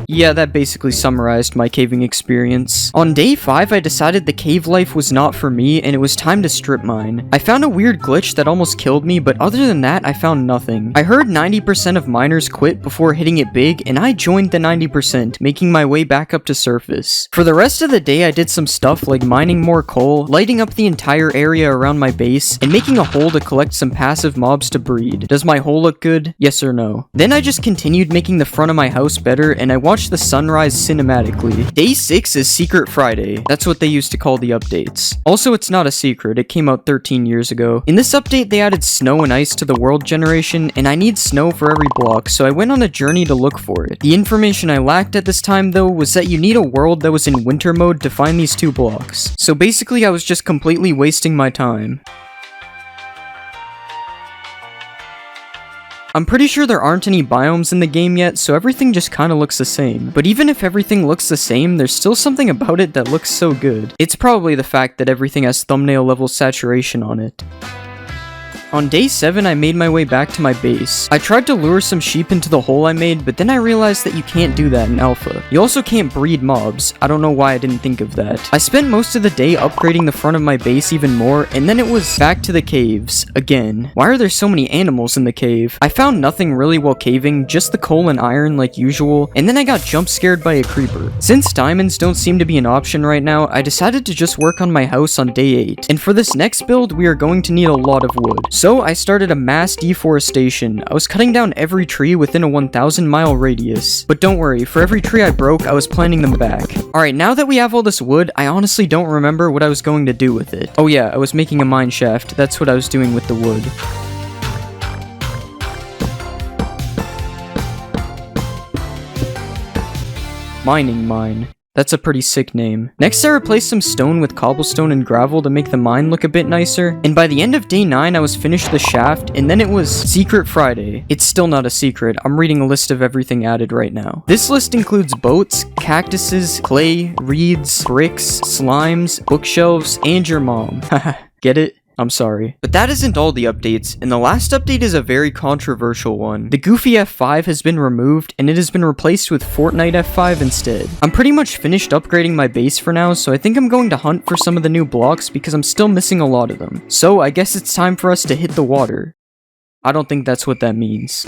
Yeah, that basically summarized my caving experience. On day 5, I decided the cave life was not for me, and it was time to strip mine. I found a weird glitch that almost killed me, but other than that, I found nothing. I heard 90% of miners quit before hitting it big, and I joined the 90%, making my way back up to surface. For the rest of the day, I did some stuff like mining more coal, lighting up the entire area around my base, and making a hole to collect some passive mobs to breed. Does my hole look good? Yes or no? Then I just continued making the front of my house better, and I wanted watch the sunrise cinematically. Day 6 is Secret Friday. That's what they used to call the updates. Also, it's not a secret, it came out 13 years ago. In this update, they added snow and ice to the world generation, and I need snow for every block, so I went on a journey to look for it. The information I lacked at this time, though, was that you need a world that was in winter mode to find these 2 blocks. So basically, I was just completely wasting my time. I'm pretty sure there aren't any biomes in the game yet, so everything just kinda looks the same. But even if everything looks the same, there's still something about it that looks so good. It's probably the fact that everything has thumbnail level saturation on it. On day 7, I made my way back to my base. I tried to lure some sheep into the hole I made, but then I realized that you can't do that in alpha. You also can't breed mobs. I don't know why I didn't think of that. I spent most of the day upgrading the front of my base even more, and then it was back to the caves, again. Why are there so many animals in the cave? I found nothing really while caving, just the coal and iron like usual, and then I got jump scared by a creeper. Since diamonds don't seem to be an option right now, I decided to just work on my house on day 8. And for this next build, we are going to need a lot of wood. So I started a mass deforestation. I was cutting down every tree within a 1,000-mile radius. But don't worry, for every tree I broke, I was planting them back. Alright, now that we have all this wood, I honestly don't remember what I was going to do with it. Oh yeah, I was making a mine shaft. That's what I was doing with the wood. Mining mine. That's a pretty sick name. Next, I replaced some stone with cobblestone and gravel to make the mine look a bit nicer. And by the end of day 9, I was finished the shaft, and then it was Secret Friday. It's still not a secret. I'm reading a list of everything added right now. This list includes boats, cactuses, clay, reeds, bricks, slimes, bookshelves, and your mom. Haha, get it? I'm sorry. But that isn't all the updates, and the last update is a very controversial one. The Goofy F5 has been removed, and it has been replaced with Fortnite F5 instead. I'm pretty much finished upgrading my base for now, so I think I'm going to hunt for some of the new blocks because I'm still missing a lot of them. So I guess it's time for us to hit the water. I don't think that's what that means.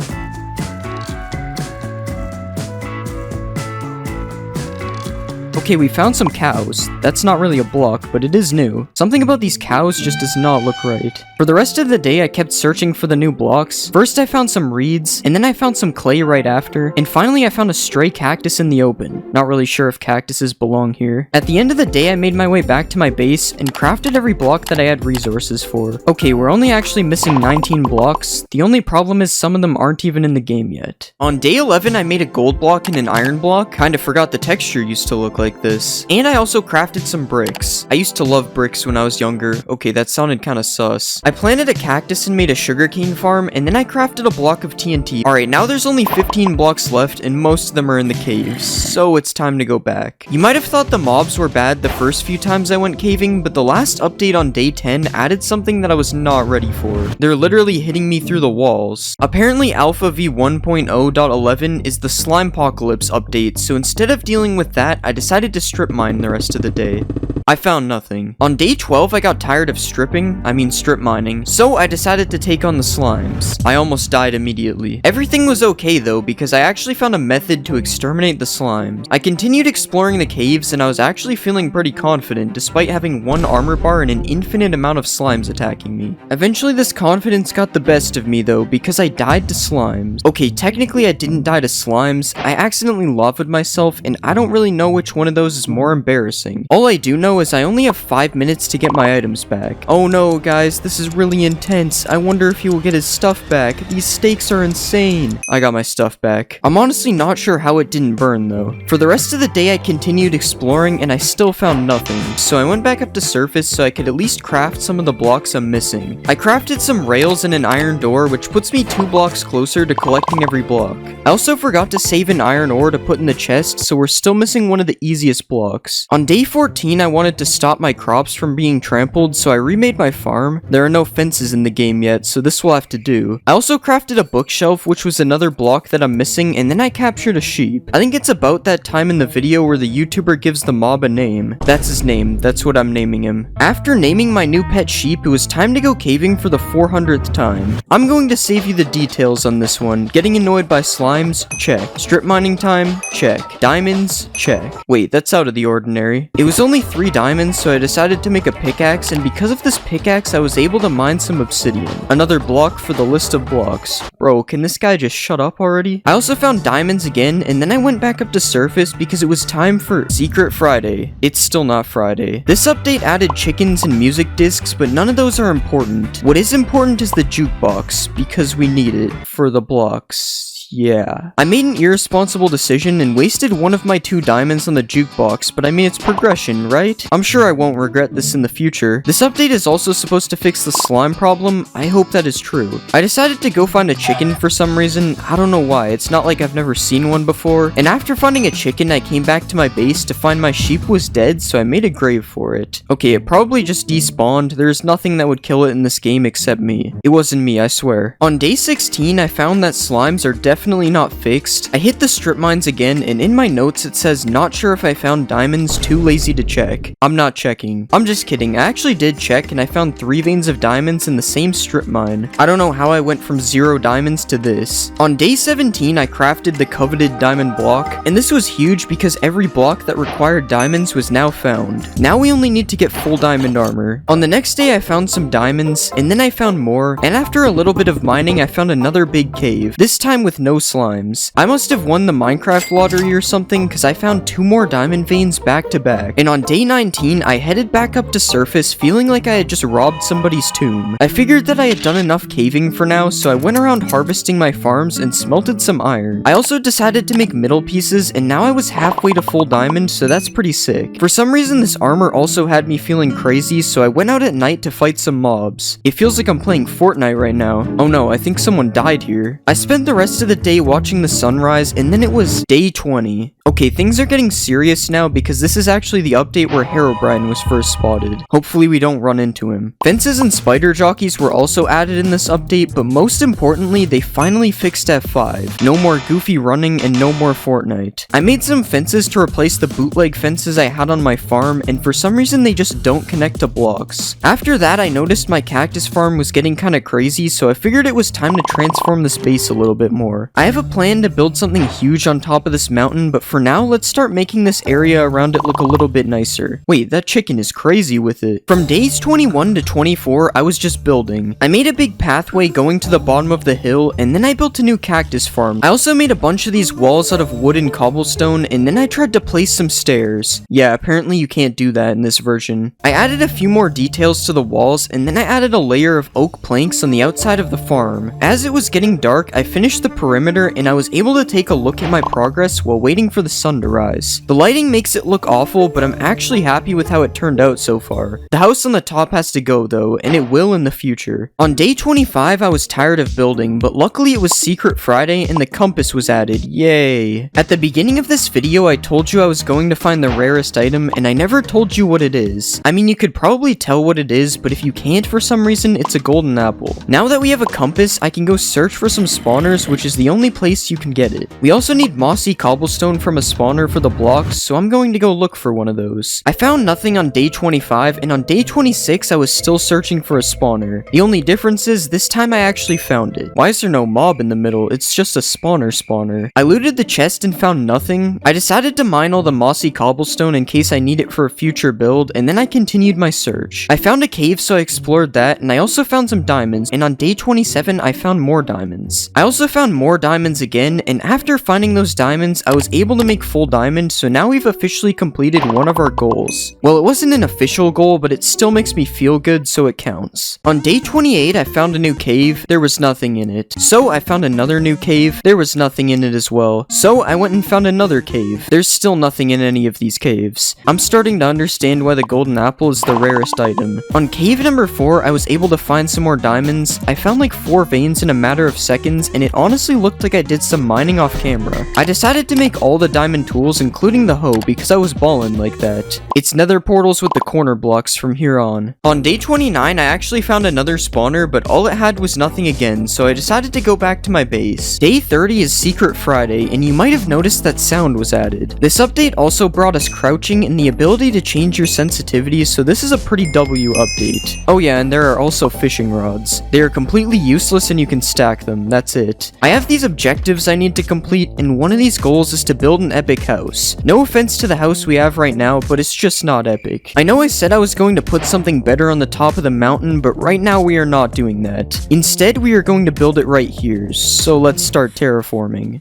Okay, we found some cows. That's not really a block, but it is new. Something about these cows just does not look right. For the rest of the day, I kept searching for the new blocks. First, I found some reeds, and then I found some clay right after, and finally I found a stray cactus in the open. Not really sure if cactuses belong here. At the end of the day, I made my way back to my base and crafted every block that I had resources for. Okay, we're only actually missing 19 blocks. The only problem is some of them aren't even in the game yet. On day 11, I made a gold block and an iron block. Kinda forgot the texture used to look like this. And I also crafted some bricks. I used to love bricks when I was younger. Okay, that sounded kinda sus. I planted a cactus and made a sugarcane farm, and then I crafted a block of TNT. Alright, now there's only 15 blocks left, and most of them are in the caves, so it's time to go back. You might have thought the mobs were bad the first few times I went caving, but the last update on day 10 added something that I was not ready for. They're literally hitting me through the walls. Apparently Alpha v1.0.11 is the Slimepocalypse update, so instead of dealing with that, I decided to strip mine the rest of the day. I found nothing. On day 12, I got tired of strip mining, so I decided to take on the slimes. I almost died immediately. Everything was okay though, because I actually found a method to exterminate the slimes. I continued exploring the caves, and I was actually feeling pretty confident, despite having 1 armor bar and an infinite amount of slimes attacking me. Eventually, this confidence got the best of me though, because I died to slimes. Okay, technically I didn't die to slimes. I accidentally lavaed myself, and I don't really know which one of those is more embarrassing. All I do know is I only have 5 minutes to get my items back. Oh no, guys, this is really intense. I wonder if he will get his stuff back. These stakes are insane. I got my stuff back. I'm honestly not sure how it didn't burn though. For the rest of the day, I continued exploring, and I still found nothing. So I went back up to surface so I could at least craft some of the blocks I'm missing. I crafted some rails and an iron door, which puts me 2 blocks closer to collecting every block. I also forgot to save an iron ore to put in the chest, so we're still missing one of the easiest blocks. On day 14, I wanted to stop my crops from being trampled, so I remade my farm. There are no fences in the game yet, so this will have to do. I also crafted a bookshelf, which was another block that I'm missing, and then I captured a sheep. I think it's about that time in the video where the YouTuber gives the mob a name. That's his name. That's what I'm naming him. After naming my new pet sheep, it was time to go caving for the 400th time. I'm going to save you the details on this one. Getting annoyed by slimes? Check. Strip mining time? Check. Diamonds? Check. Wait, Wait, that's out of the ordinary. It was only 3 diamonds, so I decided to make a pickaxe, and because of this pickaxe, I was able to mine some obsidian. Another block for the list of blocks. Bro, can this guy just shut up already? I also found diamonds again, and then I went back up to surface because it was time for Secret Friday. It's still not Friday. This update added chickens and music discs, but none of those are important. What is important is the jukebox, because we need it for the blocks. Yeah. I made an irresponsible decision and wasted one of my 2 diamonds on the jukebox, but I mean it's progression, right? I'm sure I won't regret this in the future. This update is also supposed to fix the slime problem. I hope that is true. I decided to go find a chicken for some reason. I don't know why. It's not like I've never seen one before. And after finding a chicken, I came back to my base to find my sheep was dead, so I made a grave for it. Okay, it probably just despawned. There's nothing that would kill it in this game except me. It wasn't me, I swear. On day 16, I found that slimes are definitely not fixed. I hit the strip mines again, and in my notes it says not sure if I found diamonds, too lazy to check. I'm not checking. I'm just kidding. I actually did check, and I found 3 veins of diamonds in the same strip mine. I don't know how I went from 0 diamonds to this. On day 17, I crafted the coveted diamond block, and this was huge because every block that required diamonds was now found. Now we only need to get full diamond armor. On the next day, I found some diamonds, and then I found more, and after a little bit of mining, I found another big cave, this time with no slimes. I must have won the Minecraft lottery or something because I found 2 more diamond veins back to back. And on day 19, I headed back up to surface feeling like I had just robbed somebody's tomb. I figured that I had done enough caving for now, so I went around harvesting my farms and smelted some iron. I also decided to make middle pieces, and now I was halfway to full diamond, so that's pretty sick. For some reason, this armor also had me feeling crazy, so I went out at night to fight some mobs. It feels like I'm playing Fortnite right now. Oh no, I think someone died here. I spent the rest of the day watching the sunrise, and then it was day 20. Okay, things are getting serious now because this is actually the update where Herobrine was first spotted. Hopefully we don't run into him. Fences and spider jockeys were also added in this update, but most importantly, they finally fixed F5. No more goofy running and no more Fortnite. I made some fences to replace the bootleg fences I had on my farm, and for some reason they just don't connect to blocks. After that, I noticed my cactus farm was getting kinda crazy, so I figured it was time to transform the space a little bit more. I have a plan to build something huge on top of this mountain, but for now, let's start making this area around it look a little bit nicer. Wait, that chicken is crazy with it. From days 21 to 24, I was just building. I made a big pathway going to the bottom of the hill, and then I built a new cactus farm. I also made a bunch of these walls out of wood and cobblestone, and then I tried to place some stairs. Yeah, apparently you can't do that in this version. I added a few more details to the walls, and then I added a layer of oak planks on the outside of the farm. As it was getting dark, I finished the perimeter, and I was able to take a look at my progress while waiting for the sun to rise. The lighting makes it look awful, but I'm actually happy with how it turned out so far. The house on the top has to go though, and it will in the future. On day 25, I was tired of building, but luckily it was Secret Friday and the compass was added. Yay! At the beginning of this video, I told you I was going to find the rarest item, and I never told you what it is. I mean, you could probably tell what it is, but if you can't for some reason, it's a golden apple. Now that we have a compass, I can go search for some spawners, which is the only place you can get it. We also need mossy cobblestone from a spawner for the blocks, so I'm going to go look for one of those. I found nothing on day 25, and on day 26 I was still searching for a spawner. The only difference is, this time I actually found it. Why is there no mob in the middle? It's just a spawner. I looted the chest and found nothing. I decided to mine all the mossy cobblestone in case I need it for a future build, and then I continued my search. I found a cave, so I explored that, and I also found some diamonds, and on day 27 I found more diamonds. I also found more diamonds again, and after finding those diamonds, I was able to make full diamond, so now we've officially completed one of our goals. Well, it wasn't an official goal, but it still makes me feel good, so it counts. On day 28, I found a new cave. There was nothing in it. So I found another new cave. There was nothing in it as well. So I went and found another cave. There's still nothing in any of these caves. I'm starting to understand why the golden apple is the rarest item. On cave number 4, I was able to find some more diamonds. I found like 4 veins in a matter of seconds, and it honestly looked like I did some mining off camera. I decided to make all the diamond tools, including the hoe, because I was ballin' like that. It's nether portals with the corner blocks from here on. On day 29, I actually found another spawner, but all it had was nothing again, so I decided to go back to my base. Day 30 is Secret Friday, and you might have noticed that sound was added. This update also brought us crouching and the ability to change your sensitivity, so this is a pretty W update. Oh yeah, and there are also fishing rods. They are completely useless and you can stack them, that's it. I have these objectives I need to complete, and one of these goals is to build build an epic house. No offense to the house we have right now, but it's just not epic. I know I said I was going to put something better on the top of the mountain, but right now we are not doing that. Instead, we are going to build it right here, so let's start terraforming.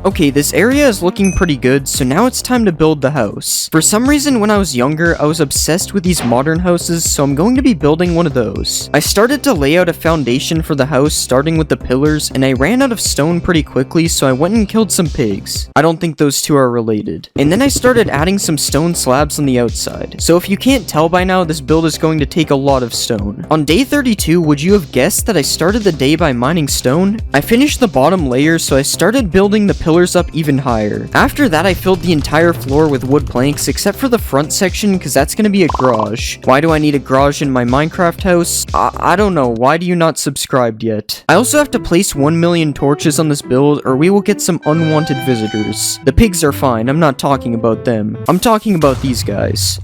Okay, this area is looking pretty good, so now it's time to build the house. For some reason, when I was younger, I was obsessed with these modern houses, so I'm going to be building one of those. I started to lay out a foundation for the house, starting with the pillars, and I ran out of stone pretty quickly, so I went and killed some pigs. I don't think those two are related. And then I started adding some stone slabs on the outside. So if you can't tell by now, this build is going to take a lot of stone. On day 32, would you have guessed that I started the day by mining stone? I finished the bottom layer, so I started building the pillars up even higher. After that, I filled the entire floor with wood planks except for the front section because that's going to be a garage. Why do I need a garage in my Minecraft house? I don't know. Why do you not subscribed yet? I also have to place 1 million torches on this build or we will get some unwanted visitors. The pigs are fine. I'm not talking about them. I'm talking about these guys.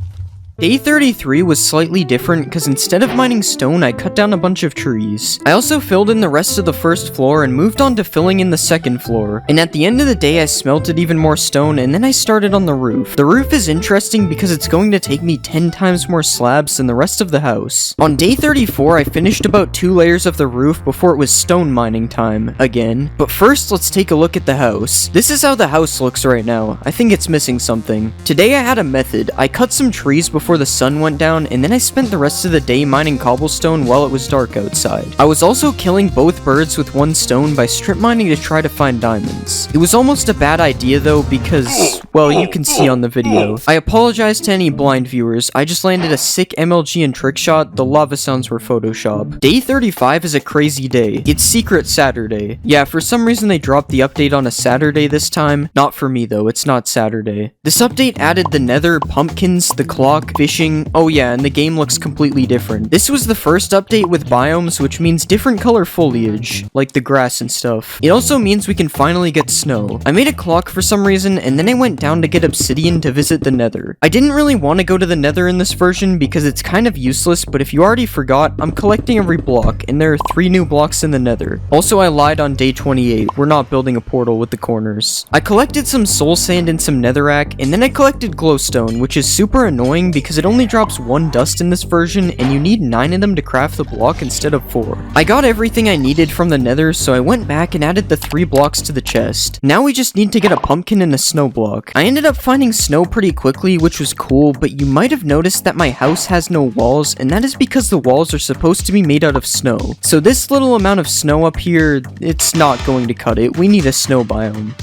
Day 33 was slightly different because instead of mining stone, I cut down a bunch of trees. I also filled in the rest of the first floor and moved on to filling in the second floor. And at the end of the day, I smelted even more stone and then I started on the roof. The roof is interesting because it's going to take me 10 times more slabs than the rest of the house. On day 34, I finished about 2 layers of the roof before it was stone mining time again. But first, let's take a look at the house. This is how the house looks right now. I think it's missing something. Today I had a method. I cut some trees before the sun went down, and then I spent the rest of the day mining cobblestone while it was dark outside. I was also killing both birds with 1 stone by strip mining to try to find diamonds. It was almost a bad idea though because, well, you can see on the video. I apologize to any blind viewers, I just landed a sick MLG and trick shot, the lava sounds were Photoshop. Day 35 is a crazy day. It's Secret Saturday. Yeah, for some reason they dropped the update on a Saturday this time. Not for me though, it's not Saturday. This update added the nether, pumpkins, the clock, fishing. Oh yeah, and the game looks completely different. This was the first update with biomes, which means different color foliage, like the grass and stuff. It also means we can finally get snow. I made a clock for some reason, and then I went down to get obsidian to visit the nether. I didn't really want to go to the nether in this version because it's kind of useless, but if you already forgot, I'm collecting every block, and there are 3 new blocks in the nether. Also, I lied on day 28. We're not building a portal with the corners. I collected some soul sand and some netherrack, and then I collected glowstone, which is super annoying because it only drops 1 dust in this version, and you need 9 of them to craft the block instead of 4. I got everything I needed from the nether, so I went back and added the 3 blocks to the chest. Now we just need to get a pumpkin and a snow block. I ended up finding snow pretty quickly, which was cool, but you might have noticed that my house has no walls, and that is because the walls are supposed to be made out of snow. So this little amount of snow up here, it's not going to cut it. We need a snow biome.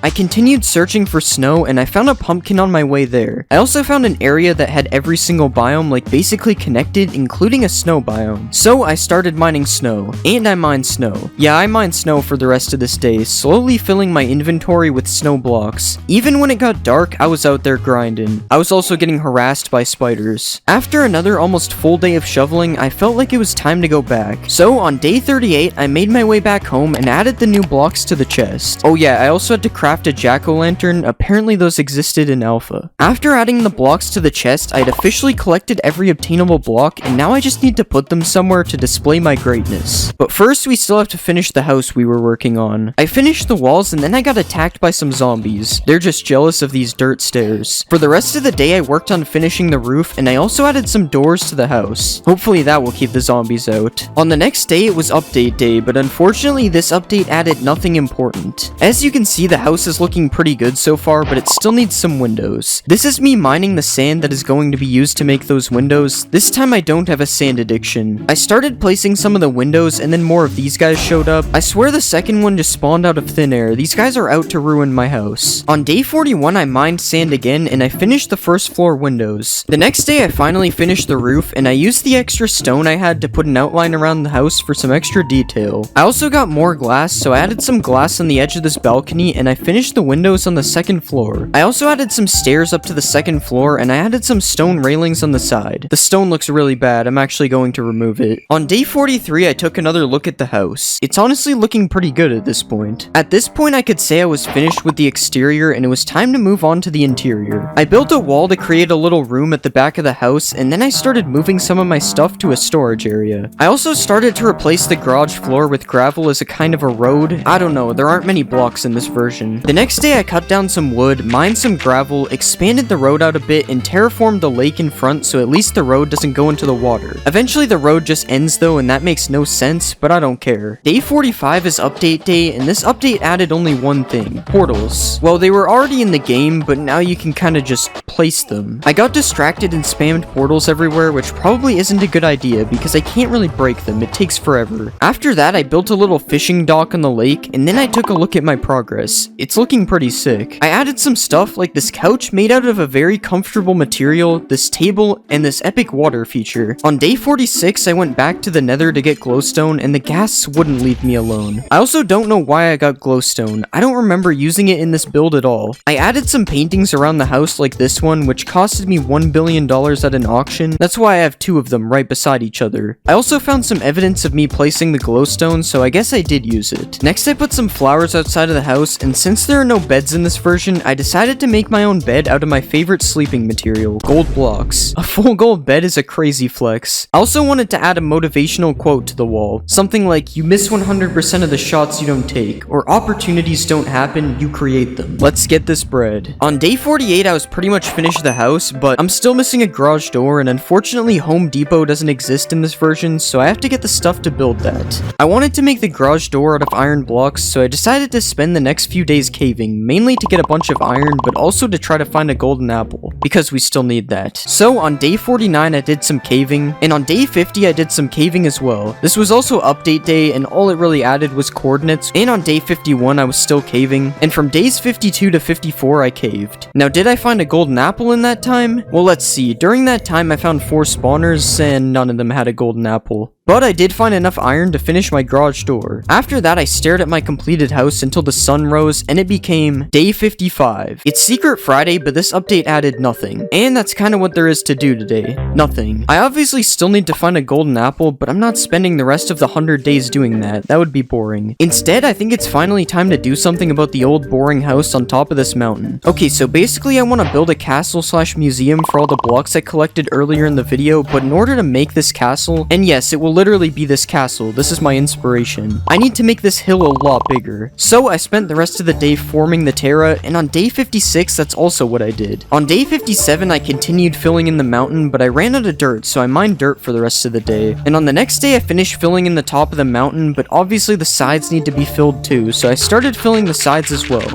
I continued searching for snow and I found a pumpkin on my way there. I also found an area that had every single biome like basically connected, including a snow biome. So I started mining snow, and I mined snow. Yeah, I mined snow for the rest of this day, slowly filling my inventory with snow blocks. Even when it got dark, I was out there grinding. I was also getting harassed by spiders. After another almost full day of shoveling, I felt like it was time to go back. So on day 38, I made my way back home and added the new blocks to the chest. Oh yeah, I also had to craft a jack-o'-lantern. Apparently those existed in alpha. After adding the blocks to the chest, I had officially collected every obtainable block, and now I just need to put them somewhere to display my greatness. But first, we still have to finish the house we were working on. I finished the walls, and then I got attacked by some zombies. They're just jealous of these dirt stairs. For the rest of the day, I worked on finishing the roof, and I also added some doors to the house. Hopefully that will keep the zombies out. On the next day, it was update day, but unfortunately, this update added nothing important. As you can see, the house is looking pretty good so far, but it still needs some windows. This is me mining the sand that is going to be used to make those windows. This time I don't have a sand addiction. I started placing some of the windows and then more of these guys showed up. I swear the second one just spawned out of thin air. These guys are out to ruin my house. On day 41 I mined sand again and I finished the first floor windows. The next day I finally finished the roof and I used the extra stone I had to put an outline around the house for some extra detail. I also got more glass, so I added some glass on the edge of this balcony and I finished the windows on the second floor. I also added some stairs up to the second floor, and I added some stone railings on the side. The stone looks really bad. I'm actually going to remove it. On day 43, I took another look at the house. It's honestly looking pretty good at this point. At this point, I could say I was finished with the exterior, and it was time to move on to the interior. I built a wall to create a little room at the back of the house, and then I started moving some of my stuff to a storage area. I also started to replace the garage floor with gravel as a kind of a road. I don't know, there aren't many blocks in this version. The next day I cut down some wood, mined some gravel, expanded the road out a bit, and terraformed the lake in front so at least the road doesn't go into the water. Eventually the road just ends though, and that makes no sense, but I don't care. Day 45 is update day, and this update added only one thing: portals. Well, they were already in the game, but now you can kinda just place them. I got distracted and spammed portals everywhere, which probably isn't a good idea because I can't really break them, it takes forever. After that, I built a little fishing dock on the lake, and then I took a look at my progress. It's looking pretty sick. I added some stuff like this couch made out of a very comfortable material, this table, and this epic water feature. On day 46, I went back to the nether to get glowstone, and the ghast wouldn't leave me alone. I also don't know why I got glowstone. I don't remember using it in this build at all. I added some paintings around the house like this one, which costed me $1 billion at an auction. That's why I have two of them right beside each other. I also found some evidence of me placing the glowstone, so I guess I did use it. Next, I put some flowers outside of the house, and since there are no beds in this version, I decided to make my own bed out of my favorite sleeping material, gold blocks. A full gold bed is a crazy flex. I also wanted to add a motivational quote to the wall. Something like, "You miss 100% of the shots you don't take," or "Opportunities don't happen, you create them." Let's get this bread. On day 48, I was pretty much finished the house, but I'm still missing a garage door, and unfortunately Home Depot doesn't exist in this version, so I have to get the stuff to build that. I wanted to make the garage door out of iron blocks, so I decided to spend the next few days caving, mainly to get a bunch of iron, but also to try to find a golden apple, because we still need that. So on day 49 I did some caving, and on day 50 I did some caving as well. This was also update day, and all it really added was coordinates, and on day 51 I was still caving, and from days 52 to 54 I caved. Now, did I find a golden apple in that time? Well, let's see. During that time I found 4 spawners, and none of them had a golden apple. But I did find enough iron to finish my garage door. After that, I stared at my completed house until the sun rose, and it became day 55. It's Secret Friday, but this update added nothing. And that's kind of what there is to do today. Nothing. I obviously still need to find a golden apple, but I'm not spending the rest of the 100 days doing that. That would be boring. Instead, I think it's finally time to do something about the old boring house on top of this mountain. Okay, so basically I want to build a castle/museum for all the blocks I collected earlier in the video, but in order to make this castle, and yes, it will literally be this castle, this is my inspiration, I need to make this hill a lot bigger. So I spent the rest of the day forming the Terra, and on day 56 that's also what I did. On day 57 I continued filling in the mountain, but I ran out of dirt, so I mined dirt for the rest of the day. And on the next day I finished filling in the top of the mountain, but obviously the sides need to be filled too, so I started filling the sides as well.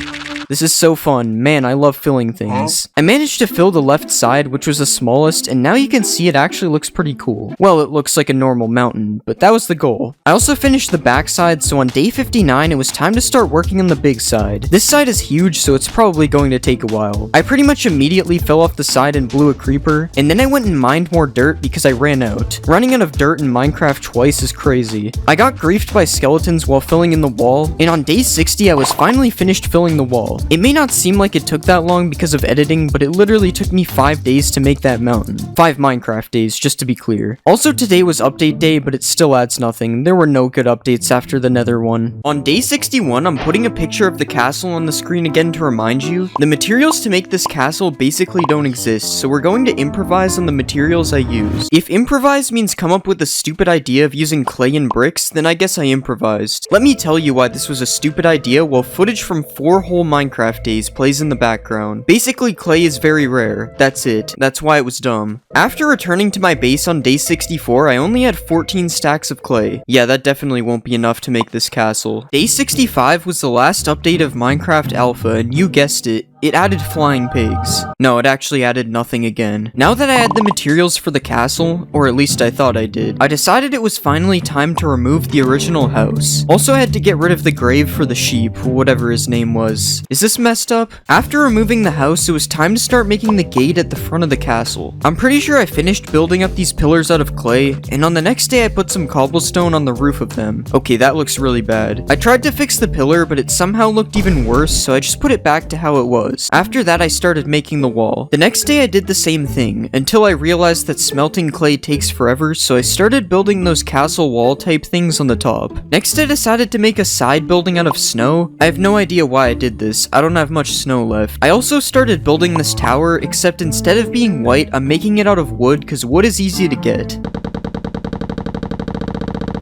This is so fun. Man, I love filling things. I managed to fill the left side, which was the smallest, and now you can see it actually looks pretty cool. Well, it looks like a normal mountain, but that was the goal. I also finished the back side, so on day 59, it was time to start working on the big side. This side is huge, so it's probably going to take a while. I pretty much immediately fell off the side and blew a creeper, and then I went and mined more dirt because I ran out. Running out of dirt in Minecraft twice is crazy. I got griefed by skeletons while filling in the wall, and on day 60, I was finally finished filling the wall. It may not seem like it took that long because of editing, but it literally took me 5 days to make that mountain. 5 Minecraft days, just to be clear. Also, today was update day, but it still adds nothing. There were no good updates after the nether one. On day 61, I'm putting a picture of the castle on the screen again to remind you. The materials to make this castle basically don't exist, so we're going to improvise on the materials I use. If improvise means come up with a stupid idea of using clay and bricks, then I guess I improvised. Let me tell you why this was a stupid idea while footage from 4 whole Minecraft days plays in the background. Basically, clay is very rare. That's it. That's why it was dumb. After returning to my base on day 64, I only had 14 stacks of clay. Yeah, that definitely won't be enough to make this castle. Day 65 was the last update of Minecraft Alpha, and you guessed it, it added flying pigs. No, it actually added nothing again. Now that I had the materials for the castle, or at least I thought I did, I decided it was finally time to remove the original house. Also, I had to get rid of the grave for the sheep, whatever his name was. Is this messed up? After removing the house, it was time to start making the gate at the front of the castle. I'm pretty sure I finished building up these pillars out of clay, and on the next day I put some cobblestone on the roof of them. Okay, that looks really bad. I tried to fix the pillar, but it somehow looked even worse, so I just put it back to how it was. After that, I started making the wall. The next day I did the same thing, until I realized that smelting clay takes forever, so I started building those castle wall type things on the top. Next, I decided to make a side building out of snow. I have no idea why I did this. I don't have much snow left. I also started building this tower, except instead of being white, I'm making it out of wood, because wood is easy to get.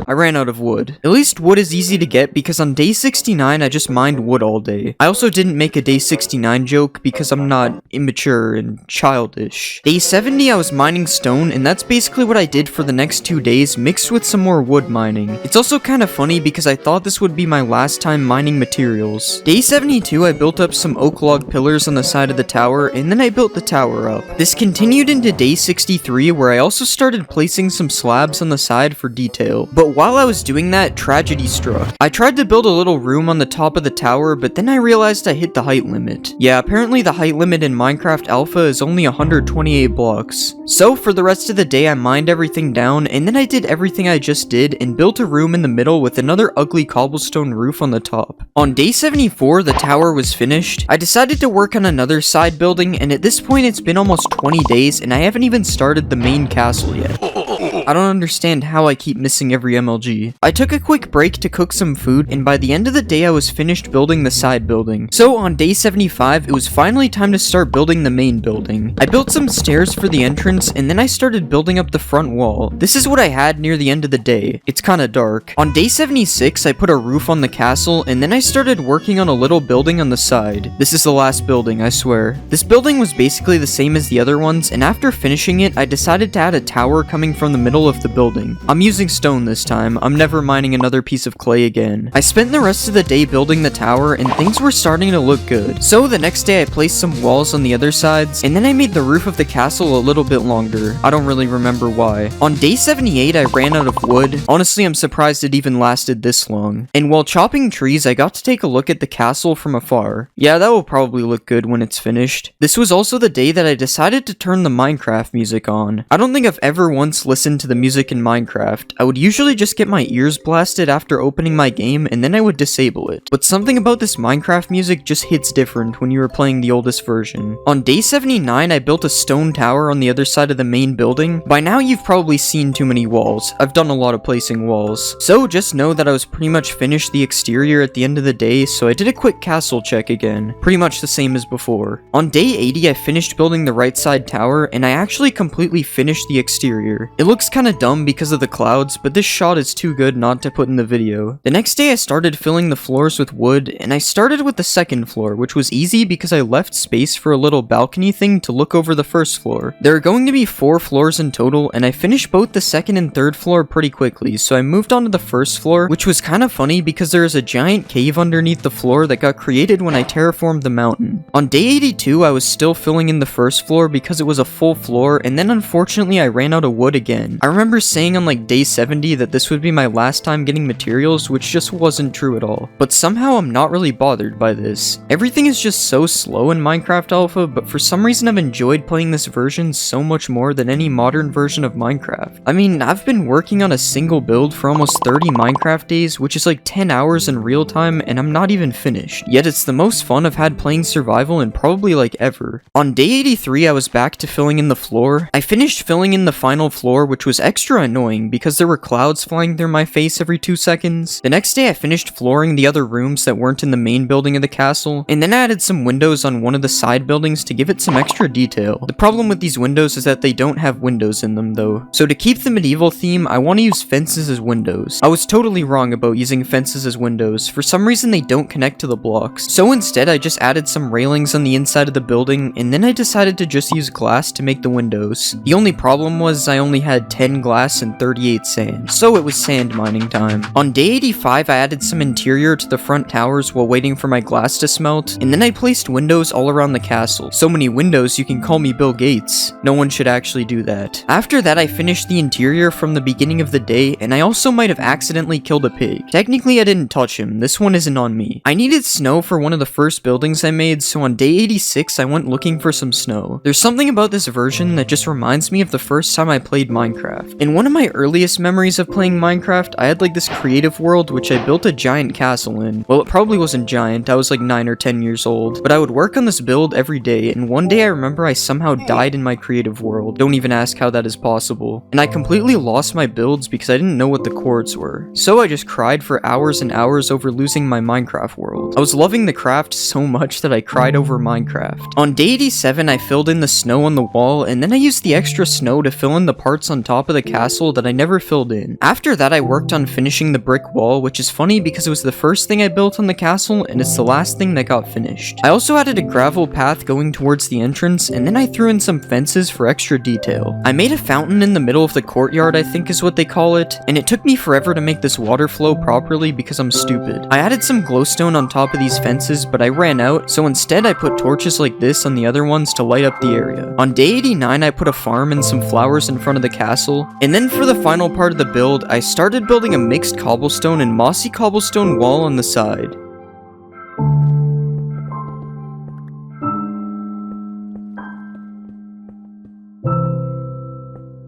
I ran out of wood. At least wood is easy to get because on day 69 I just mined wood all day. I also didn't make a day 69 joke because I'm not immature and childish. Day 70 I was mining stone, and that's basically what I did for the next 2 days, mixed with some more wood mining. It's also kind of funny because I thought this would be my last time mining materials. Day 72 I built up some oak log pillars on the side of the tower, and then I built the tower up. This continued into day 63 where I also started placing some slabs on the side for detail. But while I was doing that, tragedy struck. I tried to build a little room on the top of the tower, but then I realized I hit the height limit. Yeah, apparently the height limit in Minecraft Alpha is only 128 blocks. So for the rest of the day I mined everything down, and then I did everything I just did and built a room in the middle with another ugly cobblestone roof on the top. On day 74, the tower was finished. I decided to work on another side building, and at this point it's been almost 20 days and I haven't even started the main castle yet. I don't understand how I keep missing every MLG. I took a quick break to cook some food, and by the end of the day I was finished building the side building. So on day 75, it was finally time to start building the main building. I built some stairs for the entrance, and then I started building up the front wall. This is what I had near the end of the day. It's kinda dark. On day 76, I put a roof on the castle, and then I started working on a little building on the side. This is the last building, I swear. This building was basically the same as the other ones, and after finishing it, I decided to add a tower coming from the middle of the building. I'm using stone this time. I'm never mining another piece of clay again. I spent the rest of the day building the tower, and things were starting to look good. So the next day I placed some walls on the other sides, and then I made the roof of the castle a little bit longer. I don't really remember why. On day 78 I ran out of wood. Honestly, I'm surprised it even lasted this long. And while chopping trees, I got to take a look at the castle from afar. Yeah, that will probably look good when it's finished. This was also the day that I decided to turn the Minecraft music on. I don't think I've ever once listened to the music in Minecraft. I would usually just get my ears blasted after opening my game, and then I would disable it. But something about this Minecraft music just hits different when you are playing the oldest version. On day 79, I built a stone tower on the other side of the main building. By now, you've probably seen too many walls. I've done a lot of placing walls. So just know that I was pretty much finished the exterior at the end of the day, so I did a quick castle check again. Pretty much the same as before. On day 80, I finished building the right side tower, and I actually completely finished the exterior. It looks kinda dumb because of the clouds, but this shot is too good not to put in the video. The next day I started filling the floors with wood, and I started with the second floor, which was easy because I left space for a little balcony thing to look over the first floor. There are going to be 4 floors in total, and I finished both the second and third floor pretty quickly, so I moved on to the first floor, which was kind of funny because there is a giant cave underneath the floor that got created when I terraformed the mountain. On day 82 I was still filling in the first floor because it was a full floor, and then unfortunately I ran out of wood again. I remember saying on like day 70 that this would be my last time getting materials, which just wasn't true at all. But somehow I'm not really bothered by this. Everything is just so slow in Minecraft Alpha, but for some reason I've enjoyed playing this version so much more than any modern version of Minecraft. I mean, I've been working on a single build for almost 30 Minecraft days, which is like 10 hours in real time, and I'm not even finished. Yet it's the most fun I've had playing survival in probably like ever. On day 83 I was back to filling in the floor. I finished filling in the final floor, which was extra annoying because there were clouds flying through my face every 2 seconds. The next day I finished flooring the other rooms that weren't in the main building of the castle, and then I added some windows on one of the side buildings to give it some extra detail. The problem with these windows is that they don't have windows in them though. So to keep the medieval theme, I want to use fences as windows. I was totally wrong about using fences as windows. For some reason they don't connect to the blocks. So instead I just added some railings on the inside of the building, and then I decided to just use glass to make the windows. The only problem was I only had 10 10 glass and 38 sand, so it was sand mining time. On day 85, I added some interior to the front towers while waiting for my glass to smelt, and then I placed windows all around the castle. So many windows you can call me Bill Gates. No one should actually do that. After that, I finished the interior from the beginning of the day, and I also might have accidentally killed a pig. Technically, I didn't touch him. This one isn't on me. I needed snow for one of the first buildings I made, so on day 86, I went looking for some snow. There's something about this version that just reminds me of the first time I played Minecraft. In one of my earliest memories of playing Minecraft, I had like this creative world which I built a giant castle in. Well, it probably wasn't giant, I was like 9 or 10 years old, but I would work on this build every day, and one day I remember I somehow died in my creative world. Don't even ask how that is possible. And I completely lost my builds because I didn't know what the chords were. So I just cried for hours and hours over losing my Minecraft world. I was loving the craft so much that I cried over Minecraft. On day 87, I filled in the snow on the wall, and then I used the extra snow to fill in the parts on top of the castle that I never filled in. After that, I worked on finishing the brick wall, which is funny because it was the first thing I built on the castle, and it's the last thing that got finished. I also added a gravel path going towards the entrance, and then I threw in some fences for extra detail. I made a fountain in the middle of the courtyard, I think is what they call it, and it took me forever to make this water flow properly because I'm stupid. I added some glowstone on top of these fences, but I ran out, so instead I put torches like this on the other ones to light up the area. On day 89, I put a farm and some flowers in front of the castle, and then for the final part of the build, I started building a mixed cobblestone and mossy cobblestone wall on the side.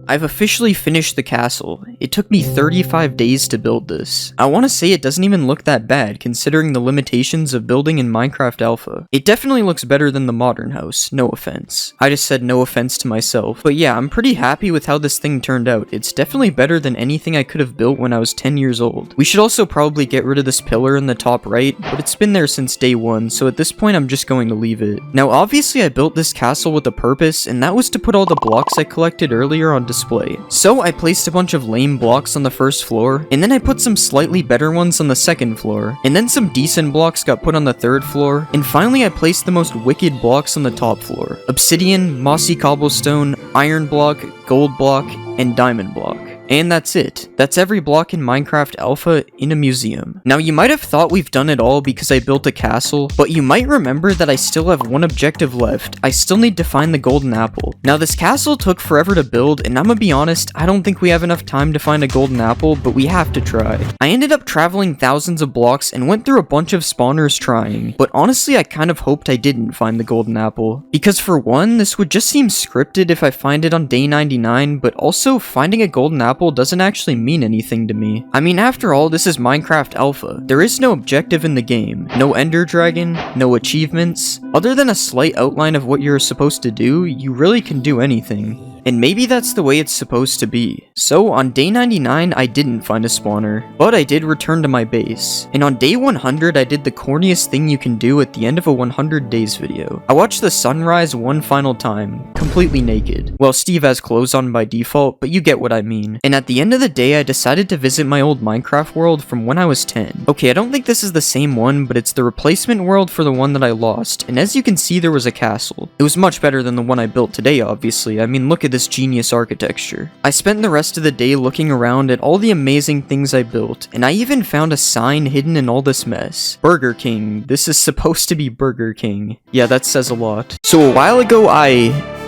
I've officially finished the castle. It took me 35 days to build this. I want to say it doesn't even look that bad considering the limitations of building in Minecraft Alpha. It definitely looks better than the modern house, no offense. I just said no offense to myself. But yeah, I'm pretty happy with how this thing turned out. It's definitely better than anything I could have built when I was 10 years old. We should also probably get rid of this pillar in the top right, but it's been there since day one, so at this point I'm just going to leave it. Now obviously I built this castle with a purpose, and that was to put all the blocks I collected earlier on display. So I placed a bunch of lame blocks on the first floor, and then I put some slightly better ones on the second floor, and then some decent blocks got put on the third floor, and finally I placed the most wicked blocks on the top floor. Obsidian, mossy cobblestone, iron block, gold block, and diamond block. And that's it. That's every block in Minecraft Alpha in a museum. Now you might have thought we've done it all because I built a castle, but you might remember that I still have one objective left. I still need to find the golden apple. Now this castle took forever to build, and I'm gonna be honest, I don't think we have enough time to find a golden apple, but we have to try. I ended up traveling thousands of blocks and went through a bunch of spawners trying, but honestly I kind of hoped I didn't find the golden apple. Because for one, this would just seem scripted if I find it on day 99, but also finding a golden apple doesn't actually mean anything to me. I mean, after all, this is Minecraft Alpha. There is no objective in the game, no ender dragon, no achievements. Other than a slight outline of what you're supposed to do, you really can do anything. And maybe that's the way it's supposed to be. So on day 99, I didn't find a spawner, but I did return to my base. And on day 100, I did the corniest thing you can do at the end of a 100 days video. I watched the sunrise one final time, completely naked. Well, Steve has clothes on by default, but you get what I mean. And at the end of the day, I decided to visit my old Minecraft world from when I was 10. Okay, I don't think this is the same one, but it's the replacement world for the one that I lost. And as you can see, there was a castle. It was much better than the one I built today, obviously. I mean, look at this genius architecture. I spent the rest of the day looking around at all the amazing things I built, and I even found a sign hidden in all this mess. Burger King. This is supposed to be Burger King. Yeah, that says a lot. So a while ago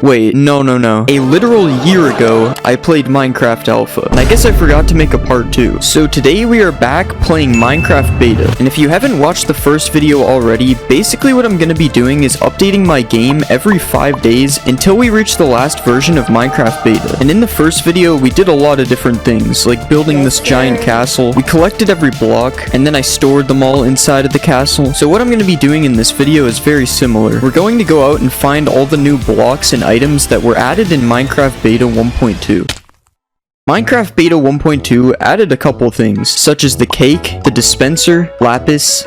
Wait, no. A literal year ago, I played Minecraft Alpha, and I guess I forgot to make a part 2. So today we are back playing Minecraft Beta, and if you haven't watched the first video already, basically what I'm gonna be doing is updating my game every 5 days until we reach the last version of Minecraft Beta. And in the first video, we did a lot of different things, like building this giant castle. We collected every block, and then I stored them all inside of the castle. So what I'm gonna be doing in this video is very similar. We're going to go out and find all the new blocks and items that were added in Minecraft Beta 1.2. Minecraft Beta 1.2 added a couple things, such as the cake, the dispenser, lapis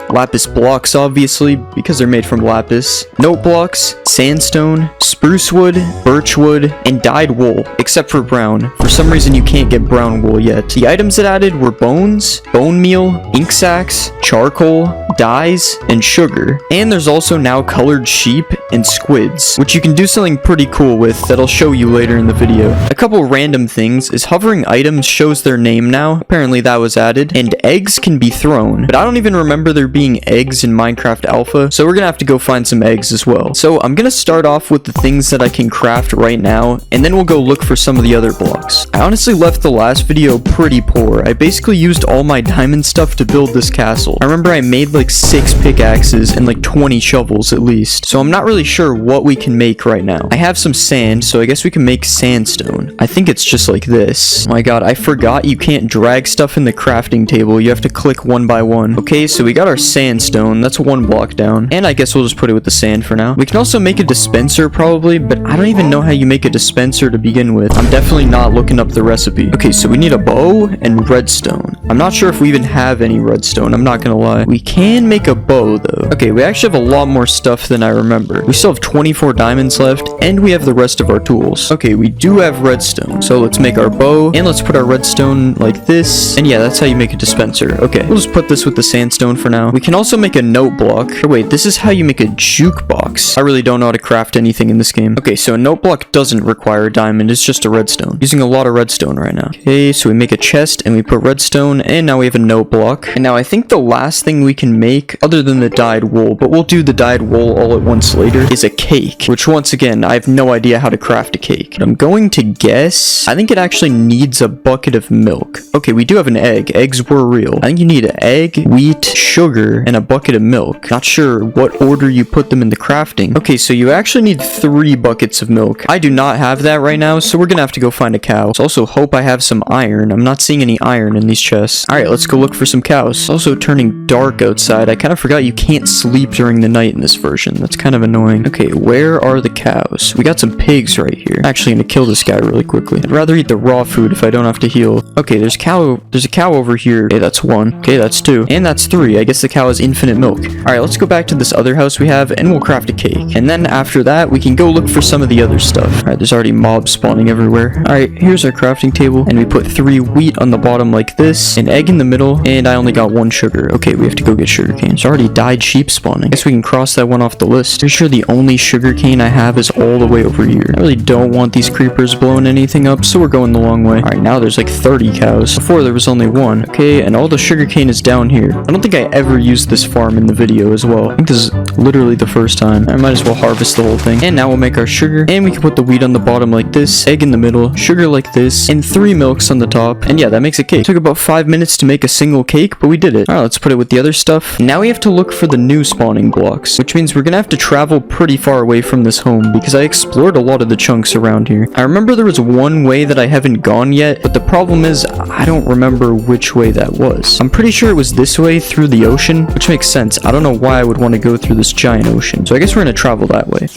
blocks obviously, because they're made from lapis, note blocks, sandstone, spruce wood, birch wood, and dyed wool, except for brown. For some reason you can't get brown wool yet. The items it added were bones, bone meal, ink sacks, charcoal, dyes, and sugar. And there's also now colored sheep and squids, which you can do something pretty cool with that I'll show you later in the video. A couple random things is hover delivering items shows their name now. Apparently that was added. And eggs can be thrown. But I don't even remember there being eggs in Minecraft Alpha. So we're gonna have to go find some eggs as well. So I'm gonna start off with the things that I can craft right now. And then we'll go look for some of the other blocks. I honestly left the last video pretty poor. I basically used all my diamond stuff to build this castle. I remember I made like 6 pickaxes and like 20 shovels at least. So I'm not really sure what we can make right now. I have some sand, so I guess we can make sandstone. I think it's just like this. Oh my god, I forgot you can't drag stuff in the crafting table. You have to click one by one. Okay, so we got our sandstone. That's 1 block down. And I guess we'll just put it with the sand for now. We can also make a dispenser probably, but I don't even know how you make a dispenser to begin with. I'm definitely not looking up the recipe. Okay, so we need a bow and redstone. I'm not sure if we even have any redstone. I'm not gonna lie. We can make a bow though. Okay, we actually have a lot more stuff than I remember. We still have 24 diamonds left, and we have the rest of our tools. Okay, we do have redstone. So let's make our bow, and let's put our redstone like this. And yeah, that's how you make a dispenser. Okay, we'll just put this with the sandstone for now. We can also make a note block. Oh, wait, this is how you make a jukebox. I really don't know how to craft anything in this game. Okay, so a note block doesn't require a diamond. It's just a redstone. Using a lot of redstone right now. Okay, so we make a chest, and we put redstone, and now we have a note block. And now I think the last thing we can make, other than the dyed wool, but we'll do the dyed wool all at once later, is a cake. Which once again, I have no idea how to craft a cake. But I'm going to guess, I think it actually needs a bucket of milk. Okay, we do have an egg. Eggs were real. I think you need an egg, wheat, sugar, and a bucket of milk. Not sure what order you put them in the crafting. Okay, so you actually need 3 buckets of milk. I do not have that right now, so we're gonna have to go find a cow. So also hope I have some iron. I'm not seeing any iron in these chests. Alright, let's go look for some cows. It's also turning dark outside. I kind of forgot you can't sleep during the night in this version. That's kind of annoying. Okay, where are the cows? We got some pigs right here. I'm actually gonna kill this guy really quickly. I'd rather eat the raw food if I don't have to heal. Okay, there's a cow over here. Okay, that's 1. Okay, that's 2. And that's 3. I guess the cow has infinite milk. Alright, let's go back to this other house we have, and we'll craft a cake. And then after that, we can go look for some of the other stuff. Alright, there's already mobs spawning everywhere. Alright, here's our crafting table, and we put 3 wheat on the bottom like this, an egg in the middle, and I only got 1 sugar. Okay, we have to go get sugarcane. There's already died sheep spawning. Guess we can cross that one off the list. Pretty sure the only sugarcane I have is all the way over here. I really don't want these creepers blowing anything up, so we're going the long way. Alright, now there's like 30 cows. Before there was only 1. Okay, and all the sugarcane is down here. I don't think I ever used this farm in the video as well. I think this is literally the first time. I might as well harvest the whole thing. And now we'll make our sugar, and we can put the wheat on the bottom like this, egg in the middle, sugar like this, and 3 milks on the top. And yeah, that makes a cake. It took about 5 minutes to make a single cake, but we did it. Alright, let's put it with the other stuff. Now we have to look for the new spawning blocks, which means we're gonna have to travel pretty far away from this home, because I explored a lot of the chunks around here. I remember there was one way that I haven't gone yet, but the problem is I don't remember which way that was. I'm pretty sure it was this way through the ocean, which makes sense. I don't know why I would want to go through this giant ocean, so I guess we're gonna travel that way.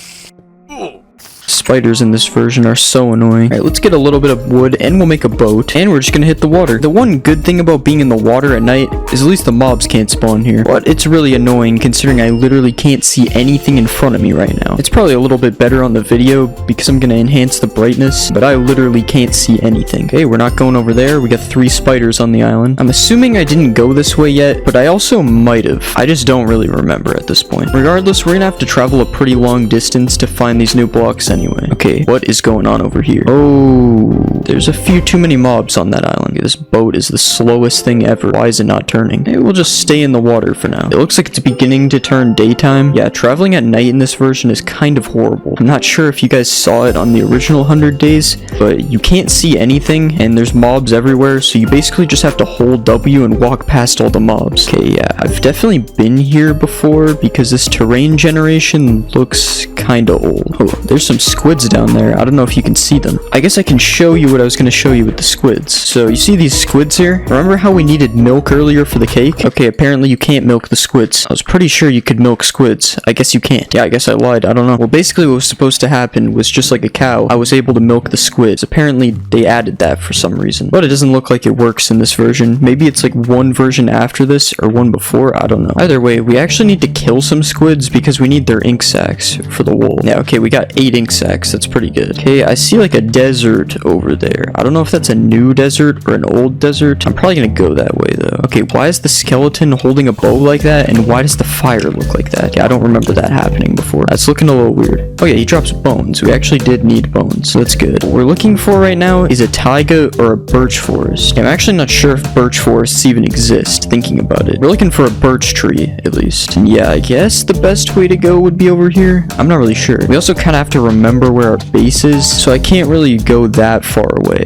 Spiders in this version are so annoying. Alright, let's get a little bit of wood, and we'll make a boat, and we're just gonna hit the water. The one good thing about being in the water at night is at least the mobs can't spawn here, but it's really annoying considering I literally can't see anything in front of me right now. It's probably a little bit better on the video because I'm gonna enhance the brightness, but I literally can't see anything. Okay, we're not going over there. We got 3 spiders on the island. I'm assuming I didn't go this way yet, but I also might have. I just don't really remember at this point. Regardless, we're gonna have to travel a pretty long distance to find these new blocks anyway. Okay, what is going on over here? Oh, there's a few too many mobs on that island. This boat is the slowest thing ever. Why is it not turning? Maybe we'll just stay in the water for now. It looks like it's beginning to turn daytime. Yeah, traveling at night in this version is kind of horrible. I'm not sure if you guys saw it on the original 100 days, but you can't see anything, and there's mobs everywhere, so you basically just have to hold W and walk past all the mobs. Okay, yeah, I've definitely been here before because this terrain generation looks kinda old. Oh, there's some squids down there. I don't know if you can see them. I guess I can show you what I was going to show you with the squids. So you see these squids here? Remember how we needed milk earlier for the cake? Okay, apparently you can't milk the squids. I was pretty sure you could milk squids. I guess you can't. Yeah, I guess I lied. I don't know. Well, basically what was supposed to happen was just like a cow. I was able to milk the squids. Apparently they added that for some reason. But it doesn't look like it works in this version. Maybe it's like one version after this or one before. I don't know. Either way, we actually need to kill some squids because we need their ink sacs for the wool. Yeah, okay, we got 8 ink sacs. That's pretty good. Okay, I see like a desert over there. I don't know if that's a new desert or an old desert. I'm probably gonna go that way though. Okay, why is the skeleton holding a bow like that, and why does the fire look like that? Yeah, I don't remember that happening before. That's looking a little weird. Oh yeah, he drops bones. We actually did need bones, so that's good. What we're looking for right now is a taiga or a birch forest. I'm actually not sure if birch forests even exist, thinking about it. We're looking for a birch tree, at least. And yeah, I guess the best way to go would be over here. I'm not really sure. We also kind of have to remember where our base is, so I can't really go that far away.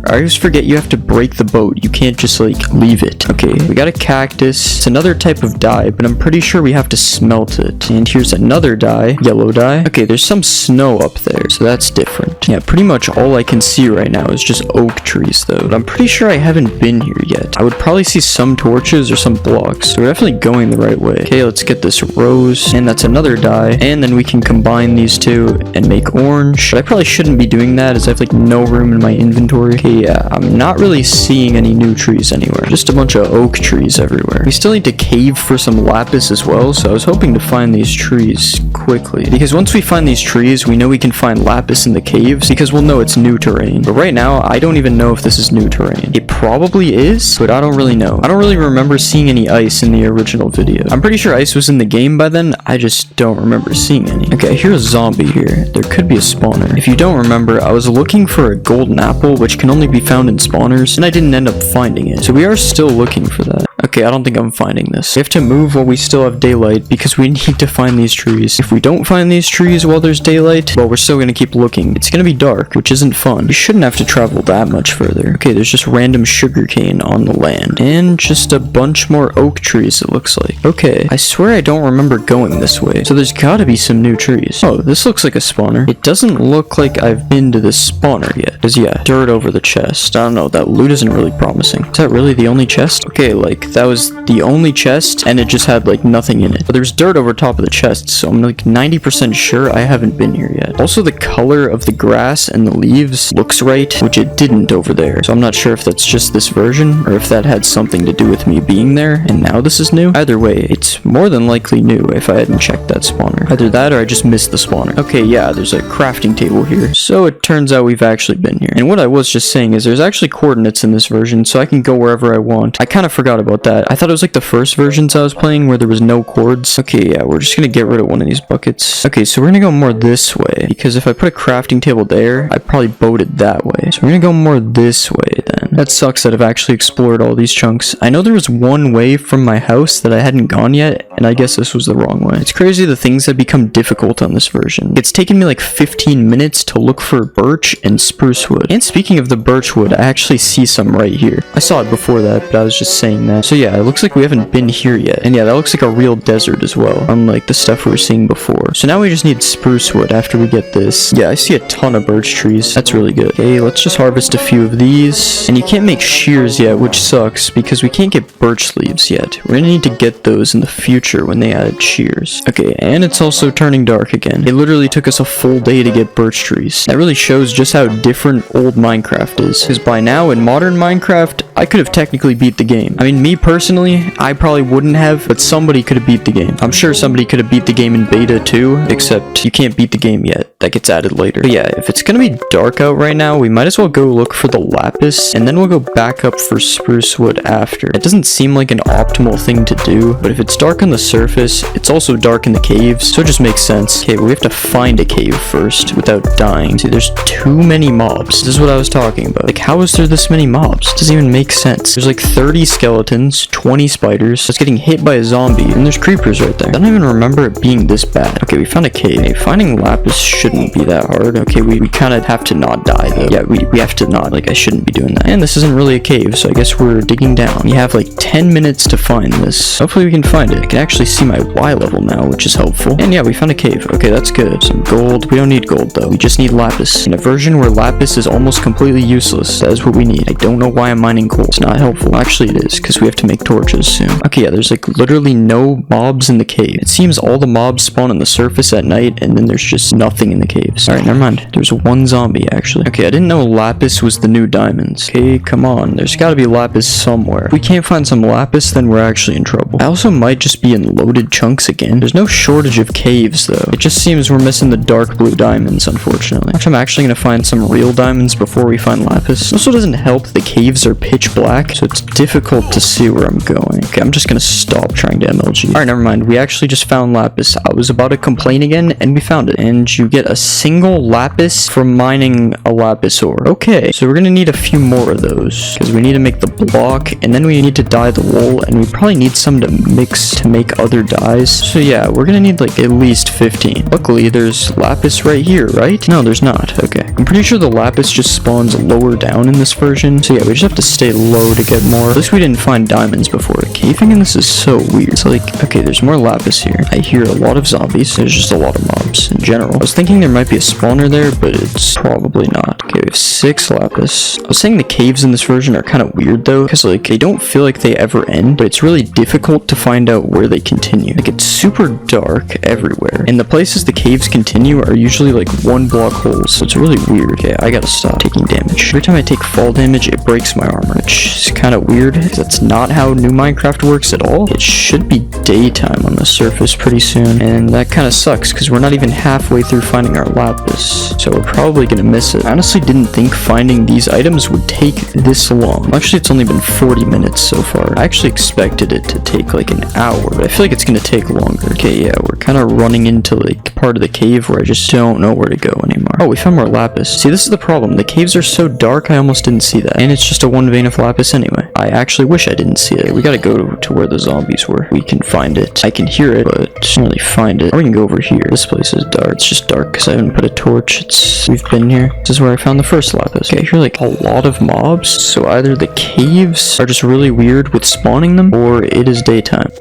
I always forget you have to break the boat. You can't just like leave it. Okay, we got a cactus. It's another type of dye, but I'm pretty sure we have to smelt it. And here's another dye, yellow dye. Okay, there's some snow up there, so that's different. Yeah, pretty much all I can see right now is just oak trees though. But I'm pretty sure I haven't been here yet. I would probably see some torches or some blocks. So we're definitely going the right way. Okay, let's get this rose. And that's another dye. And then we can combine these two and make orange. But I probably shouldn't be doing that as I have like no room in my inventory. Okay, yeah, I'm not really seeing any new trees anywhere. Just a bunch of oak trees everywhere. We still need to cave for some lapis as well, so I was hoping to find these trees quickly. Because once we find these trees, we know we can find lapis in the caves, because we'll know it's new terrain. But right now, I don't even know if this is new terrain. It probably is, but I don't really know. I don't really remember seeing any ice in the original video. I'm pretty sure ice was in the game by then, I just don't remember seeing any. Okay, I hear a zombie here. There could be a spawner. If you don't remember, I was looking for a golden apple, which can only be found in spawners, and I didn't end up finding it. So we are still looking for that. Okay, I don't think I'm finding this. We have to move while we still have daylight because we need to find these trees. If we don't find these trees while there's daylight, well, we're still gonna keep looking. It's gonna be dark, which isn't fun. We shouldn't have to travel that much further. Okay, there's just random sugarcane on the land. And just a bunch more oak trees, it looks like. Okay, I swear I don't remember going this way. So there's gotta be some new trees. Oh, this looks like a spawner. It doesn't look like I've been to this spawner yet. Because yeah, dirt over the chest. I don't know, that loot isn't really promising. Is that really the only chest? Okay, like, that was the only chest, and it just had, like, nothing in it. But there's dirt over top of the chest, so I'm, like, 90% sure I haven't been here yet. Also, the color of the grass and the leaves looks right, which it didn't over there. So I'm not sure if that's just this version, or if that had something to do with me being there, and now this is new. Either way, it's more than likely new if I hadn't checked that spawner. Either that, or I just missed the spawner. Okay, yeah, there's a crafting table here. So it turns out we've actually been here. And what I was just saying is there's actually coordinates in this version, so I can go wherever I want. I kind of forgot about that. I thought it was like the first versions I was playing where there was no cords. Okay, yeah, we're just gonna get rid of one of these buckets. Okay, so we're gonna go more this way, because if I put a crafting table there, I probably boat it that way. So we're gonna go more this way then. That sucks that I've actually explored all these chunks. I know there was one way from my house that I hadn't gone yet, and I guess this was the wrong way. It's crazy the things that become difficult on this version. It's taken me like 15 minutes to look for birch and spruce wood. And speaking of the birch wood, I actually see some right here. I saw it before that, but I was just saying that. So yeah, it looks like we haven't been here yet. And yeah, that looks like a real desert as well, unlike the stuff we were seeing before. So now we just need spruce wood after we get this. Yeah, I see a ton of birch trees. That's really good. Okay, let's just harvest a few of these. And you can't make shears yet, which sucks because we can't get birch leaves yet. We're gonna need to get those in the future when they added shears. Okay, and it's also turning dark again. It literally took us a full day to get birch trees. That really shows just how different old Minecraft is. Because by now in modern Minecraft, I could have technically beat the game. I mean, me personally, I probably wouldn't have, but somebody could have beat the game. I'm sure somebody could have beat the game in beta too, except you can't beat the game yet. That gets added later. But yeah, if it's gonna be dark out right now, we might as well go look for the lapis, and then we'll go back up for spruce wood after. It doesn't seem like an optimal thing to do, but if it's dark on the surface, it's also dark in the caves, so it just makes sense. Okay, but we have to find a cave first without dying. See, there's too many mobs. This is what I was talking about. Like, how is there this many mobs? It doesn't even make sense. There's like 30 skeletons, 20 spiders. It's getting hit by a zombie, and there's creepers right there. I don't even remember it being this bad. Okay, we found a cave. Okay, finding lapis shouldn't be that hard. Okay, we kind of have to not die though. Yeah, we have to not. Like, I shouldn't be doing that. And this isn't really a cave, so I guess we're digging down. You have like 10 minutes to find this. Hopefully we can find it. I can actually see my Y level now, which is helpful. And yeah, we found a cave. Okay, that's good. Some gold. We don't need gold though. We just need lapis. In a version where lapis is almost completely useless, that is what we need. I don't know why I'm mining coal. It's not helpful. Well, actually it is, because we have to make torches soon. Okay, yeah, there's like literally no mobs in the cave. It seems all the mobs spawn on the surface at night, and then there's just nothing in the caves. Alright, never mind. There's one zombie, actually. Okay, I didn't know lapis was the new diamonds. Okay, come on. There's gotta be lapis somewhere. If we can't find some lapis, then we're actually in trouble. I also might just be be in loaded chunks again. There's no shortage of caves, though. It just seems we're missing the dark blue diamonds, unfortunately. Actually, I'm actually gonna find some real diamonds before we find lapis. Also doesn't help the caves are pitch black, so it's difficult to see where I'm going. Okay, I'm just gonna stop trying to MLG. Alright, never mind. We actually just found lapis. I was about to complain again, and we found it. And you get a single lapis from mining a lapis ore. Okay, so we're gonna need a few more of those, because we need to make the block, and then we need to dye the wool, and we probably need some to mix to make other dyes. So yeah, we're gonna need like at least 15. Luckily, there's lapis right here, right? No, there's not. Okay. I'm pretty sure the lapis just spawns lower down in this version. So yeah, we just have to stay low to get more. At least we didn't find diamonds before. Caving in this is so weird. It's like, okay, there's more lapis here. I hear a lot of zombies. There's just a lot of mobs in general. I was thinking there might be a spawner there, but it's probably not. Okay, we have 6 lapis. I was saying the caves in this version are kind of weird though, because like they don't feel like they ever end, but it's really difficult to find out where they continue. Like it's super dark everywhere, and the places the caves continue are usually like 1 block holes, so it's really weird. Okay, I gotta stop taking damage. Every time I take fall damage, it breaks my armor, which is kind of weird, because that's not how new Minecraft works at all. It should be daytime on the surface pretty soon, and that kind of sucks, because we're not even halfway through finding our lapis, so we're probably gonna miss it. I honestly didn't think finding these items would take this long. Actually, it's only been 40 minutes so far. I actually expected it to take like an hour, but I feel like it's gonna take longer. Okay, yeah, we're kind of running into like part of the cave where I just don't know where to go anymore. Oh, we found more lapis. See, this is the problem. The caves are so dark, I almost didn't see that. And it's just a 1 vein of lapis anyway. I actually wish I didn't see it. We gotta go to where the zombies were. We can find it. I can hear it, but can't really find it. Or we can go over here. This place is dark. It's just dark because I haven't put a torch. We've been here. This is where I found the first lapis. Okay, I hear like a lot of mobs. So either the caves are just really weird with spawning them, or it is daytime.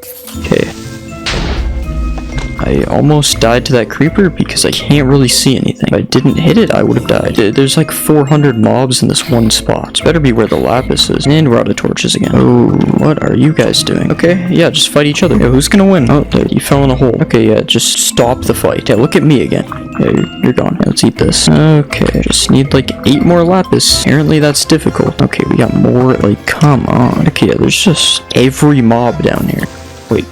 Okay. I almost died to that creeper because I can't really see anything. If I didn't hit it, I would have died. There's like 400 mobs in this one spot. It's better be where the lapis is. And we're out of torches again. Oh, what are you guys doing? Okay, yeah, just fight each other. Yeah, who's gonna win? Oh, there, you fell in a hole. Okay, yeah, just stop the fight. Yeah, look at me again. Yeah, you're gone. Yeah, let's eat this. Okay, just need like 8 more lapis. Apparently that's difficult. Okay, we got more. Like, come on. Okay, yeah, there's just every mob down here. Wait.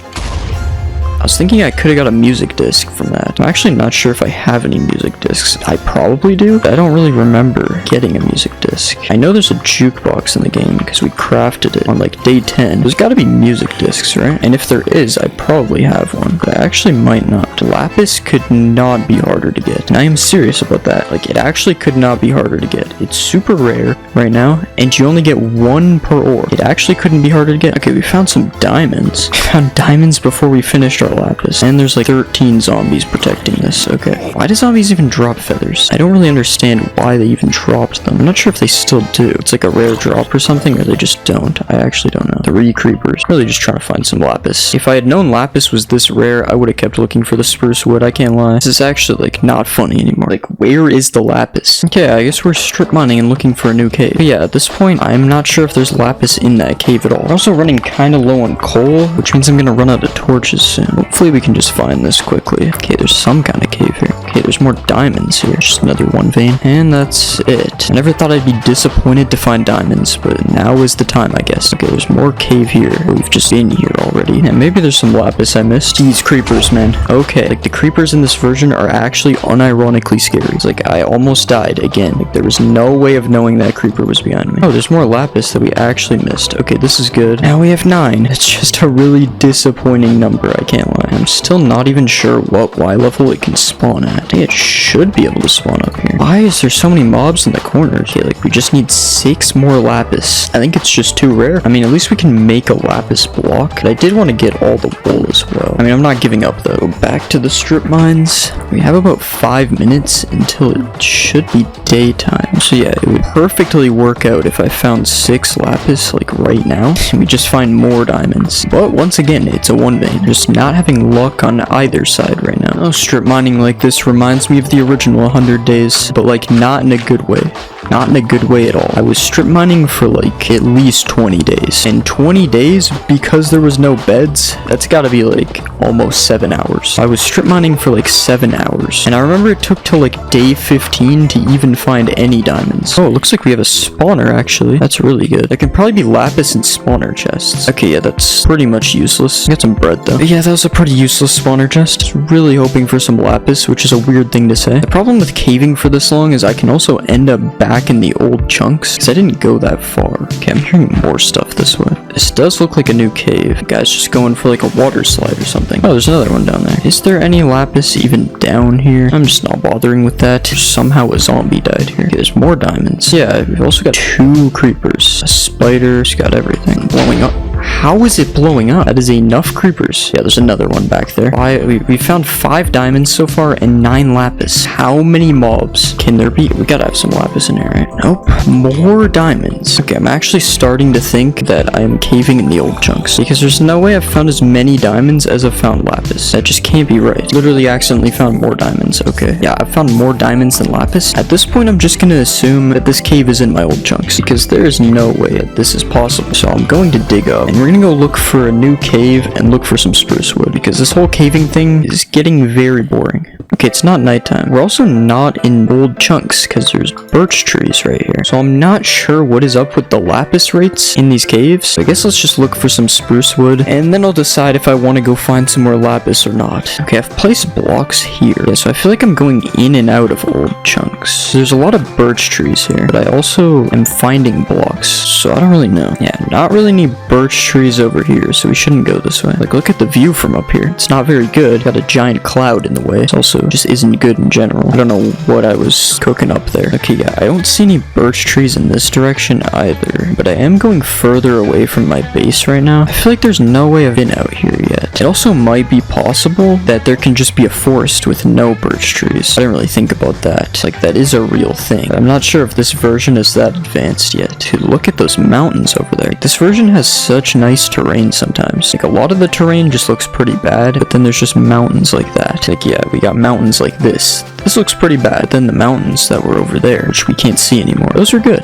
I was thinking I could have got a music disc from that. I'm actually not sure if I have any music discs. I probably do, but I don't really remember getting a music disc. I know there's a jukebox in the game because we crafted it on like day 10. There's gotta be music discs, right? And if there is, I probably have one, but I actually might not. Lapis could not be harder to get. And I am serious about that. Like, it actually could not be harder to get. It's super rare right now, and you only get 1 per ore. It actually couldn't be harder to get. Okay, we found some diamonds. We found diamonds before we finished our lapis, and there's like 13 zombies protecting this. Okay, why do zombies even drop feathers? I don't really understand why they even dropped them. I'm not sure if they still do. It's like a rare drop or something, or they just don't. I actually don't know. 3 creepers. Really just trying to find some lapis. If I had known lapis was this rare, I would have kept looking for the spruce wood. I can't lie. This is actually like not funny anymore. Like, where is the lapis? Okay, I guess we're strip mining and looking for a new cave. But yeah, at this point, I'm not sure if there's lapis in that cave at all. I'm also running kind of low on coal, which means I'm gonna run out of torches soon. Hopefully we can just find this quickly. Okay, there's some kind of cave here. Okay, there's more diamonds here. Just another 1 vein. And that's it. I never thought I'd be disappointed to find diamonds, but now is the time, I guess. Okay, there's more cave here. We've just been here already. And maybe there's some lapis I missed. These creepers, man. Okay, like the creepers in this version are actually unironically scary. It's like I almost died again. Like there was no way of knowing that creeper was behind me. Oh, there's more lapis that we actually missed. Okay, this is good. Now we have 9. It's just a really disappointing number, I can't lie. I'm still not even sure what Y level it can spawn at. I think it should be able to spawn up here. Why is there so many mobs in the corner? Okay, like we just need 6 more lapis. I think it's just too rare. I mean, at least we can make a lapis block. But I did want to get all the wool as well. I mean, I'm not giving up though. Back to the strip mines. We have about 5 minutes until it should be daytime. So yeah, it would perfectly work out if I found 6 lapis like right now. And we just find more diamonds. But once again, it's a 1 vein. Just not having luck on either side right now. Oh, strip mining like this reminds me of the original 100 days, but like not in a good way. not in a good way at all. I was strip mining for like at least 20 days. And 20 days, because there was no beds, that's gotta be like almost 7 hours. I was strip mining for like 7 hours. And I remember it took till like day 15 to even find any diamonds. Oh, it looks like we have a spawner actually. That's really good. There can probably be lapis in spawner chests. Okay, yeah, that's pretty much useless. Got some bread though. But yeah, that was a pretty useless spawner chest. Just really hoping for some lapis, which is a weird thing to say. The problem with caving for this long is I can also end up back in the old chunks because I didn't go that far. Okay, I'm hearing more stuff this way. This does look like a new cave. Guys, just going for like a water slide or something. Oh, there's another one down there. Is there any lapis even down here? I'm just not bothering with that. Somehow a zombie died here. Okay, there's more diamonds. Yeah, we've also got 2 creepers. A spider's got everything blowing up. How is it blowing up? That is enough creepers. Yeah, there's another one back there. We found 5 diamonds so far and 9 lapis. How many mobs can there be? We gotta have some lapis in here, right? Nope. More diamonds. Okay, I'm actually starting to think that I am caving in the old chunks because there's no way I've found as many diamonds as I've found lapis. That just can't be right. Literally accidentally found more diamonds. Okay. Yeah, I've found more diamonds than lapis. At this point, I'm just gonna assume that this cave is in my old chunks because there is no way that this is possible. So I'm going to dig up. And we're gonna go look for a new cave and look for some spruce wood because this whole caving thing is getting very boring. Okay, it's not nighttime. We're also not in old chunks because there's birch trees right here. So I'm not sure what is up with the lapis rates in these caves. I guess let's just look for some spruce wood and then I'll decide if I want to go find some more lapis or not. Okay, I've placed blocks here. Yeah, so I feel like I'm going in and out of old chunks. There's a lot of birch trees here, but I also am finding blocks. So I don't really know. Yeah, not really any birch trees over here, so we shouldn't go this way. Like, look at the view from up here. It's not very good. Got a giant cloud in the way. It's also just isn't good in general. I don't know what I was cooking up there. Okay, yeah, I don't see any birch trees in this direction either, but I am going further away from my base right now. I feel like there's no way I've been out here yet. It also might be possible that there can just be a forest with no birch trees. I didn't really think about that. Like, that is a real thing. I'm not sure if this version is that advanced yet. Dude, look at those mountains over there. This version has such nice terrain sometimes. Like, a lot of the terrain just looks pretty bad, but then there's just mountains like that. Like, yeah, we got mountains like this. This looks pretty bad. Then the mountains that were over there, which we can't see anymore, those are good.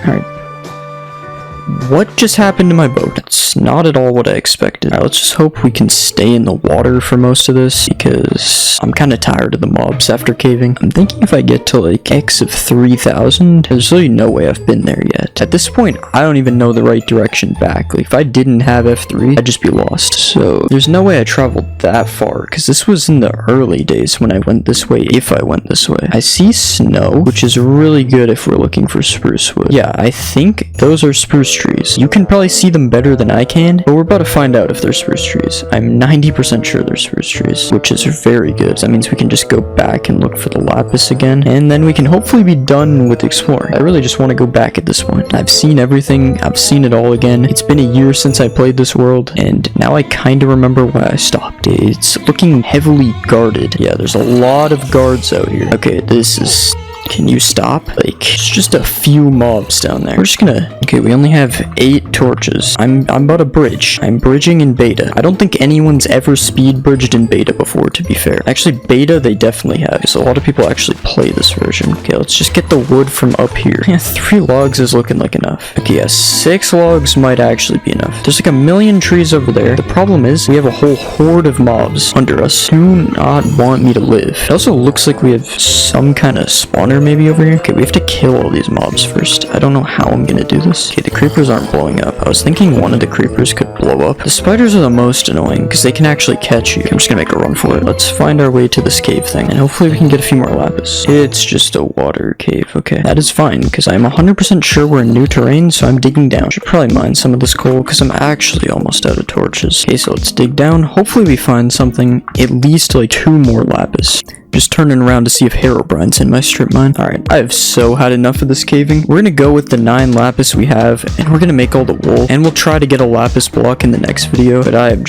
Alright. What just happened to my boat? It's not at all what I expected. Alright, let's just hope we can stay in the water for most of this, because I'm kind of tired of the mobs after caving. I'm thinking if I get to like X of 3,000, there's really no way I've been there yet. At this point, I don't even know the right direction back. Like, if I didn't have F3, I'd just be lost. So there's no way I traveled that far, because this was in the early days when I went this way, if I went this way. I see snow, which is really good if we're looking for spruce wood. Yeah, I think those are spruce trees. You can probably see them better than I can, but we're about to find out if they're spruce trees. I'm 90% sure they're spruce trees, which is very good. That means we can just go back and look for the lapis again, and then we can hopefully be done with exploring. I really just want to go back at this point. I've seen everything. I've seen it all again. It's been a year since I played this world, and now I kind of remember why I stopped. It's looking heavily guarded. Yeah, there's a lot of guards out here. Okay, this is... Can you stop? Like, it's just a few mobs down there. We're just gonna... Okay, we only have 8 torches. I'm about to bridge. I'm bridging in beta. I don't think anyone's ever speed bridged in beta before, to be fair. Actually, beta, they definitely have. So a lot of people actually play this version. Okay, let's just get the wood from up here. Yeah, 3 logs is looking like enough. Okay, yeah, 6 logs might actually be enough. There's like a million trees over there. The problem is, we have a whole horde of mobs under us who do not want me to live. It also looks like we have some kind of spawner maybe over here. Okay, we have to kill all these mobs first. I don't know how I'm gonna do this. Okay, the creepers aren't blowing up. I was thinking one of the creepers could blow up. The spiders are the most annoying because they can actually catch you. I'm just gonna make a run for it. Let's find our way to this cave thing, and hopefully we can get a few more lapis. It's just a water cave. Okay, that is fine because I'm 100% sure we're in new terrain, so I'm digging down. Should probably mine some of this coal because I'm actually almost out of torches. Okay, so let's dig down. Hopefully we find something, at least like 2 more lapis. Just turning around to see if Herobrine's in my strip mine. Alright, I have so had enough of this caving. We're gonna go with the 9 lapis we have, and we're gonna make all the wool, and we'll try to get a lapis block in the next video, but I'm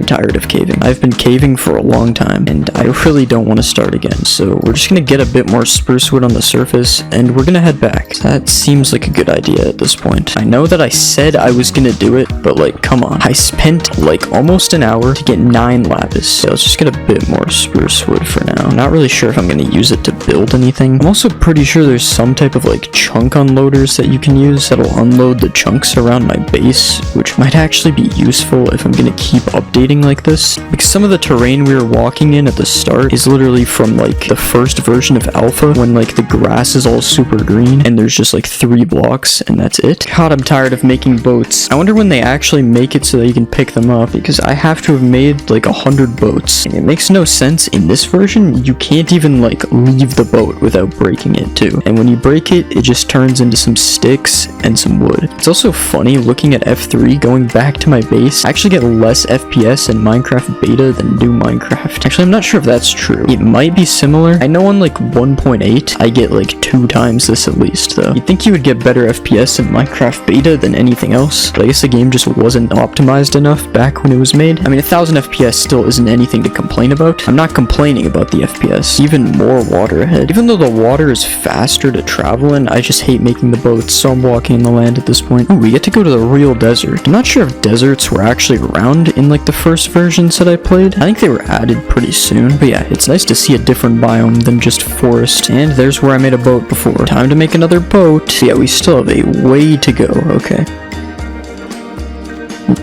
tired of caving. I've been caving for a long time, and I really don't want to start again, so we're just gonna get a bit more spruce wood on the surface, and we're gonna head back. That seems like a good idea at this point. I know that I said I was gonna do it, but like, come on. I spent like almost an hour to get 9 lapis, so let's just get a bit more spruce wood for now. I'm not really sure if I'm gonna use it to build anything. I'm also pretty sure there's some type of like chunk unloaders that you can use that'll unload the chunks around my base, which might actually be useful if I'm gonna keep updating like this, because some of the terrain we were walking in at the start is literally from like the first version of alpha, when like the grass is all super green and there's just like 3 blocks and that's it. God, I'm tired of making boats. I wonder when they actually make it so that you can pick them up, because I have to have made like 100 boats, and it makes no sense in this version. You can't even like leave the boat without breaking it too, and when you break it, it just turns into some sticks and some wood. It's also funny looking at F3, going back to my base, I actually get less FPS in Minecraft beta than new Minecraft. Actually, I'm not sure if that's true. It might be similar. I know on like 1.8 I get like 2 times this at least though. You'd think you would get better FPS in Minecraft beta than anything else, but I guess the game just wasn't optimized enough back when it was made. I mean, 1000 FPS still isn't anything to complain about. I'm not complaining about the FPS. Even more water ahead. Even though the water is faster to travel in, I just hate making the boats, so I'm walking in the land at this point. Ooh, we get to go to the real desert. I'm not sure if deserts were actually around in like the first versions that I played. I think they were added pretty soon, but yeah, it's nice to see a different biome than just forest. And there's where I made a boat before. Time to make another boat. Yeah, we still have a way to go. Okay.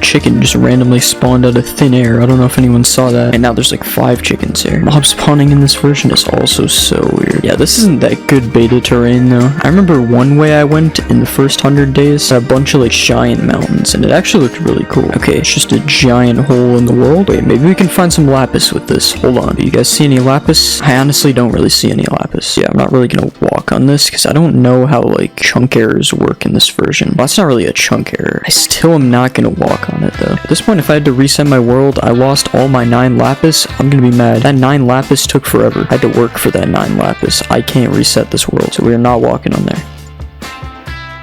Chicken just randomly spawned out of thin air. I don't know if anyone saw that. And now there's like 5 chickens here. Mob spawning in this version is also so weird. Yeah, this isn't that good beta terrain though. I remember one way I went in the first 100 days, a bunch of like giant mountains, and it actually looked really cool. Okay, it's just a giant hole in the world. Wait, maybe we can find some lapis with this. Hold on. Do you guys see any lapis? I honestly don't really see any lapis. Yeah, I'm not really gonna walk on this because I don't know how like chunk errors work in this version. Well, that's not really a chunk error. I still am not gonna walk on it though. At this point, if I had to reset my world, I lost all my 9 lapis, I'm gonna be mad. That 9 lapis took forever. I had to work for that 9 lapis. I can't reset this world, so we are not walking on there.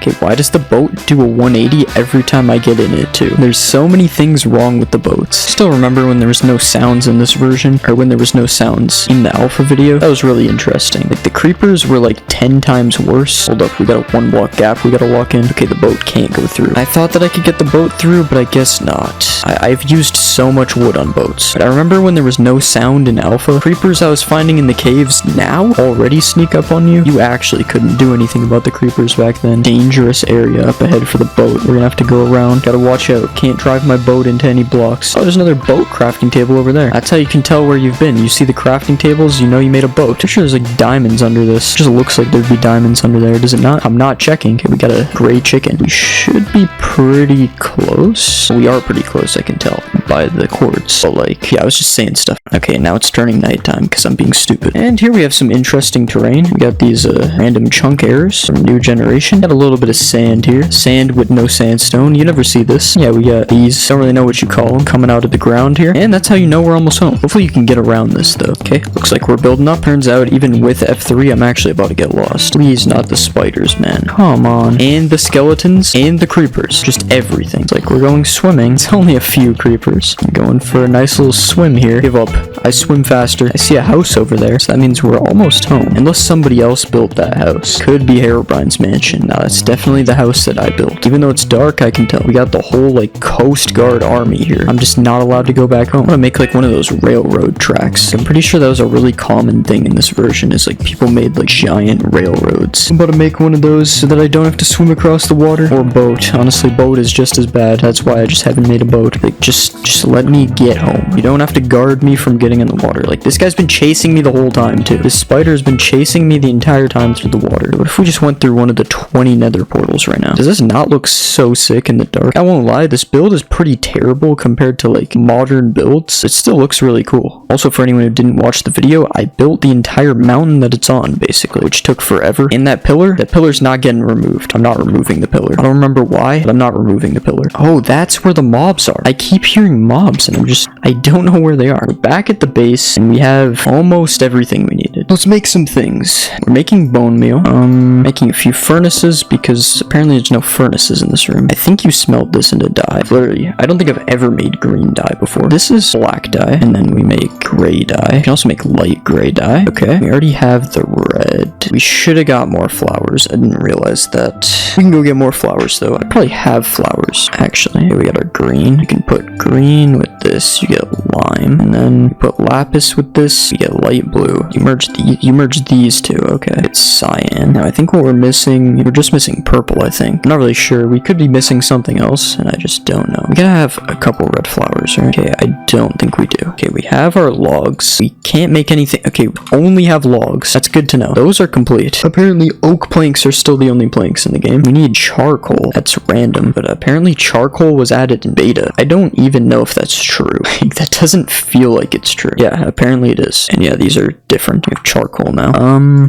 Okay, why does the boat do a 180 every time I get in it too? There's so many things wrong with the boats. Still remember when there was no sounds in this version, or when there was no sounds in the alpha video? That was really interesting. Like the creepers were like 10 times worse. Hold up, we got a 1 block gap we gotta walk in. Okay, the boat can't go through. I thought that I could get the boat through, but I guess not. I've used so much wood on boats. But I remember when there was no sound in alpha, creepers I was finding in the caves now already sneak up on you. You actually couldn't do anything about the creepers back then. Dangerous area up ahead for the boat. We're gonna have to go around. Gotta watch out. Can't drive my boat into any blocks. Oh, there's another boat crafting table over there. That's how you can tell where you've been. You see the crafting tables, you know you made a boat. I'm sure there's like diamonds under this. It just looks like there'd be diamonds under there, does it not? I'm not checking. Okay, we got a gray chicken. We should be pretty close. We are pretty close, I can tell by the cords. But like, yeah, I was just saying stuff. Okay, now it's turning nighttime because I'm being stupid. And here we have some interesting terrain. We got these random chunk errors from New Generation. Got a little bit of sand here. Sand with no sandstone. You never see this. Yeah, we got these. Don't really know what you call them. Coming out of the ground here. And that's how you know we're almost home. Hopefully you can get around this though. Okay, looks like we're building up. Turns out even with F3, I'm actually about to get lost. Please, not the spiders, man. Come on. And the skeletons and the creepers. Just everything. It's like we're going swimming. It's only a few creepers. I'm going for a nice little swim here. Give up. I swim faster. I see a house over there, so that means we're almost home. Unless somebody else built that house. Could be Herobrine's mansion. Now, that's definitely the house that I built. Even though it's dark, I can tell. We got the whole, like, Coast Guard army here. I'm just not allowed to go back home. I'm gonna make, like, one of those railroad tracks. I'm pretty sure that was a really common thing in this version, is, like, people made, like, giant railroads. I'm about to make one of those so that I don't have to swim across the water. Or boat. Honestly, boat is just as bad. That's why I just haven't made a boat. Like, just let me get home. You don't have to guard me from getting in the water. Like, this guy's been chasing me the whole time, too. This spider's been chasing me the entire time through the water. What if we just went through one of the 20 nether portals right now? Does this not look so sick in the dark? I won't lie, this build is pretty terrible compared to, like, modern builds. It still looks really cool. Also, for anyone who didn't watch the video, I built the entire mountain that it's on, basically, which took forever. And that pillar's not getting removed. I'm not removing the pillar. I don't remember why, but I'm not removing the pillar. Oh, that's where the mobs are. I keep hearing mobs, and I don't know where they are. We're back at the base, and we have almost everything we needed. Let's make some things. We're making bone meal. Making a few furnaces, because apparently there's no furnaces in this room. I think you smelled this into dye. Literally, I don't think I've ever made green dye before. This is black dye, and then we make gray dye. We can also make light gray dye. Okay, we already have the red. We should have got more flowers. I didn't realize that. We can go get more flowers, though. I probably have flowers, actually. Here we got our green. You can put green with this, you get lime. And then you put lapis with this, you get light blue. You merge these two, okay. It's cyan. Now I think what we're missing, we're just missing purple, I think. I'm not really sure. We could be missing something else, and I just don't know. We gotta have a couple red flowers, right? Okay, I don't think we do. Okay, we have our logs. We can't make anything. Okay, we only have logs. That's good to know. Those are complete. Apparently, oak planks are still the only planks in the game. We need charcoal. That's random, but apparently charcoal was added in beta. I don't even know if that's true. That doesn't feel like it's true. Yeah, apparently it is. And yeah, these are different. We have charcoal now.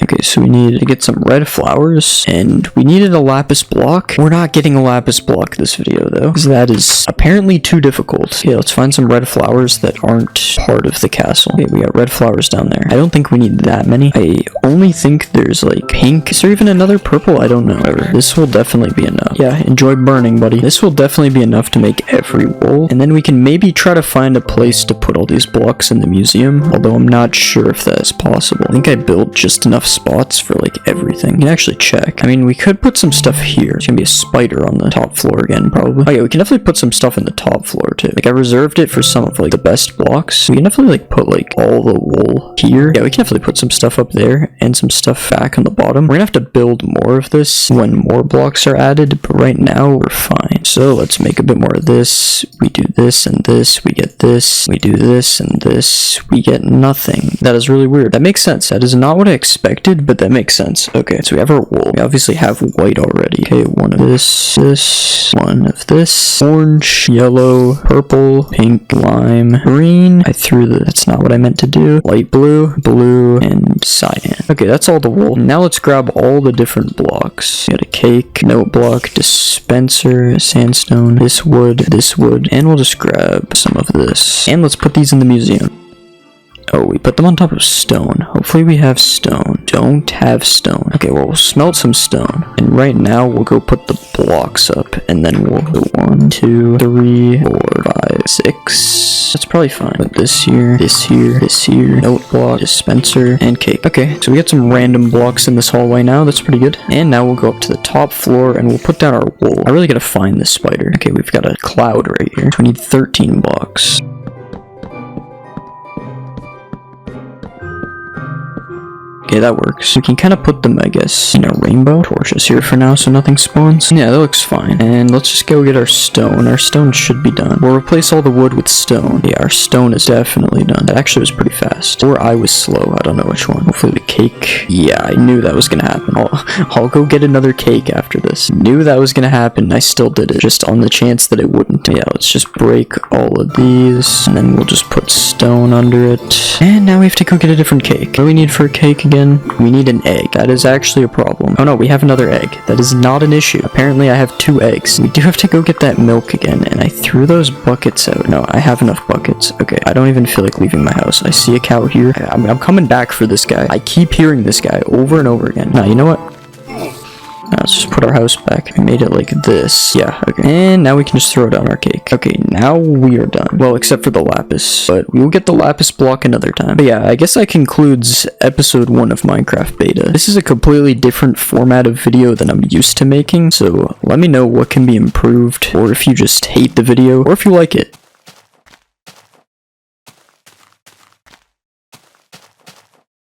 Okay, so we need to get some red flowers, and we needed a lapis block. We're not getting a lapis block this video, though, because that is apparently too difficult. Okay, let's find some red flowers that aren't part of the castle. Okay, we got red flowers down there. I don't think we need that many. I only think there's like pink. Is there even another purple? I don't know. However, this will definitely be enough. Yeah, enjoy burning, buddy. This will definitely be enough to make every wool, and then we can maybe try to find a place to put all these blocks in the museum, although I'm not sure if that is possible. I think I built just enough spots for like everything. You can actually check. I mean, we could put some stuff here. There's gonna be a spider on the top floor again, probably. Oh yeah, we can definitely put some stuff in the top floor too. Like I reserved it for some of like the best blocks. We can definitely like put like all the wool here. Yeah, we can definitely put some stuff up there and some stuff back on the bottom. We're gonna have to build more of this when more blocks are added, but right now we're fine. So let's make a bit more of this. We do this and this. We get this. We do this and this. We get nothing. That is really weird. That makes sense. That is not what I expected, but that makes sense. Okay, so we have our wool. We obviously have white already. Okay, one of this, one of this, orange, yellow, purple, pink, lime, green. I threw that's not what I meant to do. Light blue, blue, and cyan. Okay, that's all the wool. Now let's grab all the different blocks. We got a cake, note block, dispenser, sandstone, this wood, and we'll just grab some of this. And let's put these in the museum. Oh, we put them on top of stone. Hopefully we have stone. Don't have stone. Okay, well, we'll smelt some stone. And right now, we'll go put the blocks up. And then we'll go 1, 2, 3, 4, 5, 6. That's probably fine. Put this here, this here, this here. Note block, dispenser, and cake. Okay, so we got some random blocks in this hallway now. That's pretty good. And now we'll go up to the top floor and we'll put down our wool. I really gotta find this spider. Okay, we've got a cloud right here. So we need 13 blocks. Okay, that works. We can kind of put them, I guess, in a rainbow. Torches here for now so nothing spawns. Yeah, that looks fine. And let's just go get our stone. Our stone should be done. We'll replace all the wood with stone. Yeah, our stone is definitely done. That actually was pretty fast. Or I was slow. I don't know which one. Hopefully the cake. Yeah, I knew that was gonna happen. I'll go get another cake after this. Knew that was gonna happen. I still did it. Just on the chance that it wouldn't. Yeah, let's just break all of these. And then we'll just put stone under it. And now we have to go get a different cake. What do we need for a cake again? We need an egg. That is actually a problem. Oh no, we have another egg. That is not an issue. Apparently I have 2 eggs. We do have to go get that milk again, and I threw those buckets out. No, I have enough buckets. Okay, I don't even feel like leaving my house. I see a cow here. I'm coming back for this guy. I keep hearing this guy over and over again. Now, you know what? Let's just put our house back. We made it like this. Yeah, okay. And now we can just throw down our cake. Okay, now we are done. Well, except for the lapis. But we will get the lapis block another time. But yeah, I guess that concludes episode 1 of Minecraft Beta. This is a completely different format of video than I'm used to making. So let me know what can be improved, or if you just hate the video, or if you like it.